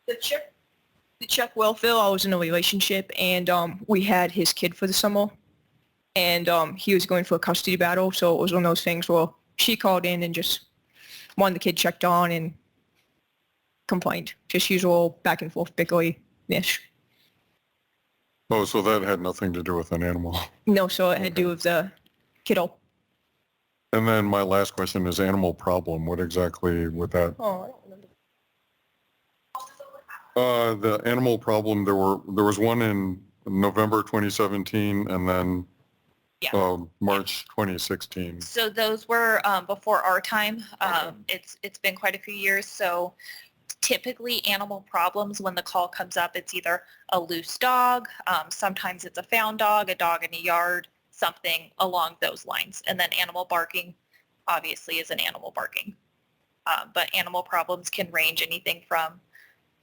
[SPEAKER 13] The check welfare, I was in a relationship, and we had his kid for the summer, and he was going for a custody battle, so it was one of those things where she called in and just wanted the kid checked on and complained. Just usual back and forth bickering-ish.
[SPEAKER 1] Oh, so that had nothing to do with an animal.
[SPEAKER 13] No, so it had to do with the kiddo.
[SPEAKER 1] And then my last question is animal problem. What exactly would that?
[SPEAKER 13] Oh, I don't remember.
[SPEAKER 1] The animal problem, there was one in November 2017 and then March 2016.
[SPEAKER 19] so those were before our time. It's been quite a few years. So typically animal problems, when the call comes up, it's either a loose dog, sometimes it's a found dog, a dog in a yard, something along those lines. And then animal barking obviously is an animal barking. But animal problems can range anything from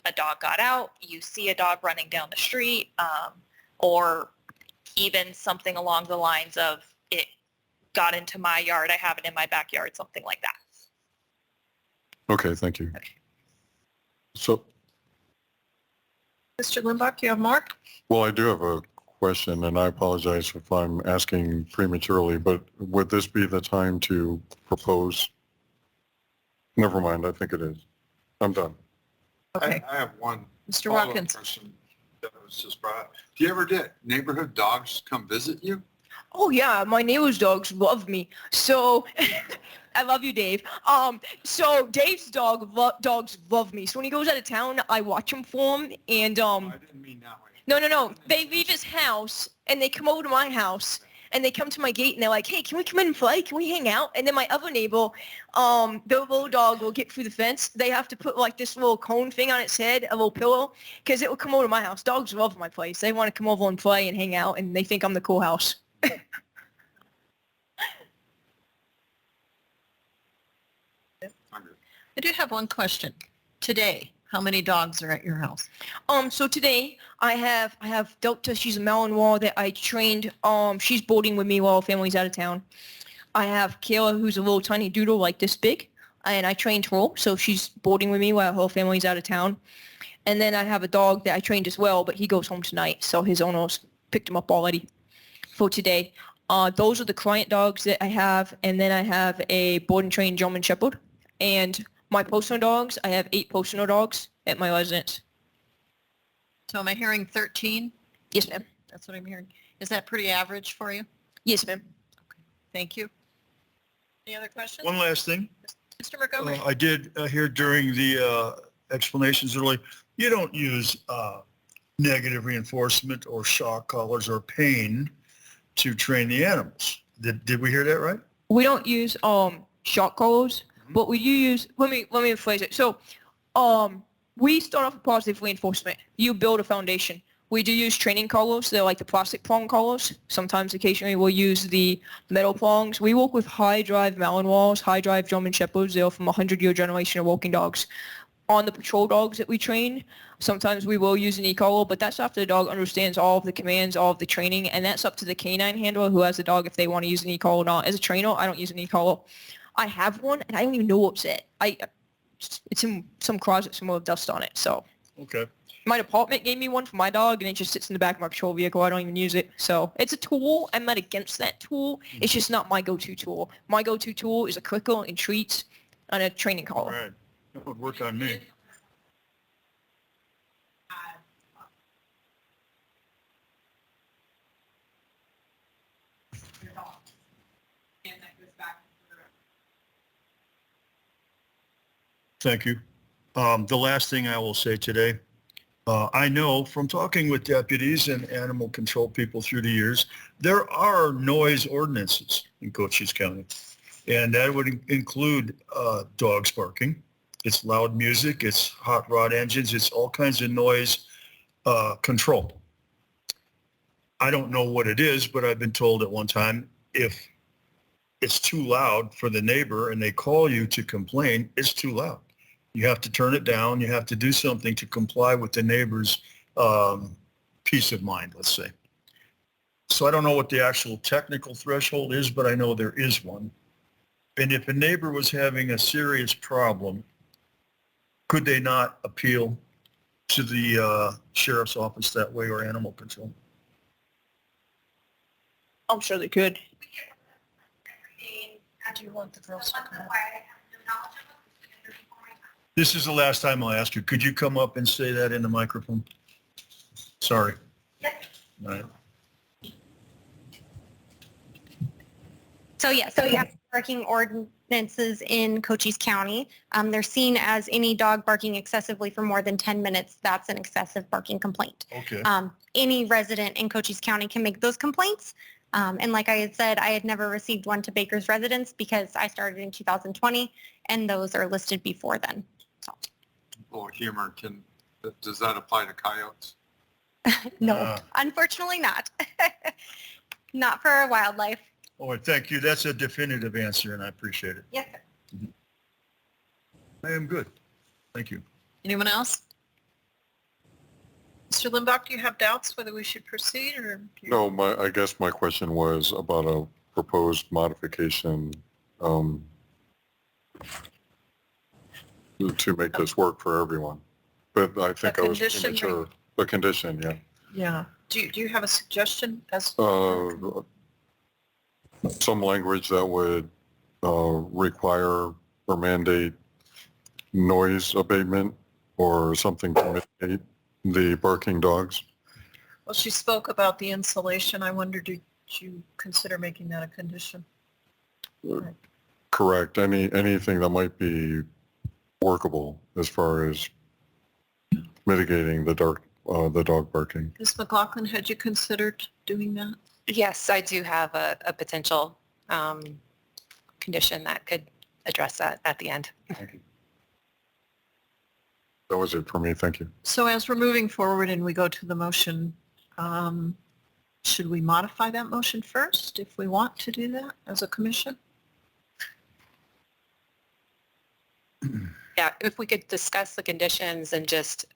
[SPEAKER 19] a dog got out, you see a dog running down the street, or even something along the lines of it got into my yard, I have it in my backyard, something like that.
[SPEAKER 1] Okay, thank you. So,
[SPEAKER 2] Mr. Limbach, you have more?
[SPEAKER 1] well, I do have a question, and I apologize if I'm asking prematurely, but would this be the time to propose? Never mind, I think it is. I'm done.
[SPEAKER 2] Okay.
[SPEAKER 18] I have one.
[SPEAKER 2] Mr.
[SPEAKER 18] follow-up
[SPEAKER 2] Watkins.
[SPEAKER 18] question that was just brought up. Do you ever get neighborhood dogs come visit you?
[SPEAKER 13] Oh yeah, my neighbor's dogs love me. So I love you, Dave. So Dave's dogs love me. So when he goes out of town, I watch him for him, and
[SPEAKER 18] I didn't mean that way.
[SPEAKER 13] No. They leave his house and they come over to my house and they come to my gate and they're like, hey, can we come in and play? Can we hang out? And then my other neighbor, their little dog will get through the fence. They have to put like this little cone thing on its head, a little pillow, because it will come over to my house. Dogs love my place. They want to come over and play and hang out, and they think I'm the cool house.
[SPEAKER 2] I do have one question. Today, how many dogs are at your house?
[SPEAKER 13] So today I have Delta. She's a Malinois that I trained. She's boarding with me while her family's out of town. I have Kayla, who's a little tiny doodle like this big, and I trained her, so she's boarding with me while her family's out of town. And then I have a dog that I trained as well, but he goes home tonight, so his owners picked him up already for today. Those are the client dogs that I have, and then I have a board and trained German Shepherd. And my personal dogs, I have 8 personal dogs at my residence.
[SPEAKER 2] So am I hearing 13?
[SPEAKER 13] Yes, ma'am.
[SPEAKER 2] That's what I'm hearing. Is that pretty average for you?
[SPEAKER 13] Yes, ma'am.
[SPEAKER 2] Thank you. Any other questions?
[SPEAKER 16] One last thing.
[SPEAKER 2] Mr. Montgomery?
[SPEAKER 16] I did hear during the explanations earlier, you don't use negative reinforcement or shock collars or pain to train the animals. Did we hear that right?
[SPEAKER 13] We don't use shock collars, but we do use, let me rephrase it. So we start off with positive reinforcement. You build a foundation. We do use training collars. They're like the plastic prong collars. Sometimes occasionally we'll use the metal prongs. We work with high drive Malinois, high drive German Shepherds. They're from a 100-year generation of walking dogs. On the patrol dogs that we train, sometimes we will use an e-collar, but that's after the dog understands all of the commands, all of the training, and that's up to the canine handler who has the dog if they want to use an e-collar or not. As a trainer, I don't use an e-collar. I have one, and I don't even know what's it. It's in some closet somewhere with dust on it. So
[SPEAKER 16] Okay.
[SPEAKER 13] my department gave me one for my dog, and it just sits in the back of my patrol vehicle. I don't even use it. So it's a tool. I'm not against that tool. It's just not my go-to tool. My go-to tool is a curriculum and treats and a training
[SPEAKER 16] All
[SPEAKER 13] collar.
[SPEAKER 16] right. That would work on me. Thank you. The last thing I will say today, I know from talking with deputies and animal control people through the years, there are noise ordinances in Cochise County. And that would include dogs barking. It's loud music, it's hot rod engines, it's all kinds of noise control. I don't know what it is, but I've been told at one time, if it's too loud for the neighbor and they call you to complain, it's too loud. You have to turn it down. You have to do something to comply with the neighbor's peace of mind, let's say. So I don't know what the actual technical threshold is, but I know there is one. And if a neighbor was having a serious problem, could they not appeal to the sheriff's office that way or animal control?
[SPEAKER 13] I'm sure they could.
[SPEAKER 2] Do you want the girls to come up?
[SPEAKER 16] This is the last time I'll ask you. Could you come up and say that in the microphone? Sorry. All right.
[SPEAKER 4] So yeah, so you have barking ordinances in Cochise County. They're seen as any dog barking excessively for more than 10 minutes. That's an excessive barking complaint.
[SPEAKER 16] Okay.
[SPEAKER 4] Any resident in Cochise County can make those complaints. And like I had said, I had never received one to Baker's residence because I started in 2020 and those are listed before then. So.
[SPEAKER 18] A little humor, does that apply to coyotes?
[SPEAKER 4] No, unfortunately not. Not for wildlife.
[SPEAKER 16] All right, thank you. That's a definitive answer and I appreciate it.
[SPEAKER 4] Yes, sir.
[SPEAKER 16] I am good. Thank you.
[SPEAKER 2] Anyone else? Mr. Limbach, do you have doubts whether we should proceed or?
[SPEAKER 1] No, I guess my question was about a proposed modification to make this work for everyone. But I think I was premature. The condition, yeah.
[SPEAKER 2] Yeah. Do you have a suggestion as?
[SPEAKER 1] Some language that would require or mandate noise abatement or something to mitigate the barking dogs.
[SPEAKER 2] Well, she spoke about the insulation. I wonder, did you consider making that a condition?
[SPEAKER 1] Correct. Anything that might be workable as far as mitigating the dog barking.
[SPEAKER 2] Ms. McLaughlin, had you considered doing that?
[SPEAKER 5] Yes, I do have a potential condition that could address that at the end.
[SPEAKER 1] Thank you. That was it for me. Thank you.
[SPEAKER 2] So as we're moving forward and we go to the motion, should we modify that motion first if we want to do that as a commission?
[SPEAKER 5] Yeah, if we could discuss the conditions and just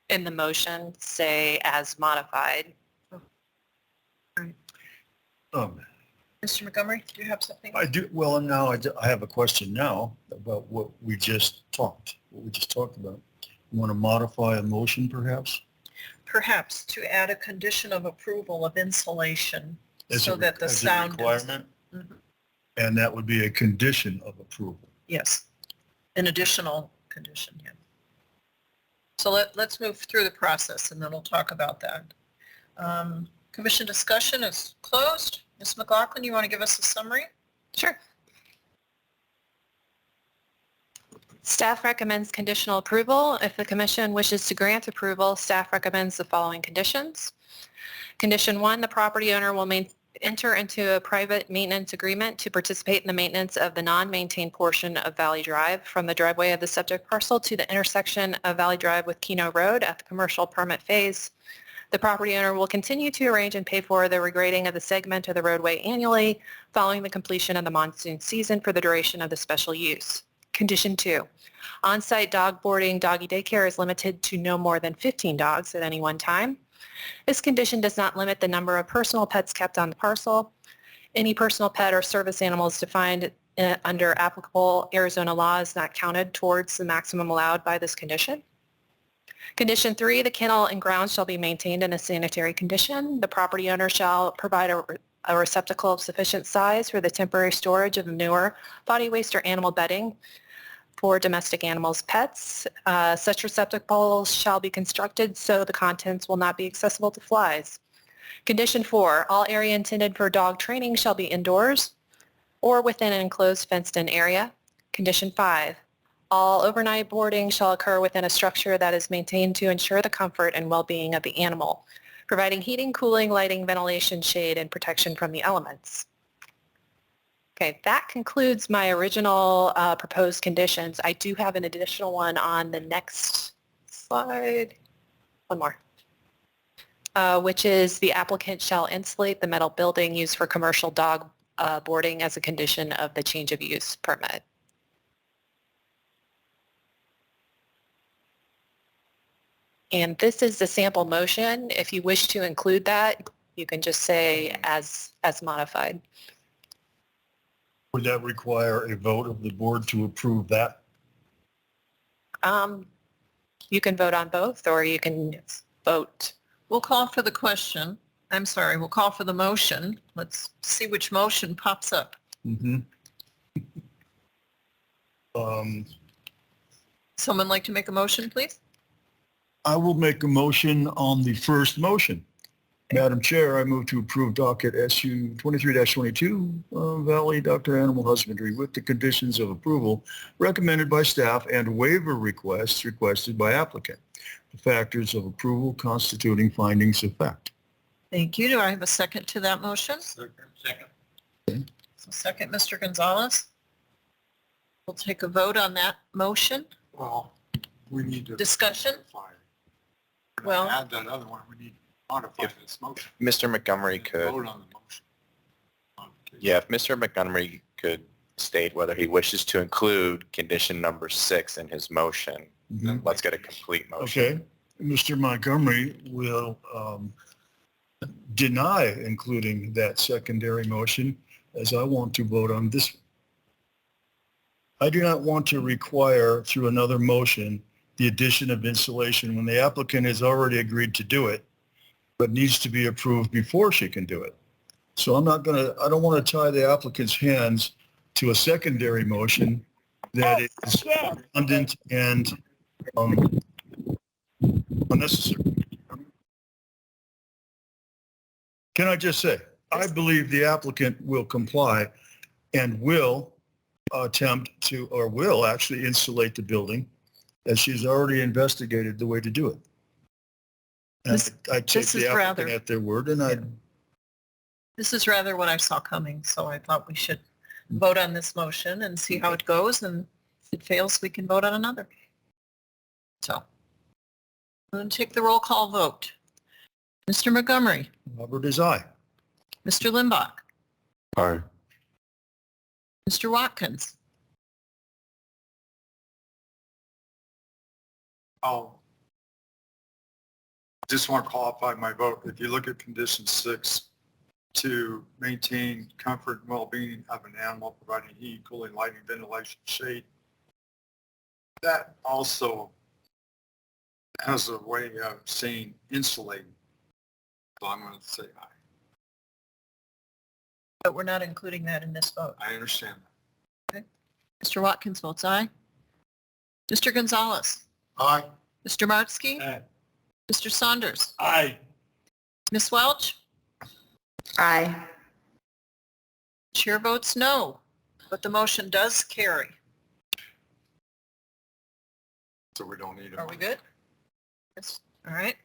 [SPEAKER 5] in the motion say as modified.
[SPEAKER 2] Mr. Montgomery, do you have something?
[SPEAKER 16] I do. Well, now I have a question now about what we just talked about. You want to modify a motion perhaps?
[SPEAKER 2] Perhaps to add a condition of approval of insulation
[SPEAKER 16] As
[SPEAKER 2] so
[SPEAKER 16] a-
[SPEAKER 2] that the
[SPEAKER 16] as a
[SPEAKER 2] sound is.
[SPEAKER 16] requirement?
[SPEAKER 2] Mhm.
[SPEAKER 16] And that would be a condition of approval.
[SPEAKER 2] Yes, an additional condition, yeah. So let's move through the process and then we'll talk about that. Commission discussion is closed. Ms. McLaughlin, you want to give us a summary?
[SPEAKER 5] Sure. Staff recommends conditional approval. If the commission wishes to grant approval, staff recommends the following conditions. Condition 1, the property owner will enter into a private maintenance agreement to participate in the maintenance of the non-maintained portion of Valley Drive from the driveway of the subject parcel to the intersection of Valley Drive with Keno Road at the commercial permit phase. The property owner will continue to arrange and pay for the regrading of the segment of the roadway annually following the completion of the monsoon season for the duration of the special use. Condition 2, on-site dog boarding doggy daycare is limited to no more than 15 dogs at any one time. This condition does not limit the number of personal pets kept on the parcel. Any personal pet or service animal is defined under applicable Arizona law is not counted towards the maximum allowed by this condition. Condition 3, the kennel and grounds shall be maintained in a sanitary condition. The property owner shall provide a receptacle of sufficient size for the temporary storage of manure, body waste, or animal bedding for domestic animals, pets. Such receptacles shall be constructed so the contents will not be accessible to flies. Condition 4, all area intended for dog training shall be indoors or within an enclosed fenced-in area. Condition 5, all overnight boarding shall occur within a structure that is maintained to ensure the comfort and well-being of the animal, providing heating, cooling, lighting, ventilation, shade, and protection from the elements. Okay, that concludes my original proposed conditions. I do have an additional one on the next slide. One more. Which is the applicant shall insulate the metal building used for commercial dog boarding as a condition of the change of use permit. And this is the sample motion. If you wish to include that, you can just say as modified.
[SPEAKER 16] Would that require a vote of the board to approve that?
[SPEAKER 5] You can vote on both, or you can vote.
[SPEAKER 2] We'll call for the question. I'm sorry, we'll call for the motion. Let's see which motion pops up. Someone like to make a motion, please?
[SPEAKER 16] I will make a motion on the first motion. Madam Chair, I move to approve docket SU 23-22 Valley Doctor Animal Husbandry with the conditions of approval recommended by staff and waiver requests requested by applicant. The factors of approval constituting findings of fact.
[SPEAKER 2] Thank you. Do I have a second to that motion?
[SPEAKER 15] Second.
[SPEAKER 2] So second, Mr. Gonzalez. We'll take a vote on that motion.
[SPEAKER 18] Well, we need to.
[SPEAKER 2] Discussion?
[SPEAKER 18] Well, add that other one. We need to modify this motion.
[SPEAKER 7] Mr. Montgomery could,
[SPEAKER 18] Vote on the motion.
[SPEAKER 7] yeah, if Mr. Montgomery could state whether he wishes to include condition number 6 in his motion, then let's get a complete motion.
[SPEAKER 16] Okay, Mr. Montgomery will deny including that secondary motion as I want to vote on this. I do not want to require through another motion the addition of insulation when the applicant has already agreed to do it, but needs to be approved before she can do it. So I don't want to tie the applicant's hands to a secondary motion that is redundant and unnecessary. Can I just say, I believe the applicant will comply and will attempt to, or will actually insulate the building as she's already investigated the way to do it. And I take the applicant at their word and
[SPEAKER 2] This is rather what I saw coming, so I thought we should vote on this motion and see how it goes, and if it fails, we can vote on another. So, I'm going to take the roll call vote. Mr. Montgomery.
[SPEAKER 16] Robert is aye.
[SPEAKER 2] Mr. Limbach.
[SPEAKER 1] Aye.
[SPEAKER 2] Mr. Watkins.
[SPEAKER 18] Just want to qualify my vote. If you look at condition 6, to maintain comfort and well-being of an animal, providing heat, cooling, lighting, ventilation, shade, that also has a way of saying insulating. So I'm going to say aye.
[SPEAKER 2] But we're not including that in this vote.
[SPEAKER 18] I understand that.
[SPEAKER 2] Okay. Mr. Watkins votes aye. Mr. Gonzalez.
[SPEAKER 18] Aye.
[SPEAKER 2] Mr. Martsky.
[SPEAKER 15] Aye.
[SPEAKER 2] Mr. Saunders.
[SPEAKER 17] Aye.
[SPEAKER 2] Ms. Welch.
[SPEAKER 3] Aye.
[SPEAKER 2] Chair votes no, but the motion does carry.
[SPEAKER 18] So we don't need a
[SPEAKER 2] Are we good? Yes. All right.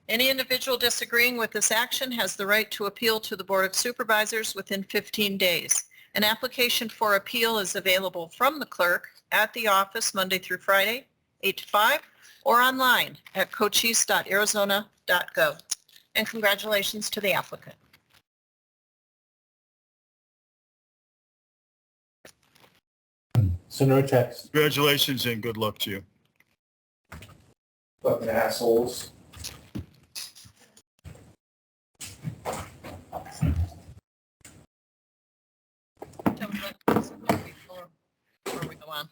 [SPEAKER 2] Any individual disagreeing with this action has the right to appeal to the Board of Supervisors within 15 days. An application for appeal is available from the clerk at the office Monday through Friday, 8 to 5, or online at cochise.arizona.gov. And congratulations to the applicant.
[SPEAKER 16] So no text. Congratulations and good luck to you.
[SPEAKER 6] Fucking assholes.
[SPEAKER 2] on.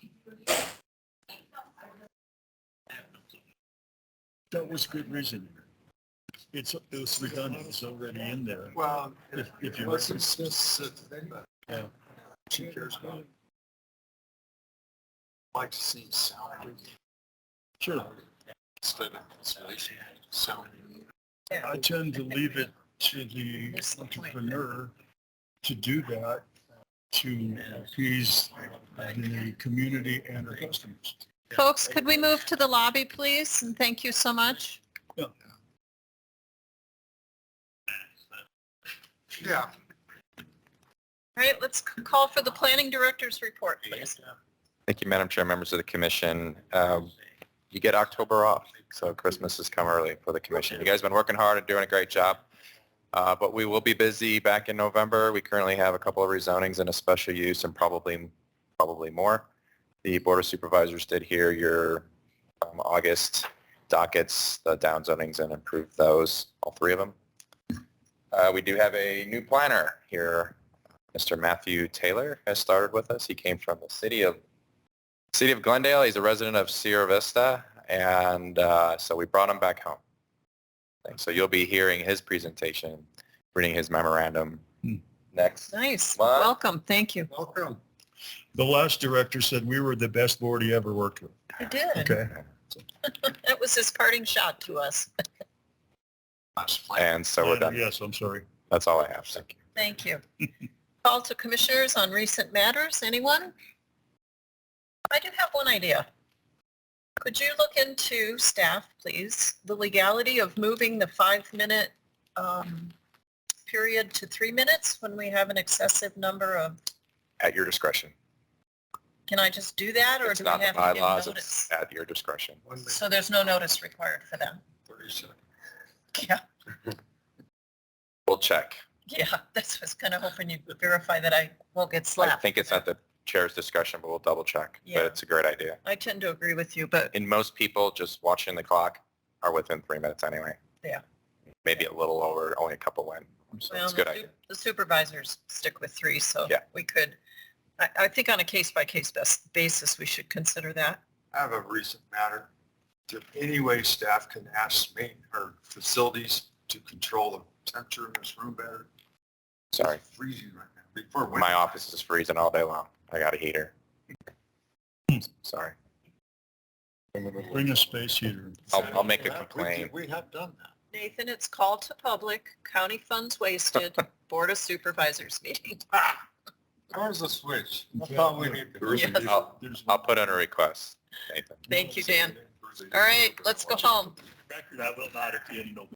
[SPEAKER 16] That was good reasoning. It was redundant. It's already in there.
[SPEAKER 18] Well,
[SPEAKER 16] If you.
[SPEAKER 18] let's just thing, but
[SPEAKER 16] Yeah.
[SPEAKER 18] she cares about it. Like to see salary
[SPEAKER 16] Sure.
[SPEAKER 18] instead of installation. So
[SPEAKER 16] I tend to leave it to the entrepreneur to do that, to appease the community and our customers.
[SPEAKER 2] Folks, could we move to the lobby, please? And thank you so much.
[SPEAKER 18] yeah,
[SPEAKER 2] All right, let's call for the planning director's report, please.
[SPEAKER 7] Thank you, Madam Chair, members of the commission. You get October off, so Christmas has come early for the commission. You guys have been working hard and doing a great job, but we will be busy back in November. We currently have a couple of rezonings and a special use and probably more. The Board of Supervisors did hear your August dockets, the downzonings, and improved those, all three of them. We do have a new planner here. Mr. Matthew Taylor has started with us. He came from the city of Glendale. He's a resident of Sierra Vista, and so we brought him back home. So you'll be hearing his presentation, reading his memorandum next.
[SPEAKER 2] Nice.
[SPEAKER 7] month.
[SPEAKER 2] Welcome. Thank you.
[SPEAKER 18] welcome.
[SPEAKER 16] The last director said we were the best board he ever worked with.
[SPEAKER 2] I did.
[SPEAKER 16] Okay.
[SPEAKER 2] That was his parting shot to us.
[SPEAKER 7] And so we're done.
[SPEAKER 16] Yes, I'm sorry.
[SPEAKER 7] That's all I have. Thank you.
[SPEAKER 2] Thank you. Call to commissioners on recent matters. Anyone? I do have one idea. Could you look into, staff, please, the legality of moving the 5-minute period to 3 minutes when we have an excessive number of,
[SPEAKER 7] At your discretion.
[SPEAKER 2] can I just do that, or
[SPEAKER 7] It's
[SPEAKER 2] do we
[SPEAKER 7] not the
[SPEAKER 2] have to give
[SPEAKER 7] bylaws,
[SPEAKER 2] notice?
[SPEAKER 7] it's at your discretion.
[SPEAKER 2] So there's no notice required for that?
[SPEAKER 18] 30 seconds.
[SPEAKER 2] Yeah,
[SPEAKER 7] We'll check.
[SPEAKER 2] yeah, that's what I was kind of hoping you'd verify that I won't get
[SPEAKER 7] I
[SPEAKER 2] slapped.
[SPEAKER 7] think it's at the chair's discretion, but we'll double check.
[SPEAKER 2] Yeah.
[SPEAKER 7] But it's a great idea.
[SPEAKER 2] I tend to agree with you, but
[SPEAKER 7] And most people just watching the clock are within 3 minutes anyway.
[SPEAKER 2] yeah.
[SPEAKER 7] Maybe a little over, only a couple in. So
[SPEAKER 2] Well,
[SPEAKER 7] it's a good idea.
[SPEAKER 2] the supervisors stick with 3, so
[SPEAKER 7] Yeah.
[SPEAKER 2] we could, I think on a case-by-case basis, we should consider that.
[SPEAKER 18] I have a recent matter. Is there any way staff can ask me or facilities to control the temperature in this room better?
[SPEAKER 7] Sorry.
[SPEAKER 18] It's freezing right now. Before winter.
[SPEAKER 7] My office is freezing all day long. I got a heater. Sorry.
[SPEAKER 16] Bring a space heater.
[SPEAKER 7] I'll make a
[SPEAKER 18] Yeah,
[SPEAKER 7] complaint.
[SPEAKER 18] We have done that.
[SPEAKER 2] Nathan, it's called to public, county funds wasted, Board of Supervisors meeting.
[SPEAKER 18] There's a switch. I thought we needed.
[SPEAKER 2] Yes.
[SPEAKER 7] I'll put in a request, Nathan.
[SPEAKER 2] Thank you, Dan. All right, let's go home.
[SPEAKER 17] Record, I will not attend, no